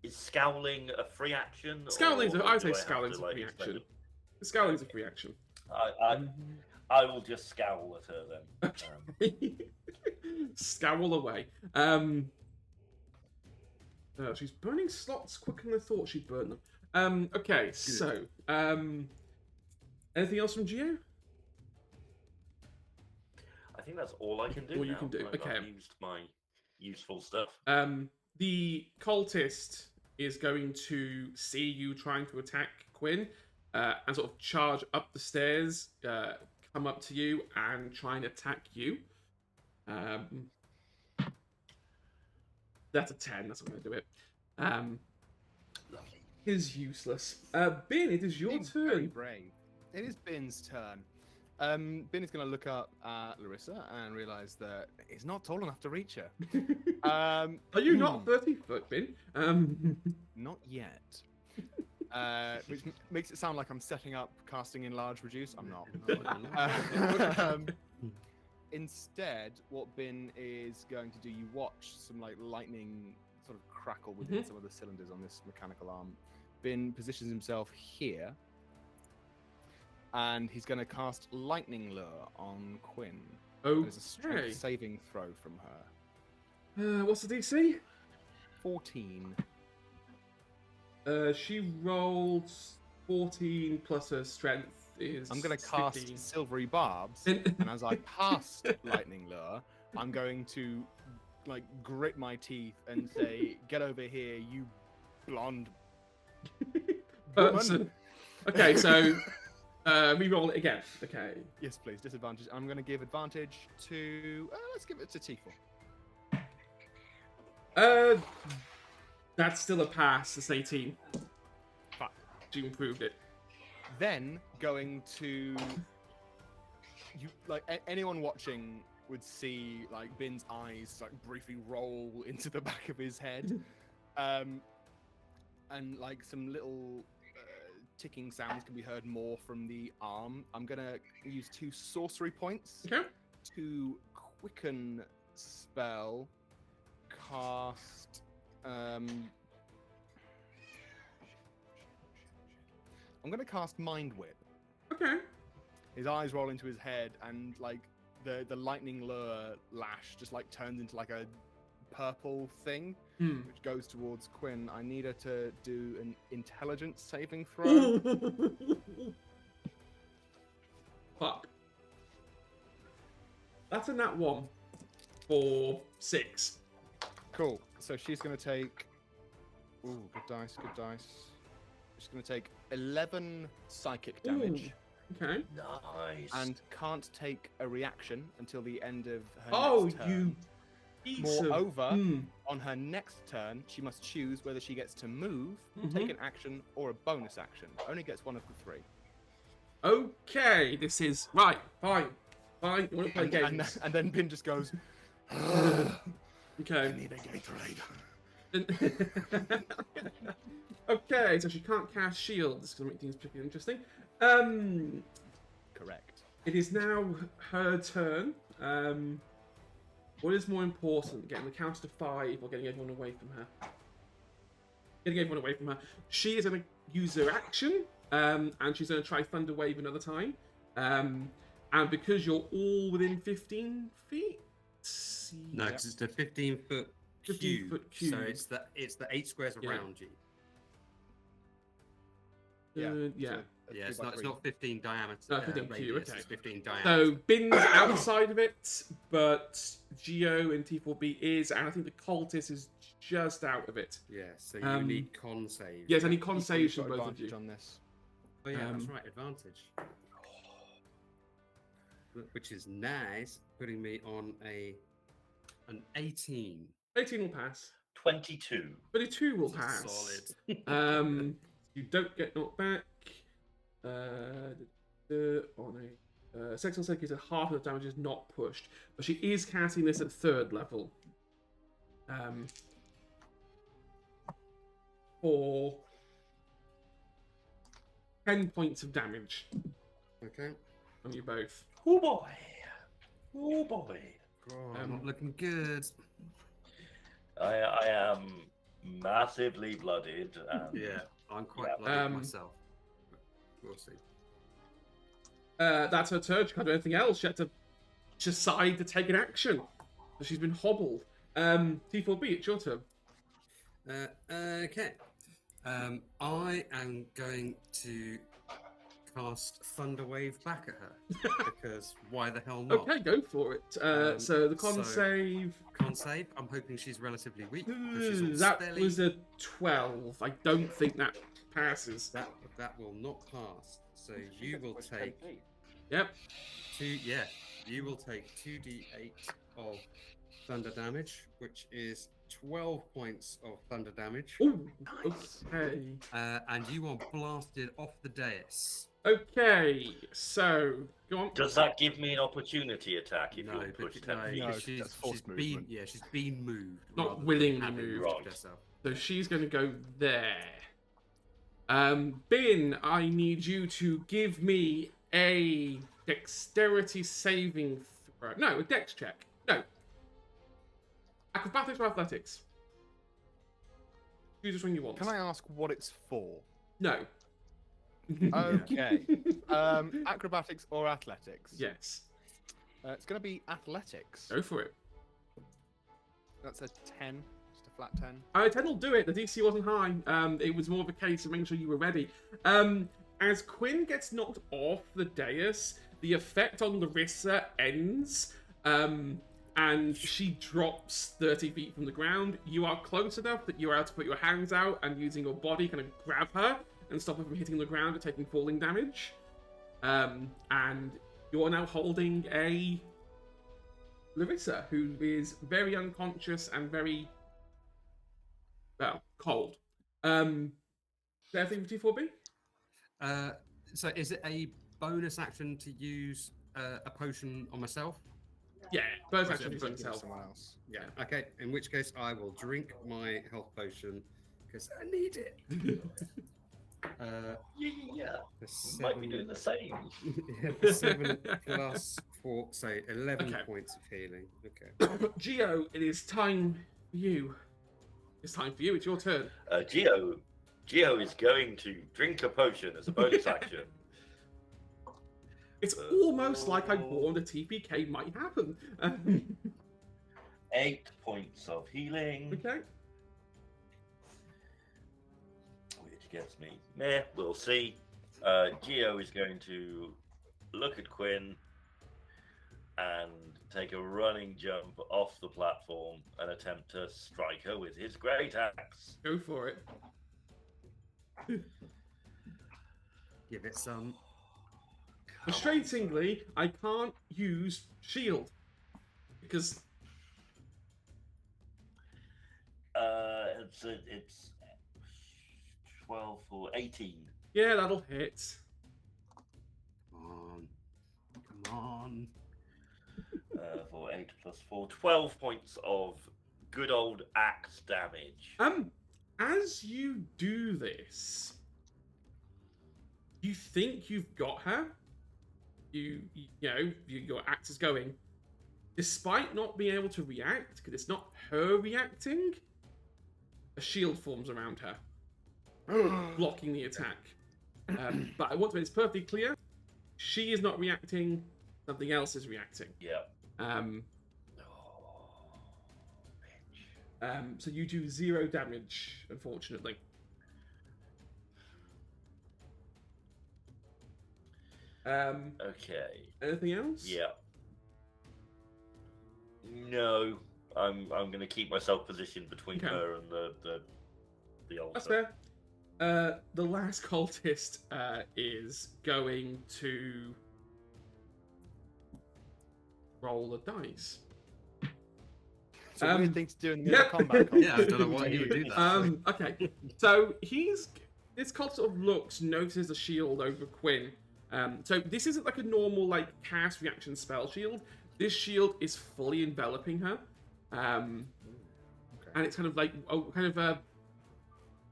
Is scowling a free action? Scowling's or I do say have scowling's to, a like, free expend action. it? Scowling's a free action. I will just scowl at her then. Scowl away. She's burning slots quicker than I thought she'd burn them. Okay, so anything else from Geo? I think that's all I can do. All you now. can do, okay. I've used my useful stuff. The cultist is going to see you trying to attack Quinn and sort of charge up the stairs, come up to you and try and attack you. That's a 10, that's not going to do it. Lovely. Is useless. Bin, it is your Being very turn. brave. It is Bin's turn. Ben is going to look up at Larissa and realise that he's not tall enough to reach her. Are you not 30 foot, Bin? Not yet. Which makes it sound like I'm setting up casting enlarge reduce. I'm not. Instead, what Bin is going to do, you watch some like lightning sort of crackle within some of the cylinders on this mechanical arm. Bin positions himself here, and he's going to cast lightning lure on Quinn. There's a strength Okay. saving throw from her. What's the DC? 14. She rolled 14 plus her strength is. I'm going to cast 15. Silvery Barbs, and as I cast Lightning Lure, I'm going to like grit my teeth and say, "Get over here, you blonde Person. woman." Okay, so re-roll it again. Okay. Yes, please. Disadvantage. I'm going to give advantage to. Let's give it to T4. That's still a pass. It's 18. Fine. You improved it. Then going to you like anyone watching would see like Bin's eyes like briefly roll into the back of his head, and like some little ticking sounds can be heard more from the arm. I'm gonna use 2 sorcery points Okay. to quicken spell cast. I'm gonna cast Mind Whip. Okay. His eyes roll into his head, and like the lightning lure lash just like turns into like a purple thing, which goes towards Quinn. I need her to do an intelligence saving throw. Fuck. That's a nat 1 for 6. Cool. So she's gonna take. Ooh, good dice, good dice. She's gonna take 11 psychic damage. Okay. Nice. And can't take a reaction until the end of her Oh, next turn. you piece of... Moreover, on her next turn, she must choose whether she gets to move, take an action, or a bonus action. Only gets one of the 3. Okay, this is... Right, fine. Fine, you want to play games. And then Bin just goes, Okay. need a Gatorade. Okay, so she can't cast shield. This is going to make things pretty interesting. Correct. It is now her turn. What is more important, getting the counter to 5 or getting everyone away from her? Getting everyone away from her. She is going to use her action, and she's going to try Thunder Wave another time. And because you're all within 15 feet... No, because it's the 15-foot 15-foot cube. So it's the 8 squares Yeah. around you. Yeah. Yeah, it's not 15 diameter. No, 15 radius, cube, okay. It's 15 diameter. So Bin's outside of it, but Geo in T4B is, and I think the cultist is just out of it. Yeah, so you need con save. Yes, I need con You've saves got from both of advantage you. on this. Oh yeah, that's right, advantage. Which is nice, putting me on an 18. 18 will pass. 22. 22 will pass. Solid. You don't get knocked back. On a sexual sake is half of the damage is not pushed, but she is casting this at 3rd level. For 10 points of damage Okay. on you both. Oh boy. Oh boy. Oh, not looking good. I am massively blooded. And Yeah, I'm quite Yeah. bloody myself. But we'll see. That's her turn. She can't do anything else. She had to decide to take an action. So she's been hobbled. T4B, it's your turn. Okay. I am going to cast Thunder Wave back at her because why the hell not? Okay, go for it. So the con save. Con save. I'm hoping she's relatively weak. 'cause she's all That spelly. was a 12. I don't think that passes. That will not pass. So you will take Yep. you will take 2d8 of thunder damage, which is 12 points of thunder damage. Ooh, Nice. okay. And you are blasted off the dais. Okay, so go on. Does that give me an opportunity attack if No, you're pushed 10 no, feet? No, because that's forced she's been movement. she's been moved. Not rather than willingly having moved. Right. herself. So she's going to go there. Bin, I need you to give me a dexterity saving throw. No, a dex check. No. Acrobatics or athletics? Choose which one you want. Can I ask what it's for? No. Okay. Acrobatics or athletics? Yes. It's going to be athletics. Go for it. That's a 10. Just a flat 10. 10 will do it. The DC wasn't high. It was more of a case of making sure you were ready. As Quinn gets knocked off the dais, the effect on Larissa ends, and she drops 30 feet from the ground. You are close enough that you are able to put your hands out and using your body kind of grab her and stop her from hitting the ground and taking falling damage. And you're now holding a Larissa, who is very unconscious and very, well, cold. Is there anything for T4B? So is it a bonus action to use a potion on myself? Yeah, bonus Or is action it is a on Give it to yourself. someone else. Yeah. Okay. In which case, I will drink my health potion because I need it. Yeah, The might be doing the same. Yeah, the 7 plus 4, so 11 Okay. points of healing. Okay. Geo, it is time for you. It's time for you. It's your turn. Geo is going to drink a potion as a bonus action. It's almost like I warned a TPK might happen. 8 points of healing, Okay. which gets me. Meh, we'll see. Geo is going to look at Quinn and take a running jump off the platform and attempt to strike her with his great axe. Go for it. Give it some. Frustratingly, I can't use shield because It's 12 for 18. yeah, that'll hit. Come on. For 8 plus 4, 12 points of good old axe damage. As you do this, you think you've got her. Your axe is going. Despite not being able to react, because it's not her reacting, a shield forms around her, blocking the attack. But I want to make this perfectly clear: she is not reacting. Something else is reacting. Yeah. So you do 0 damage, unfortunately. Okay. Anything else? Yeah. No, I'm going to keep myself positioned between Okay. her and the altar. That's fair. The last cultist is going to roll a dice. It's a weird thing to do in the middle yeah. of combat. Yeah, I don't know why he would do that. Okay, so this cult sort of notices the shield over Quinn. So this isn't like a normal like cast reaction spell shield. This shield is fully enveloping her, and it's kind of like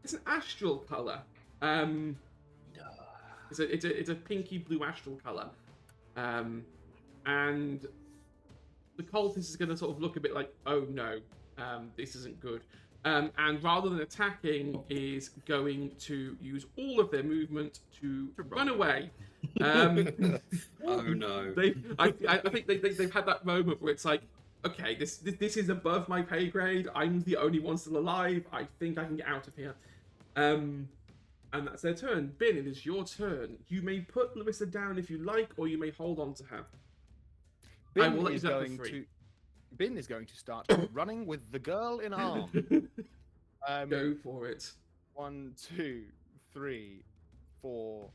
it's an astral color. It's a pinky blue astral color, and the cultist is going to sort of look a bit like, oh no, this isn't good. And rather than attacking, is going to use all of their movement to run away. Oh no. I think they've had that moment where it's like, okay, this is above my pay grade. I'm the only one still alive. I think I can get out of here. And that's their turn. Bin, it is your turn. You may put Larissa down if you like, or you may hold on to her. I will let you do that for free. Bin is going to start running with the girl in arm. Go for it. 1, 2, 3, 4,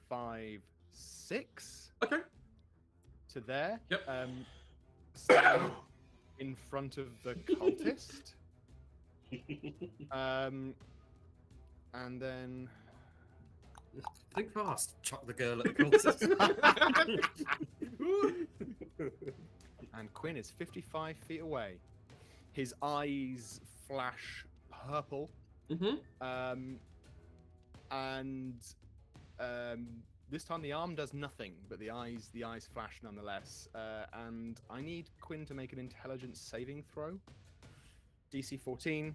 5, 6 Okay. to there. Yep. Stand in front of the cultist. And then Think fast. Chuck the girl at the cultist. and Quinn is 55 feet away. His eyes flash purple. Mm-hmm. This time the arm does nothing, but the eyes flash nonetheless. And I need Quinn to make an intelligence saving throw. DC 14.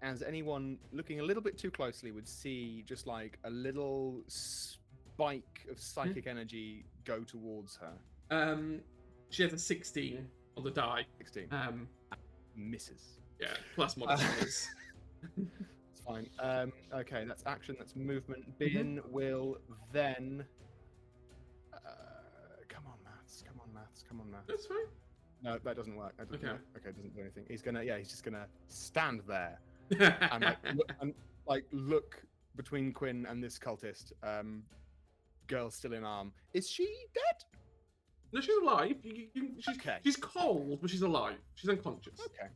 As anyone looking a little bit too closely would see, just like a little spike of psychic energy go towards her. She has a 16 on the die. 16 misses. Yeah, plus modifiers. It's fine. Okay, that's action. That's movement. Bin will then. Come on, maths. Come on, maths. Come on, maths. That's fine. No, that doesn't work. That doesn't Okay. work. Okay, it doesn't do anything. He's gonna. Yeah, he's just gonna stand there and look between Quinn and this cultist. Girl still in arm. Is she dead? No, she's alive. She's cold, but she's alive. She's unconscious. Okay,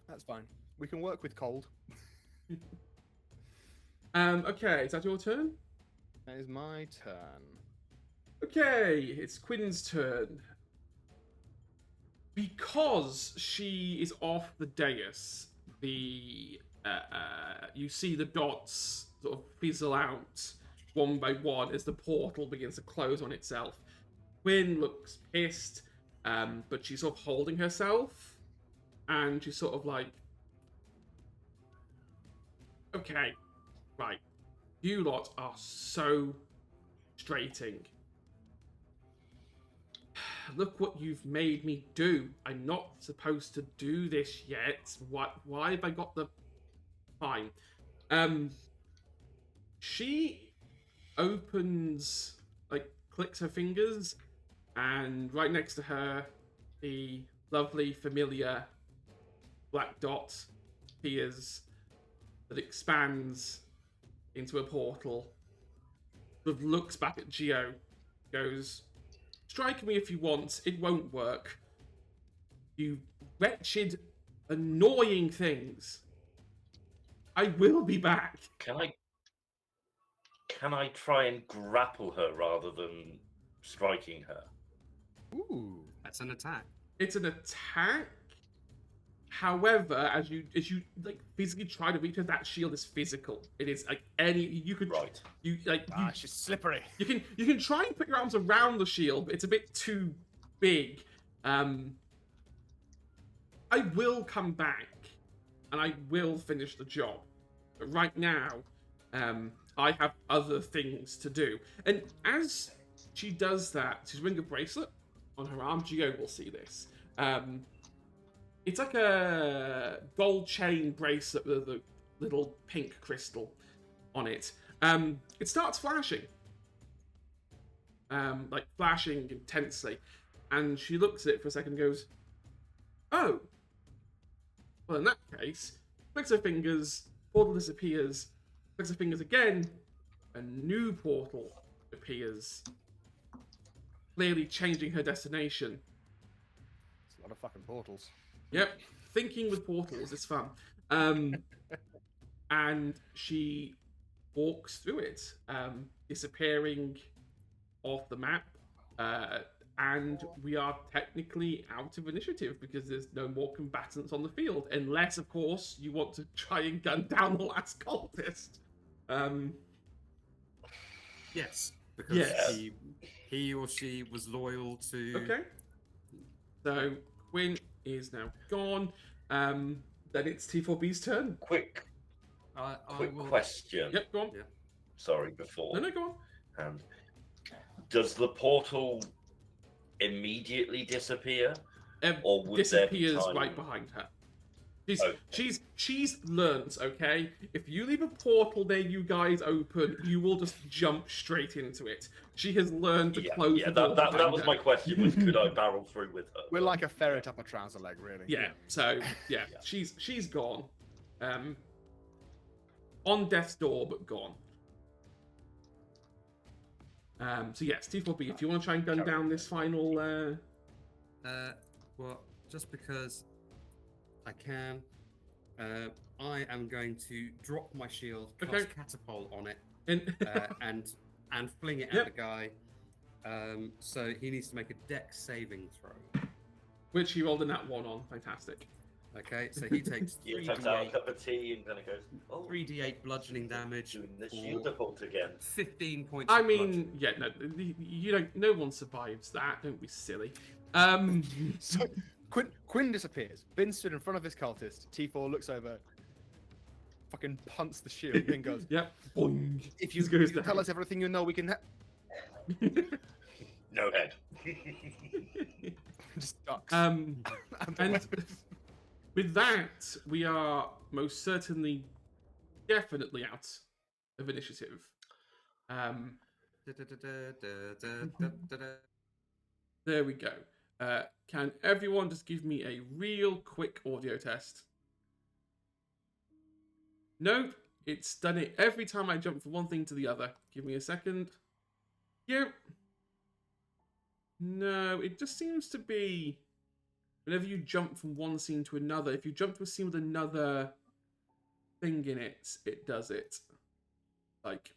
that's fine. We can work with cold. Okay, is that your turn? That is my turn. Okay, it's Quinn's turn. Because she is off the dais, you see the dots sort of fizzle out one by one as the portal begins to close on itself. Quinn looks pissed, but she's sort of holding herself, and she's sort of like, okay, right, you lot are so frustrating. Look what you've made me do. I'm not supposed to do this yet. Why have I got the... Fine. She opens, clicks her fingers, and right next to her, the lovely, familiar black dot appears that expands into a portal. Sort of looks back at Geo, goes, "Strike me if you want, it won't work. You wretched, annoying things. I will be back." Can I try and grapple her rather than striking her? Ooh. That's an attack. It's an attack. However, as you physically try to reach her, that shield is physical. It is you could Right. She's slippery. You can try and put your arms around the shield, but it's a bit too big. I will come back, and I will finish the job. But right now, I have other things to do. And as she does that, she's wearing a bracelet on her arm. Geo will see this. It's like a gold chain bracelet with a little pink crystal on it. It starts flashing. Flashing intensely. And she looks at it for a second and goes, "Oh. Well, in that case," clicks her fingers, portal disappears, clicks her fingers again, a new portal appears, clearly changing her destination. It's a lot of fucking portals. Yep, thinking with portals is fun. And she walks through it, disappearing off the map. And we are technically out of initiative because there's no more combatants on the field. Unless, of course, you want to try and gun down the last cultist. Yes, because Yes. he or she was loyal to... Okay. So, Quinn is now gone. Then it's T4B's turn. Quick I will... question. Yep, go on. Yeah. Sorry, before. No, go on. And does the portal immediately disappear, or would there be Disappears time? right behind her. Okay. She's learnt, okay? If you leave a portal there you guys open, you will just jump straight into it. She has learned to close the door. That behind was her. my question. Was could I barrel through with her? We're like a ferret up a trouser leg, really. Yeah, so yeah, she's gone. On death's door, but gone. So yes, T4B, if you want to try and gun down this final Well, just because I can, I am going to drop my shield, cast Okay. catapult on it, and and fling it Yep. at the guy. So he needs to make a dex saving throw. which he rolled a nat 1 on. Fantastic. Okay, so he takes He takes out a 3d8, cup of tea and then it goes, oh, 3d8 bludgeoning damage, doing the or shield default again. 15 points. I of bludgeoning. mean, yeah, no, you don't. No one survives that. Don't be silly. So Quinn disappears. Bin stood in front of his cultist. T4 looks over, fucking punts the shield, then goes, Yep. Boing. "If you, Just goes if you tell down. us everything you know, we can." No head. Just ducks. And With that, we are most certainly, definitely out of initiative. There we go. Can everyone just give me a real quick audio test? Nope, it's done it every time I jump from one thing to the other. Give me a second. Yep. No, it just seems to be whenever you jump from one scene to another, if you jump to a scene with another thing in it, it does it. Like,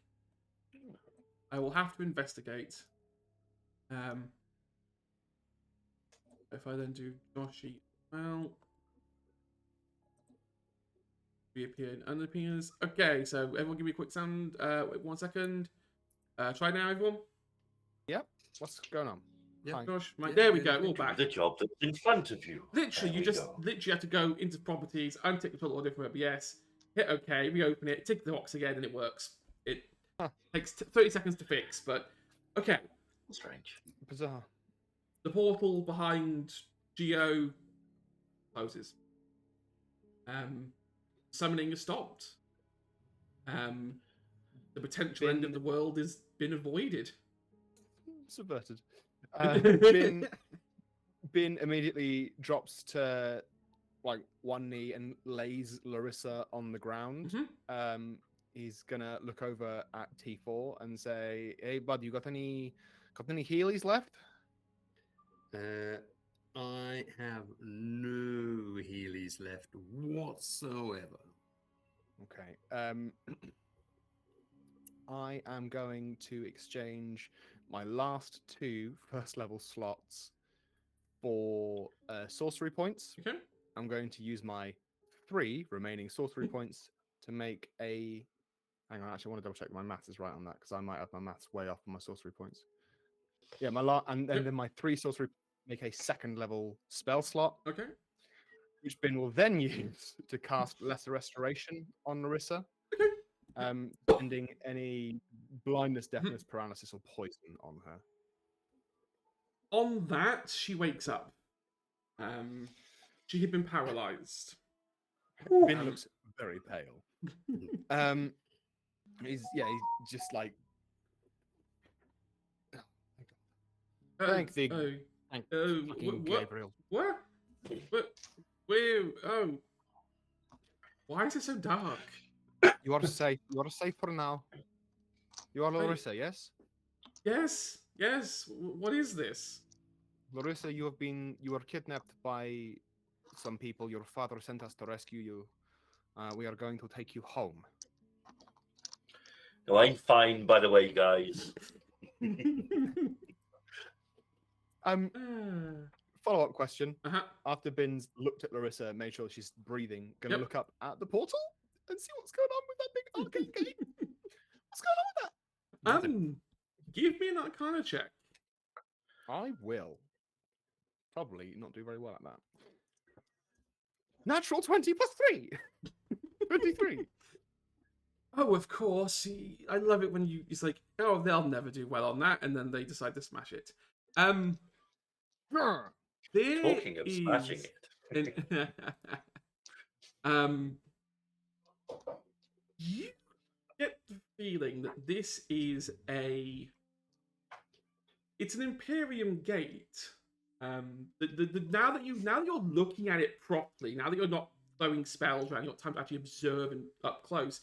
I will have to investigate. If I then do Joshy, well, reappear and unappears. Okay, so everyone give me a quick sound. Wait 1 second. Try now, everyone. Yep. What's going on? Yeah. Hi. Josh, Mike, there we go. All Do back. the job that's in front of you. Literally, There you we just go. literally have to go into properties, untick the total audio from OBS, hit OK, reopen it, tick the box again, and it works. It takes 30 seconds to fix, but okay. Strange. Bizarre. The portal behind Geo closes. Summoning is stopped. The potential end of the world has been avoided. Subverted. Bin immediately drops to like one knee and lays Larissa on the ground. Mhm. He's gonna look over at T4 and say, "Hey, bud, you got any Heelys left?" I have no Heelys left whatsoever. Okay. I am going to exchange my last 2 first level slots for sorcery points. Okay. I'm going to use my 3 remaining sorcery points to make a. Hang on, actually, I want to double check my maths is right on that because I might have my maths way off on my sorcery points. Yeah, and Yep. then my 3 sorcery make a 2nd level spell slot, Okay. which Bin will then use to cast Lesser Restoration on Larissa, Okay. ending any blindness, deafness, paralysis, or poison on her. On that, she wakes up. She had been paralyzed. Bin looks very pale. He's just like. Thank the fucking Gabriel. What? Where? Oh. Why is it so dark? You are safe. You are safe for now. You are Larissa, yes? Yes. Yes. What is this? Larissa, you were kidnapped by some people. Your father sent us to rescue you. We are going to take you home. No, I'm fine, by the way, guys. Follow-up question. Uh-huh. After Bin's looked at Larissa, made sure she's breathing, gonna Yep. look up at the portal and see what's going on with that big arcade gate. What's going on with that? Give me an Arcana check. I will. Probably not do very well at that. Natural 20 plus 3. 23. Oh, of course. I love it when it's like, oh, they'll never do well on that, and then they decide to smash it. Talking of smashing it. You get the feeling that this is it's an Imperium gate. Now that you're looking at it properly, now that you're not throwing spells around, you've got time to actually observe and up close.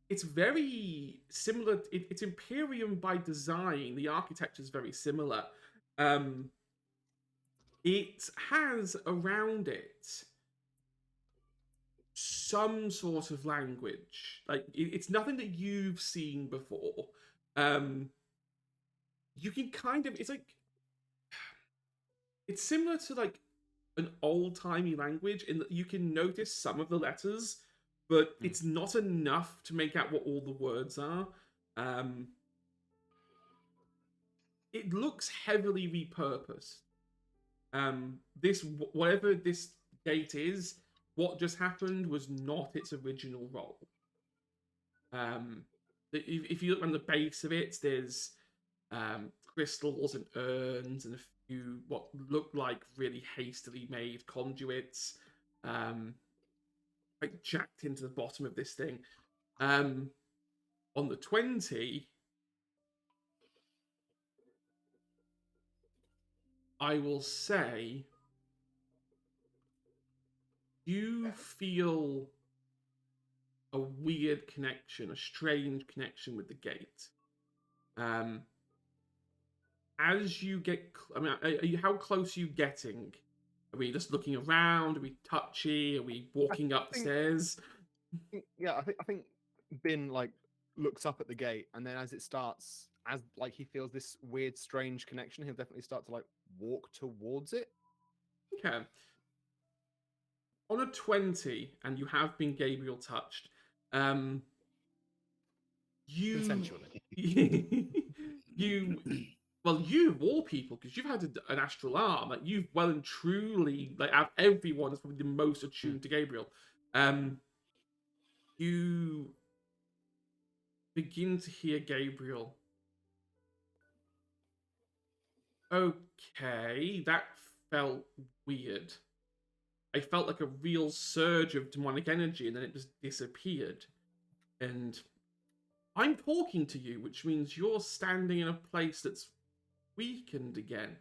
It's very similar. It's Imperium by design. The architecture is very similar. It has around it some sort of language. Like it's nothing that you've seen before. You can kind of, it's similar to like an old-timey language in that you can notice some of the letters, but it's not enough to make out what all the words are. It looks heavily repurposed. Whatever this gate is, what just happened was not its original role. If you look on the base of it, there's crystals and urns and a few what look like really hastily made conduits. like jacked into the bottom of this thing. On the 20, I will say you feel a weird connection, a strange connection with the gate. As you get, how close are you getting? Are we just looking around? Are we touchy? Are we walking up the stairs? Yeah, I think Bin like looks up at the gate, and then as it starts, as like he feels this weird, strange connection, he'll definitely start to like walk towards it. Okay. On a 20, and you have been Gabriel touched, you Consensually. you of all people, because you've had an astral arm, like you've well and truly, like out of everyone, is probably the most attuned to Gabriel. You begin to hear Gabriel. Okay, that felt weird. I felt like a real surge of demonic energy, and then it just disappeared. And I'm talking to you, which means you're standing in a place that's weakened again.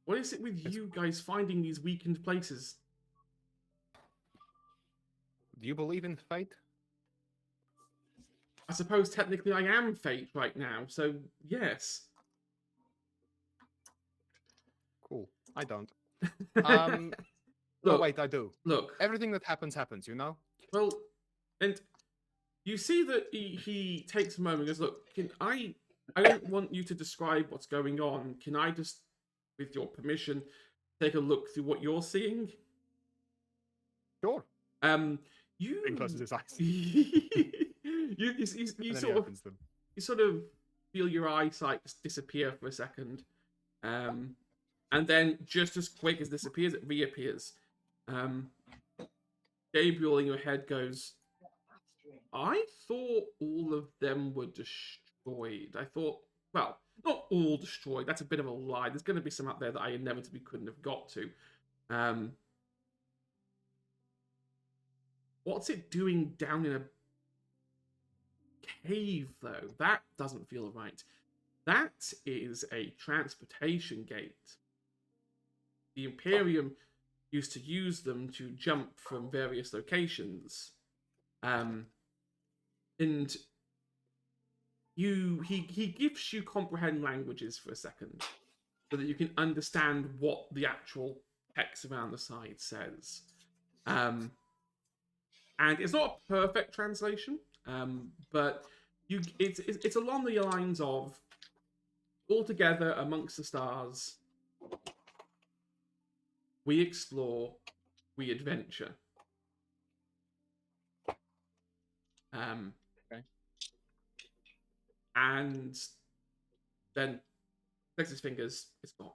What is it with you guys finding these weakened places? Do you believe in fate? I suppose technically I am fate right now, so yes. Cool. I don't. Look, Oh, wait, I do. Look. Everything that happens, you know? Well, and you see that he takes a moment and goes, look, I don't want you to describe what's going on. Can I just, with your permission, take a look through what you're seeing? Sure. You Bin closes his eyes. you sort of feel your eyesight just disappear for a second. And then just as quick as disappears, it reappears. Gabriel in your head goes, I thought all of them were destroyed. I thought, well, not all destroyed. That's a bit of a lie. There's going to be some out there that I inevitably couldn't have got to. What's it doing down in a cave, though? That doesn't feel right. That is a transportation gate. The Imperium used to use them to jump from various locations. And he gives you comprehend languages for a second so that you can understand what the actual text around the side says. And it's not a perfect translation, but it's along the lines of all together amongst the stars, we explore, we adventure. Okay. And then clicks his fingers, it's gone.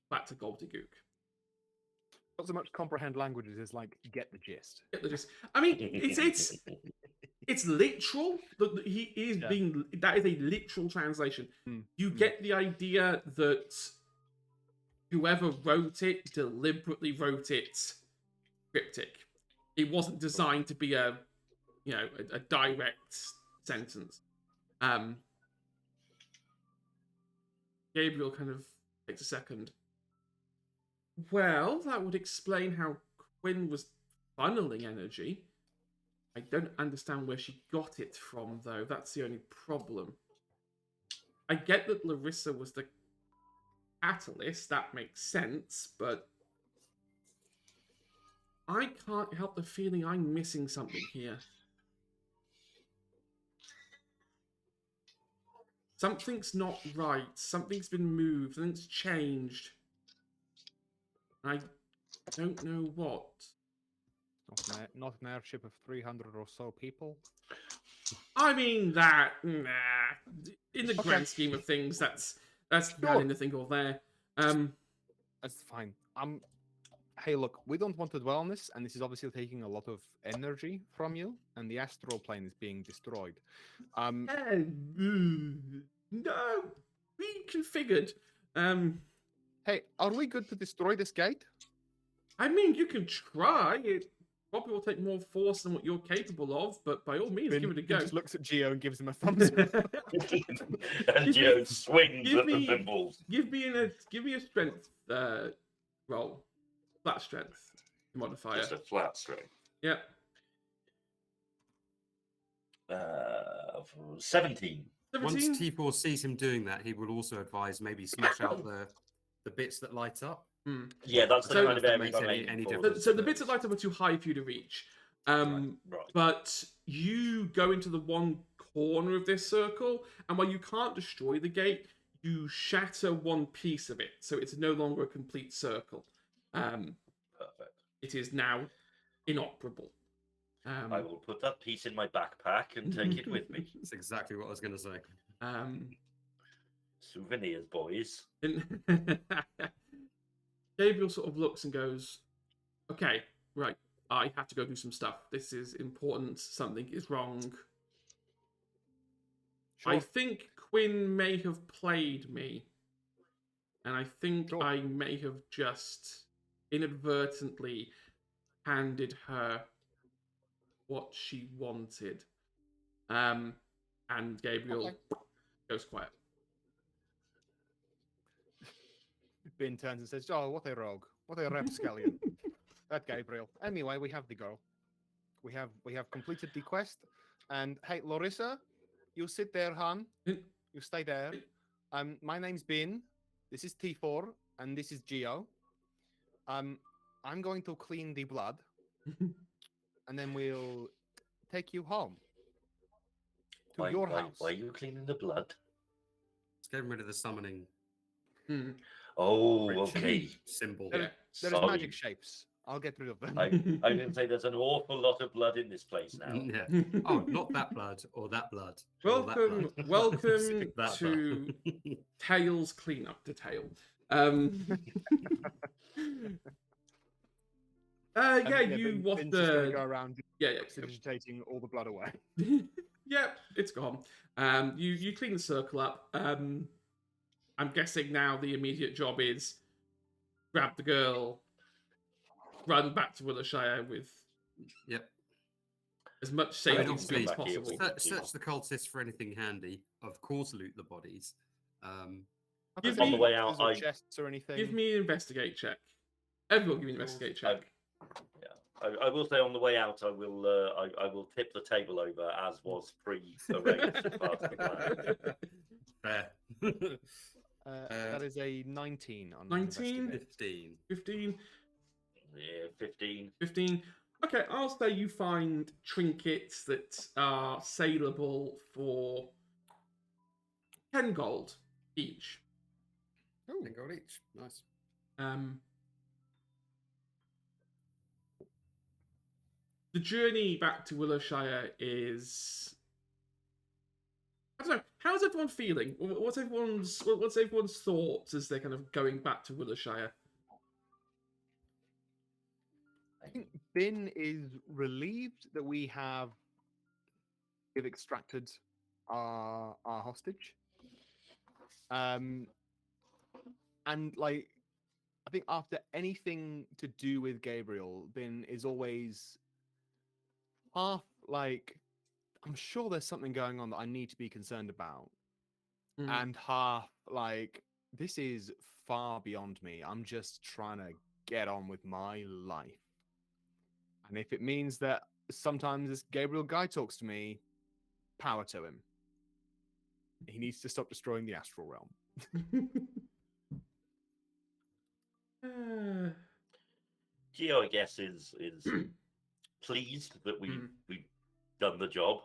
Back to Gobbledygook. Not so much comprehend languages as like get the gist. Get the gist. I mean, it's literal. He is being. That is a literal translation. You get the idea that whoever wrote it deliberately wrote it cryptic. It wasn't designed to be a direct sentence. Gabriel kind of takes a second. Well, that would explain how Quinn was funneling energy. I don't understand where she got it from, though. That's the only problem. I get that Larissa was the catalyst. That makes sense, but I can't help the feeling I'm missing something here. Something's not right. Something's been moved. Something's changed. I don't know what. Not an airship of 300 or so people. I mean that. In the grand scheme of things, that's not anything or there. That's fine. Hey, look, we don't want to dwell on this, and this is obviously taking a lot of energy from you, and the astral plane is being destroyed. No, reconfigured. Hey, are we good to destroy this gate? I mean, you can try. It probably will take more force than what you're capable of, but by all means, give it a Finn go. just looks at Geo and gives him a thumbs up. And Joe swings give at the me- thimbles. give me a strength roll, flat strength modifier. Just a flat strength. Yeah. 17. 17. Once T4 sees him doing that, he will also advise maybe smash out the bits that light up. Yeah, that's the So- kind of If that area makes I'm any aiming for. difference. So the bits of light up are too high for you to reach. Right. But you go into the one corner of this circle, and while you can't destroy the gate, you shatter one piece of it, so it's no longer a complete circle. Perfect. It is now inoperable. I will put that piece in my backpack and take it with me. That's exactly what I was going to say. Souvenirs, boys. Gabriel sort of looks and goes, "Okay, right. I have to go do some stuff. This is important. Something is wrong. I think Quinn may have played me. And I think Sure. I may have just inadvertently handed her what she wanted." And Gabriel goes quiet. Finn turns and says, "Oh, what a rogue! What a rapscallion!" That Gabriel. Anyway, we have the girl. We have completed the quest. And hey, Larissa, you sit there, hon. You stay there. My name's Ben. This is T4, and this is Geo. I'm going to clean the blood, and then we'll take you home to your house. Why are you cleaning the blood? Let's get rid of the summoning Oh, ritual okay. symbol. Yeah. There's Sorry. magic shapes. I'll get rid of them. I didn't say there's an awful lot of blood in this place now. Yeah. Oh, not that blood or that blood. or that Welcome, blood. welcome Specific that to blood. Tails Cleanup Detail. Yeah, you watch Finn's just gonna the go around yeah. digitating all the blood away. Yeah, it's gone. You clean the circle up. I'm guessing now the immediate job is grab the girl, run back to Willowshire with Yep. as much I safety mean, speed as obviously- possible. Search the cultists for anything handy. Of course, loot the bodies. Give On me- the way out, or I chests or anything. Give me an investigate check. Everyone, give me an investigate check. I will say on the way out, I will tip the table over as was pre-arranged part of the plan. Fair. That is a 19 on 19? investigate. 15. 15. Yeah, 15. 15. Okay, I'll say you find trinkets that are saleable for 10 gold each. Ooh. 10 gold each. Nice. The journey back to Willowshire is... I don't know. How's everyone feeling? What's everyone's thoughts as they're kind of going back to Willowshire? I think Bin is relieved that we've extracted our hostage. And like, I think after anything to do with Gabriel, Bin is always half like, I'm sure there's something going on that I need to be concerned about, and half like, this is far beyond me. I'm just trying to get on with my life. And if it means that sometimes this Gabriel guy talks to me, power to him. He needs to stop destroying the astral realm. Geo, I guess, is pleased that we've done the job.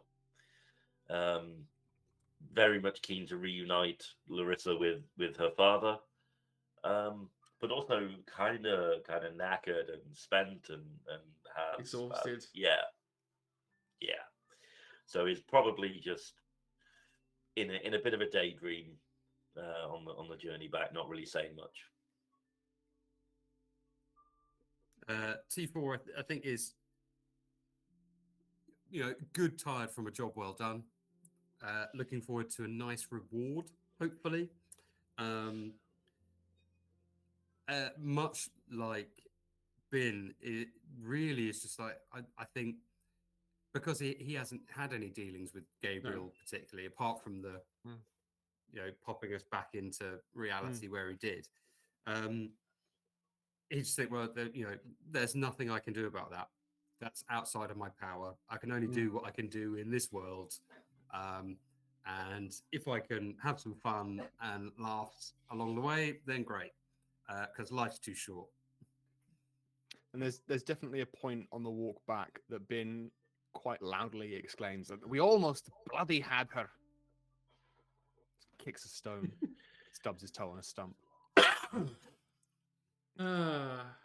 Very much keen to reunite Larissa with her father, but also kind of knackered and spent and has Exhausted. Yeah. So he's probably just in a bit of a daydream on the journey back, not really saying much. T4, I think, is good tired from a job well done. Looking forward to a nice reward, hopefully. Much like been, it really is just like I think because he hasn't had any dealings with Gabriel particularly, apart from the popping us back into reality where he did. He just think, well, there's nothing I can do about that. That's outside of my power. I can only do what I can do in this world. And if I can have some fun and laughs along the way, then great. Because life's too short. And there's definitely a point on the walk back that Bin quite loudly exclaims that we almost bloody had her. Kicks a stone, stubs his toe on a stump.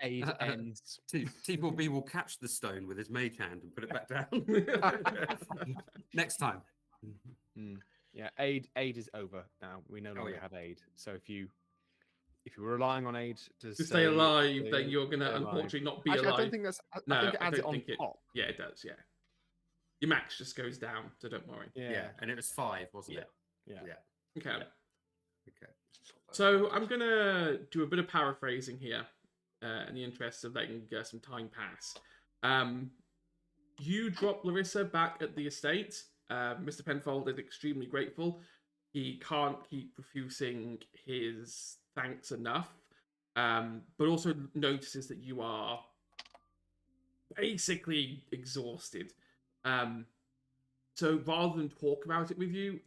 Aid ends. T4B will catch the stone with his mage hand and put it back down. Next time. Yeah, aid is over now. We no longer have aid. So if you were relying on aid to stay alive, then you're gonna unfortunately not be alive. I don't think that's. I think it adds it on top. Yeah, it does. Yeah, your max just goes down, so don't worry. Yeah, and it was 5, wasn't it? Yeah. Okay. Okay. So I'm gonna do a bit of paraphrasing here, in the interest of letting some time pass. You drop Larissa back at the estate. Mr. Penfold is extremely grateful. He can't keep profusing his thanks enough, but also notices that you are basically exhausted. So rather than talk about it with you,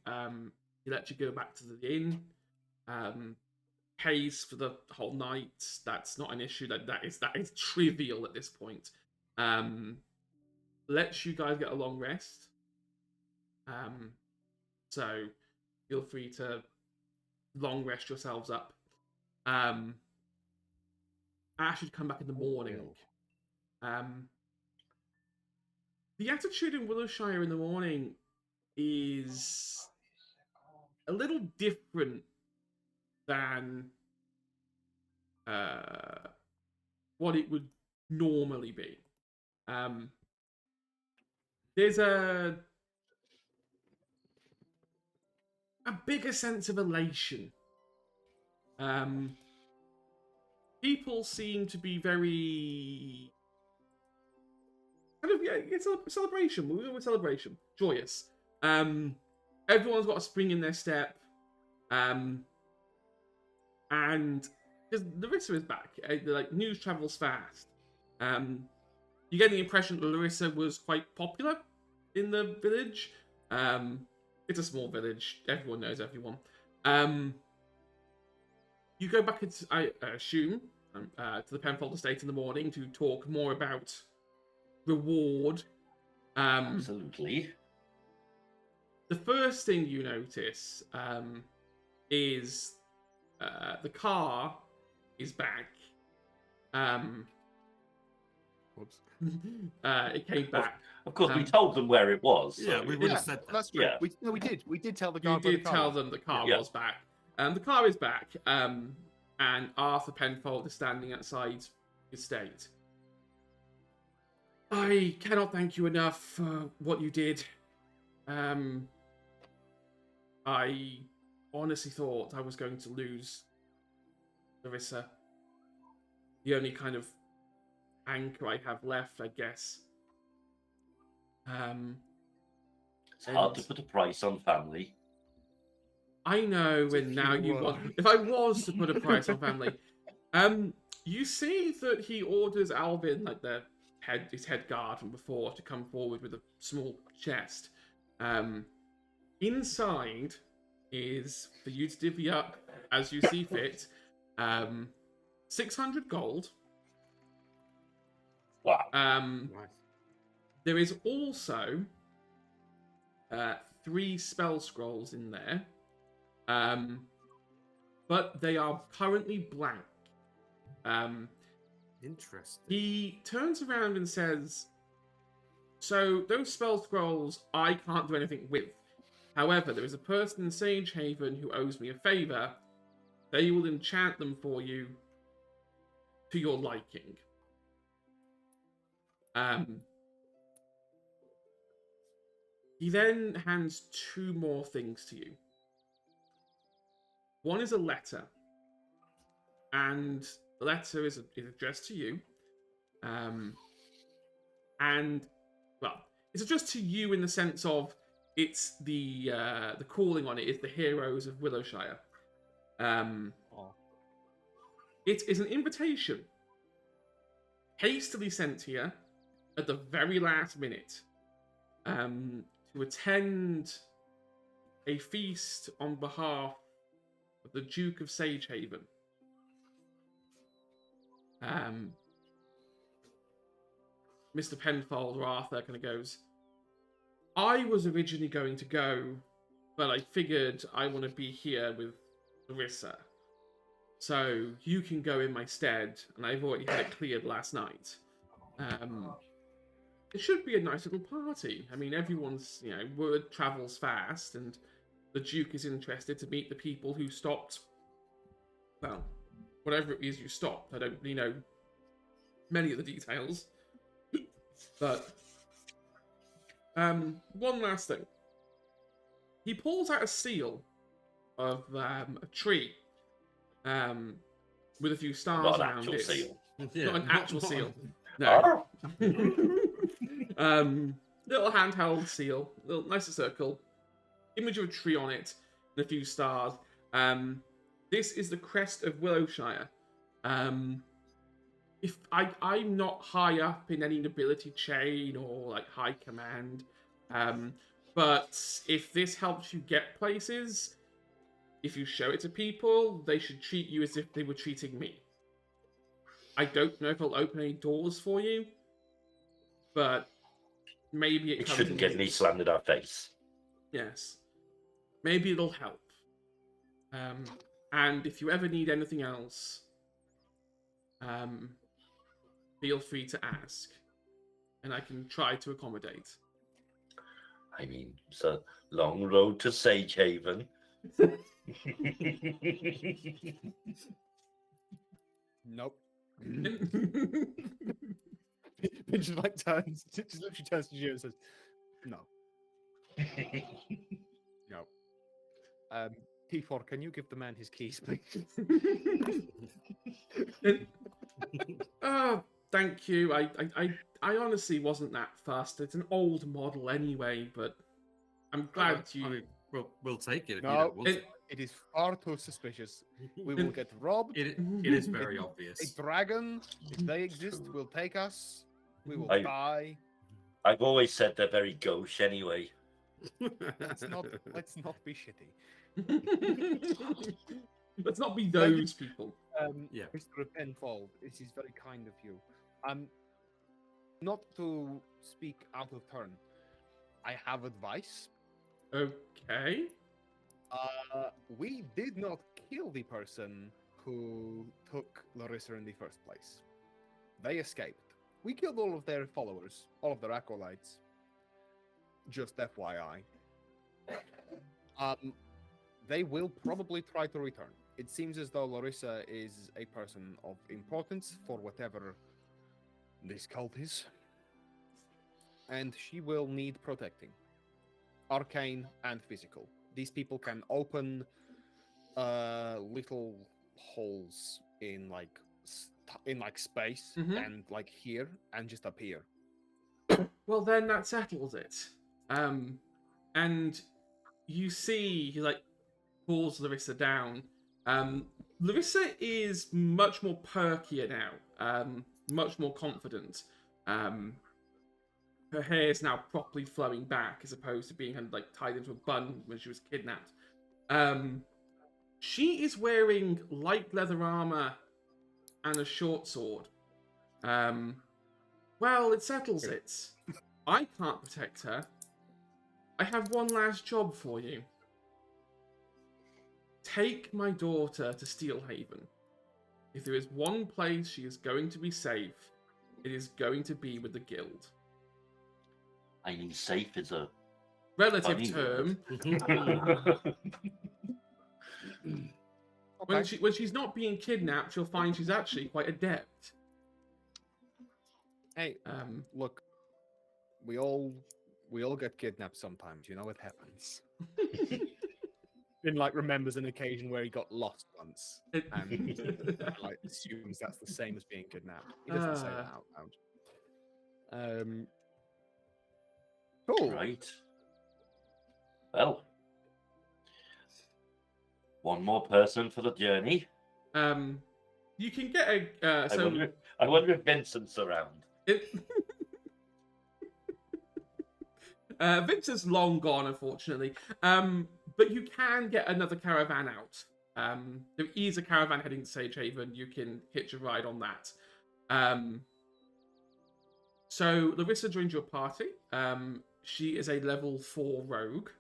he lets you go back to the inn. Pays for the whole night. That's not an issue. That is trivial at this point. Lets you guys get a long rest. So feel free to long rest yourselves up. I should come back in the morning. The attitude in Willowshire in the morning is a little different than what it would normally be. There's a bigger sense of elation. People seem to be very it's a celebration. We're doing a celebration, joyous. Everyone's got a spring in their step. And because Larissa is back, news travels fast. You get the impression that Larissa was quite popular in the village. It's a small village. Everyone knows everyone. You go back, I assume, to the Penfold estate in the morning to talk more about reward. Absolutely. The first thing you notice is the car is back. Whoops. It came back. Of course, we told them where it was. Yeah, we would have said that. That's true. Yeah. We did. We did tell the You guard. did tell them the car was back. The car is back. And Arthur Penfold is standing outside his estate. I cannot thank you enough for what you did. I honestly thought I was going to lose Larissa. The only kind of anchor I have left, I guess. It's hard to put a price on family. I know, and now you want... If I was to put a price on family... you see that he orders Alvin, his head guard from before, to come forward with a small chest. Inside is, for you to divvy up as you see fit, 600 gold. Wow. Nice. There is also 3 spell scrolls in there, but they are currently blank. Interesting. He turns around and says, so those spell scrolls I can't do anything with. However, there is a person in Sage Haven who owes me a favour. They will enchant them for you to your liking. He then hands 2 more things to you. One is a letter, and the letter is addressed to you. And well, it's just to you in the sense of it's the calling on it is the heroes of Willowshire. It is an invitation hastily sent here at the very last minute to attend a feast on behalf of the Duke of Sagehaven. Mr. Penfold or Arthur kind of goes, I was originally going to go, but I figured I want to be here with Larissa. So you can go in my stead, and I've already had it cleared last night. It should be a nice little party. I mean, everyone's, word travels fast, and the Duke is interested to meet the people who stopped, well, whatever it is you stopped. I don't really know many of the details. But, one last thing. He pulls out a seal of a tree with a few stars Not an around actual it. seal. Not an actual seal. No. Little handheld seal, little nice circle, image of a tree on it, and a few stars. This is the crest of Willowshire. If I'm not high up in any nobility chain or like high command, but if this helps you get places, if you show it to people, they should treat you as if they were treating me. I don't know if I'll open any doors for you, but maybe it It comes shouldn't in get me use. slammed in our face. Yes. Maybe it'll help. And if you ever need anything else, feel free to ask, and I can try to accommodate. I mean, it's a long road to Sagehaven. Nope. It just like turns, it just literally turns to you and says, "No, no." T4, can you give the man his keys, please? Oh, thank you. I honestly wasn't that fussed. It's an old model anyway, but I'm glad you. I mean, we'll take it if you No, don't want it is far too suspicious. We will get robbed. it is very obvious. A dragon, if they exist, will take us. We will I- die. I've always said they're very gauche anyway. Let's not be shitty. Let's not be those people. Yeah. Mr. Penfold, this is very kind of you. Not to speak out of turn, I have advice. Okay. We did not kill the person who took Larissa in the first place. They escaped. We killed all of their followers, all of their acolytes. Just FYI. They will probably try to return. It seems as though Larissa is a person of importance for whatever this cult is. And she will need protecting. Arcane and physical. These people can open little holes in space Mhm. and like here and just appear. Well, then that settles it. And you see, he like pulls Larissa down. Larissa is much more perkier now. Much more confident. Her hair is now properly flowing back as opposed to being kind of like tied into a bun when she was kidnapped. She is wearing light leather armor and a short sword. Well, it settles it. I can't protect her. I have one last job for you. Take my daughter to Steelhaven. If there is one place she is going to be safe, it is going to be with the guild. I mean, safe is a Relative funny term. word. When she's not being kidnapped, you'll find she's actually quite adept. Hey, look, we all get kidnapped sometimes. You know, it happens. Finn like remembers an occasion where he got lost once, and like assumes that's the same as being kidnapped. He doesn't say that out loud. Cool. Right. Well, one more person for the journey. You can get a I wonder if Vincent's around. Vincent's long gone, unfortunately. But you can get another caravan out. There is a caravan heading to Sagehaven. You can hitch a ride on that. So Larissa joined your party. She is a level 4 rogue.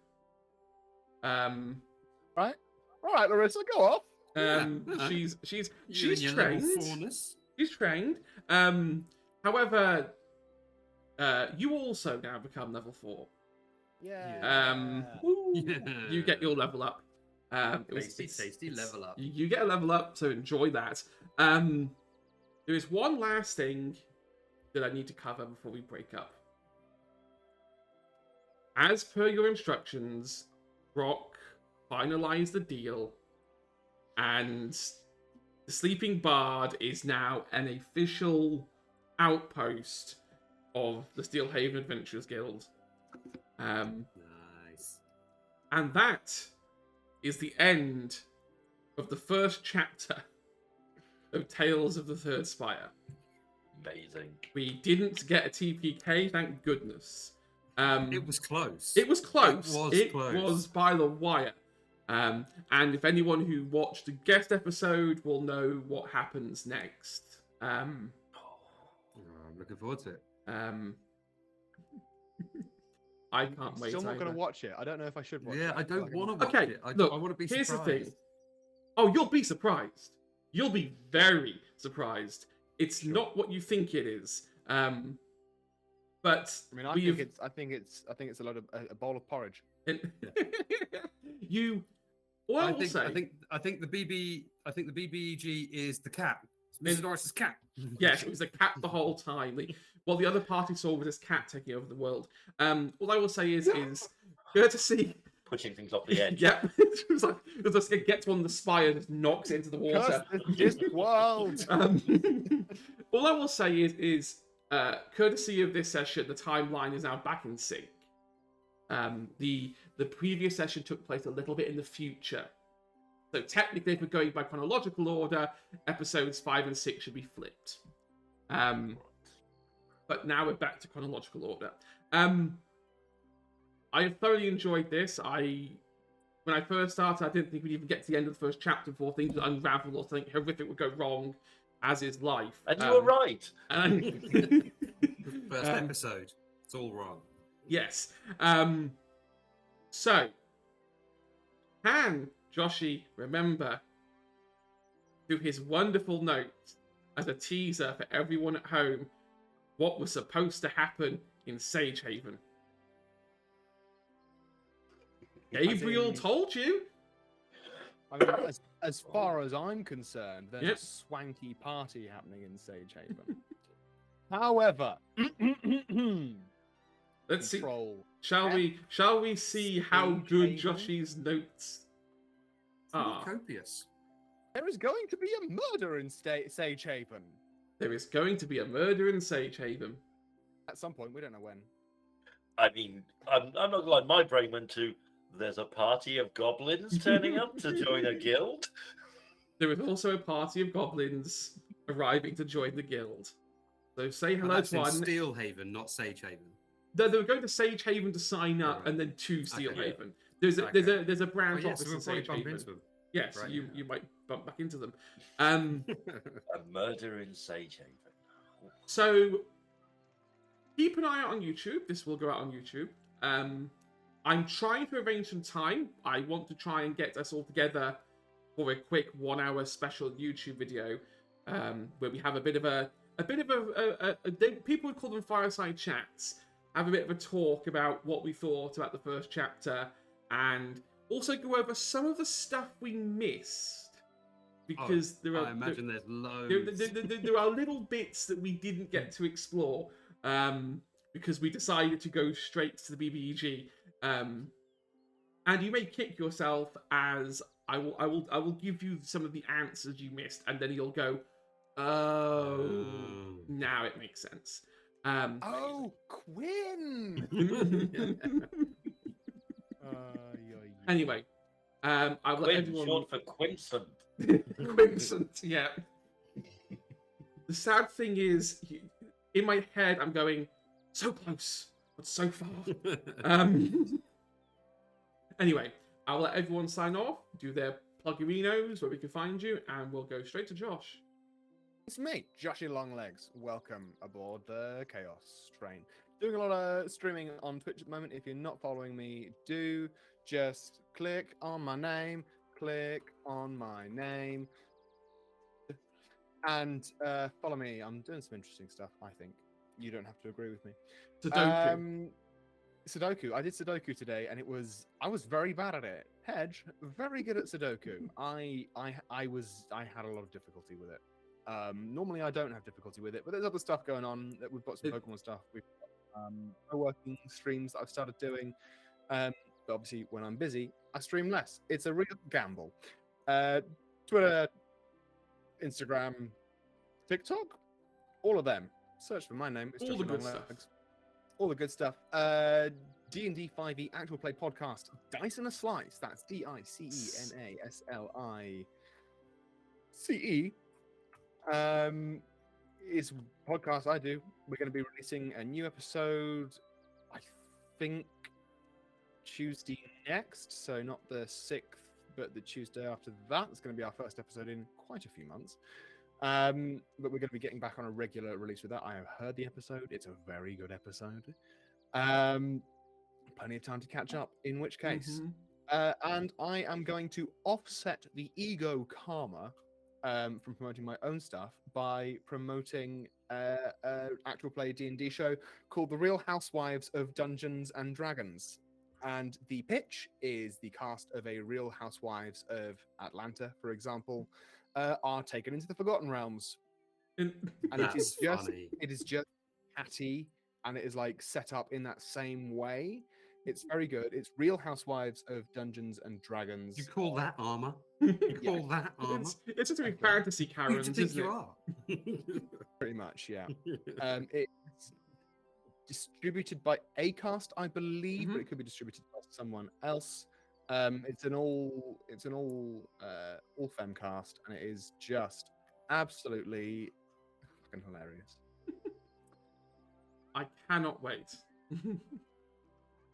Right. All right, Larissa, go off. She's You she's and your level trained. 4-ness. She's trained. However, you also now become level 4. Yeah. You get your level up. Tasty level up. You get a level up, so enjoy that. There is one last thing that I need to cover before we break up. As per your instructions, Brock finalized the deal, and the Sleeping Bard is now an official outpost of the Steelhaven Adventurers Guild. Nice. And that is the end of the first chapter of Tales of the Third Spire. Amazing. We didn't get a TPK, thank goodness. It was close. It was close. It was close. Was by the wire. And if anyone who watched the guest episode will know what happens next. I'm looking forward to it. I can't wait. Still not going either. to watch it. I don't know if I should watch it. Yeah, I don't want to watch Okay, it. I look, want to be here's surprised. the thing. Oh, you'll be surprised. You'll be very surprised. It's not what you think it is. But I mean, I think it's a lot of a bowl of porridge. you. Well, I think the BBEG is the cat. Mr. Norris's cat. Yes, it was a cat the whole time. While the other party saw was this cat taking over the world. All I will say is courtesy. Pushing things off the edge. Yep. It was like it gets on the spire, just knocks it into the water. This world. All I will say is courtesy of this session, the timeline is now back in sync. The previous session took place a little bit in the future. So technically, if we're going by chronological order, episodes 5 and 6 should be flipped. But now we're back to chronological order. I have thoroughly enjoyed this. When I first started, I didn't think we'd even get to the end of the first chapter before things would unravel or something horrific would go wrong, as is life. And you were right. First episode. It's all wrong. Yes. So, can Joshi remember through his wonderful note as a teaser for everyone at home what was supposed to happen in Sagehaven? Gabriel told you. I mean, as far as I'm concerned, there's Yep. a swanky party happening in Sagehaven. However, Let's see. control. Shall we see how good Sagehaven? Joshi's notes are? Copious. There is going to be a murder in Sagehaven There is going to be a murder in Sagehaven. at some point. We don't know when. I mean, I'm not gonna lie, my brain went to there's a party of goblins turning up to join a guild. There is also a party of goblins arriving to join the guild. So say hello That's to in one. Steelhaven, not Sagehaven. They were going to Sagehaven to sign up, Right. and then to Steelhaven. Okay. There's a Okay. there's a Oh, branch yeah, office so we'll in probably bump Sagehaven. into them. Yes, Right, you yeah. you might bump back into them. A murder in Sagehaven. So keep an eye out on YouTube. This will go out on YouTube. I'm trying to arrange some time. I want to try and get us all together for a quick 1 hour special YouTube video where we have a bit of a people would call them fireside chats. Have a bit of a talk about what we thought about the first chapter, and also go over some of the stuff we missed because I imagine there's loads. there are little bits that we didn't get to explore because we decided to go straight to the BBEG. And you may kick yourself as I will give you some of the answers you missed, and then you'll go, oh, now it makes sense. Oh, Quinn! Anyway, I've let Quinn, everyone. short for Quinsant. Quinsant, yeah. The sad thing is, in my head, I'm going so close, but so far. Anyway, I'll let everyone sign off, do their plugerinos, where we can find you, and we'll go straight to Josh. It's me, Joshy Longlegs. Welcome aboard the Chaos train. Doing a lot of streaming on Twitch at the moment. If you're not following me, do just click on my name, and follow me. I'm doing some interesting stuff, I think. You don't have to agree with me. Sudoku. Sudoku. I did Sudoku today, and I was very bad at it. Hedge, very good at Sudoku. I had a lot of difficulty with it. Normally I don't have difficulty with it, but there's other stuff going on. That we've got some Pokemon stuff. We've got co-working streams that I've started doing. But obviously, when I'm busy, I stream less. It's a real gamble. Twitter, Instagram, TikTok, all of them. Search for my name. It's All the Joshy good Longlegs. stuff. All the good stuff. D&D 5e actual play podcast. Dice and a Slice. That's DICENASLICE. It's a podcast I do. We're going to be releasing a new episode, I think, Tuesday next. So not the 6th, but the Tuesday after that. It's going to be our first episode in quite a few months. But we're going to be getting back on a regular release with that. I have heard the episode. It's a very good episode. Plenty of time to catch up, in which case. And I am going to offset the ego karma from promoting my own stuff by promoting an actual play D&D show called The Real Housewives of Dungeons and Dragons. And the pitch is the cast of a Real Housewives of Atlanta, for example, are taken into the Forgotten Realms. And it is just catty, and it is like set up in that same way. It's very good. It's Real Housewives of Dungeons and Dragons. You call that armor? You call that armor? It's just a fantasy Who Karens, do you think isn't you it? are? Pretty much, yeah. It's distributed by Acast, I believe, but it could be distributed by someone else. It's an all femme cast, and it is just absolutely fucking hilarious. I cannot wait.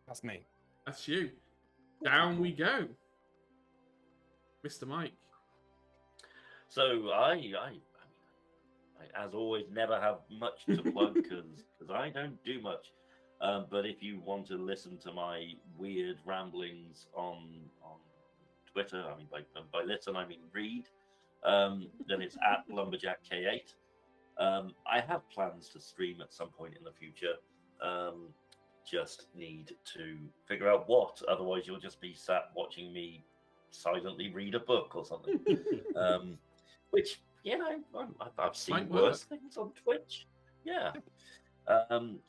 That's me. That's you. Down we go. Mr. Mike. So I as always, never have much to plug because I don't do much. But if you want to listen to my weird ramblings on Twitter, I mean by listen I mean read, then it's at LumberjackK8. I have plans to stream at some point in the future. Just need to figure out what. Otherwise, you'll just be sat watching me silently read a book or something. Which, you know, I've seen worse things on Twitch. Yeah.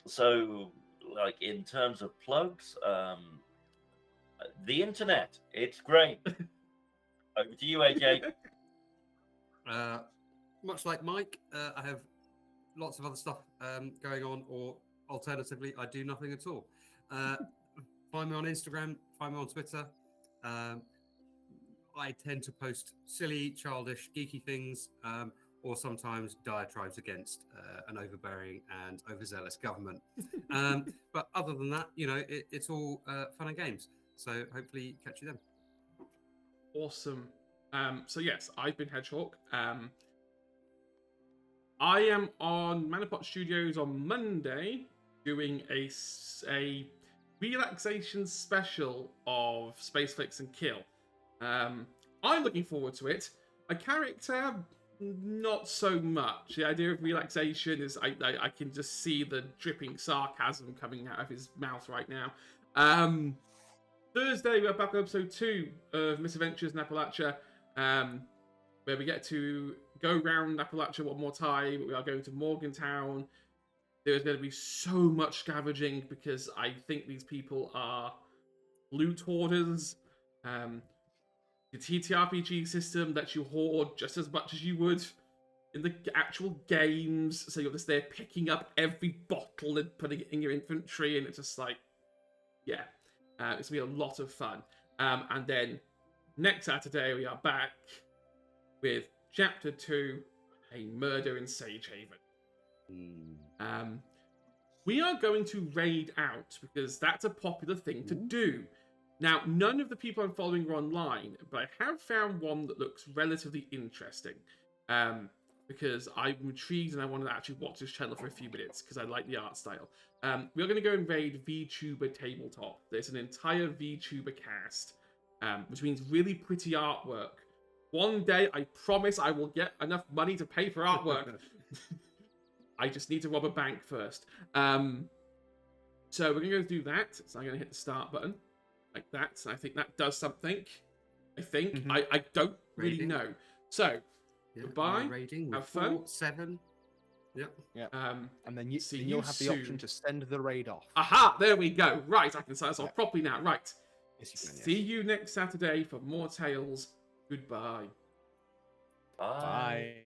So, like, in terms of plugs, the internet, it's great. Over to you, AJ. Much like Mike, I have lots of other stuff going on, or alternatively, I do nothing at all. Find me on Instagram, find me on Twitter. I tend to post silly, childish, geeky things, or sometimes diatribes against an overbearing and overzealous government. But other than that, you know, it's all fun and games. So hopefully catch you then. Awesome. So yes, I've been Hedgehawk. I am on Manapot Studios on Monday doing a relaxation special of Space Flicks and Kill. I'm looking forward to it. A character, not so much. The idea of relaxation is I can just see the dripping sarcasm coming out of his mouth right now. Thursday, we're back on episode 2 of Misadventures in Appalachia, where we get to go round Appalachia one more time. We are going to Morgantown. There's going to be so much scavenging because I think these people are loot hoarders. The TTRPG system lets you hoard just as much as you would in the actual games. So you're just there picking up every bottle and putting it in your inventory, and it's just like, yeah, it's gonna be a lot of fun. And then next Saturday we are back with Chapter 2, A Murder in Sage Haven. We are going to raid out because that's a popular thing to do. Now, none of the people I'm following are online, but I have found one that looks relatively interesting. Because I'm intrigued and I want to actually watch this channel for a few minutes because I like the art style. We're going to go and raid VTuber Tabletop. There's an entire VTuber cast, which means really pretty artwork. One day, I promise I will get enough money to pay for artwork. I just need to rob a bank first. So we're going to go do that. So I'm going to hit the start button like that. And I think that does something. I think. I don't really know. So, goodbye. Rating Have fun. 4, 7. Yep. Yeah. then And then you'll you'll have the option to send the raid off. Aha! There we go. Right, I can sign us off properly now. Right. Yes, you can, yes. See you next Saturday for more tales. Goodbye. Bye. Bye.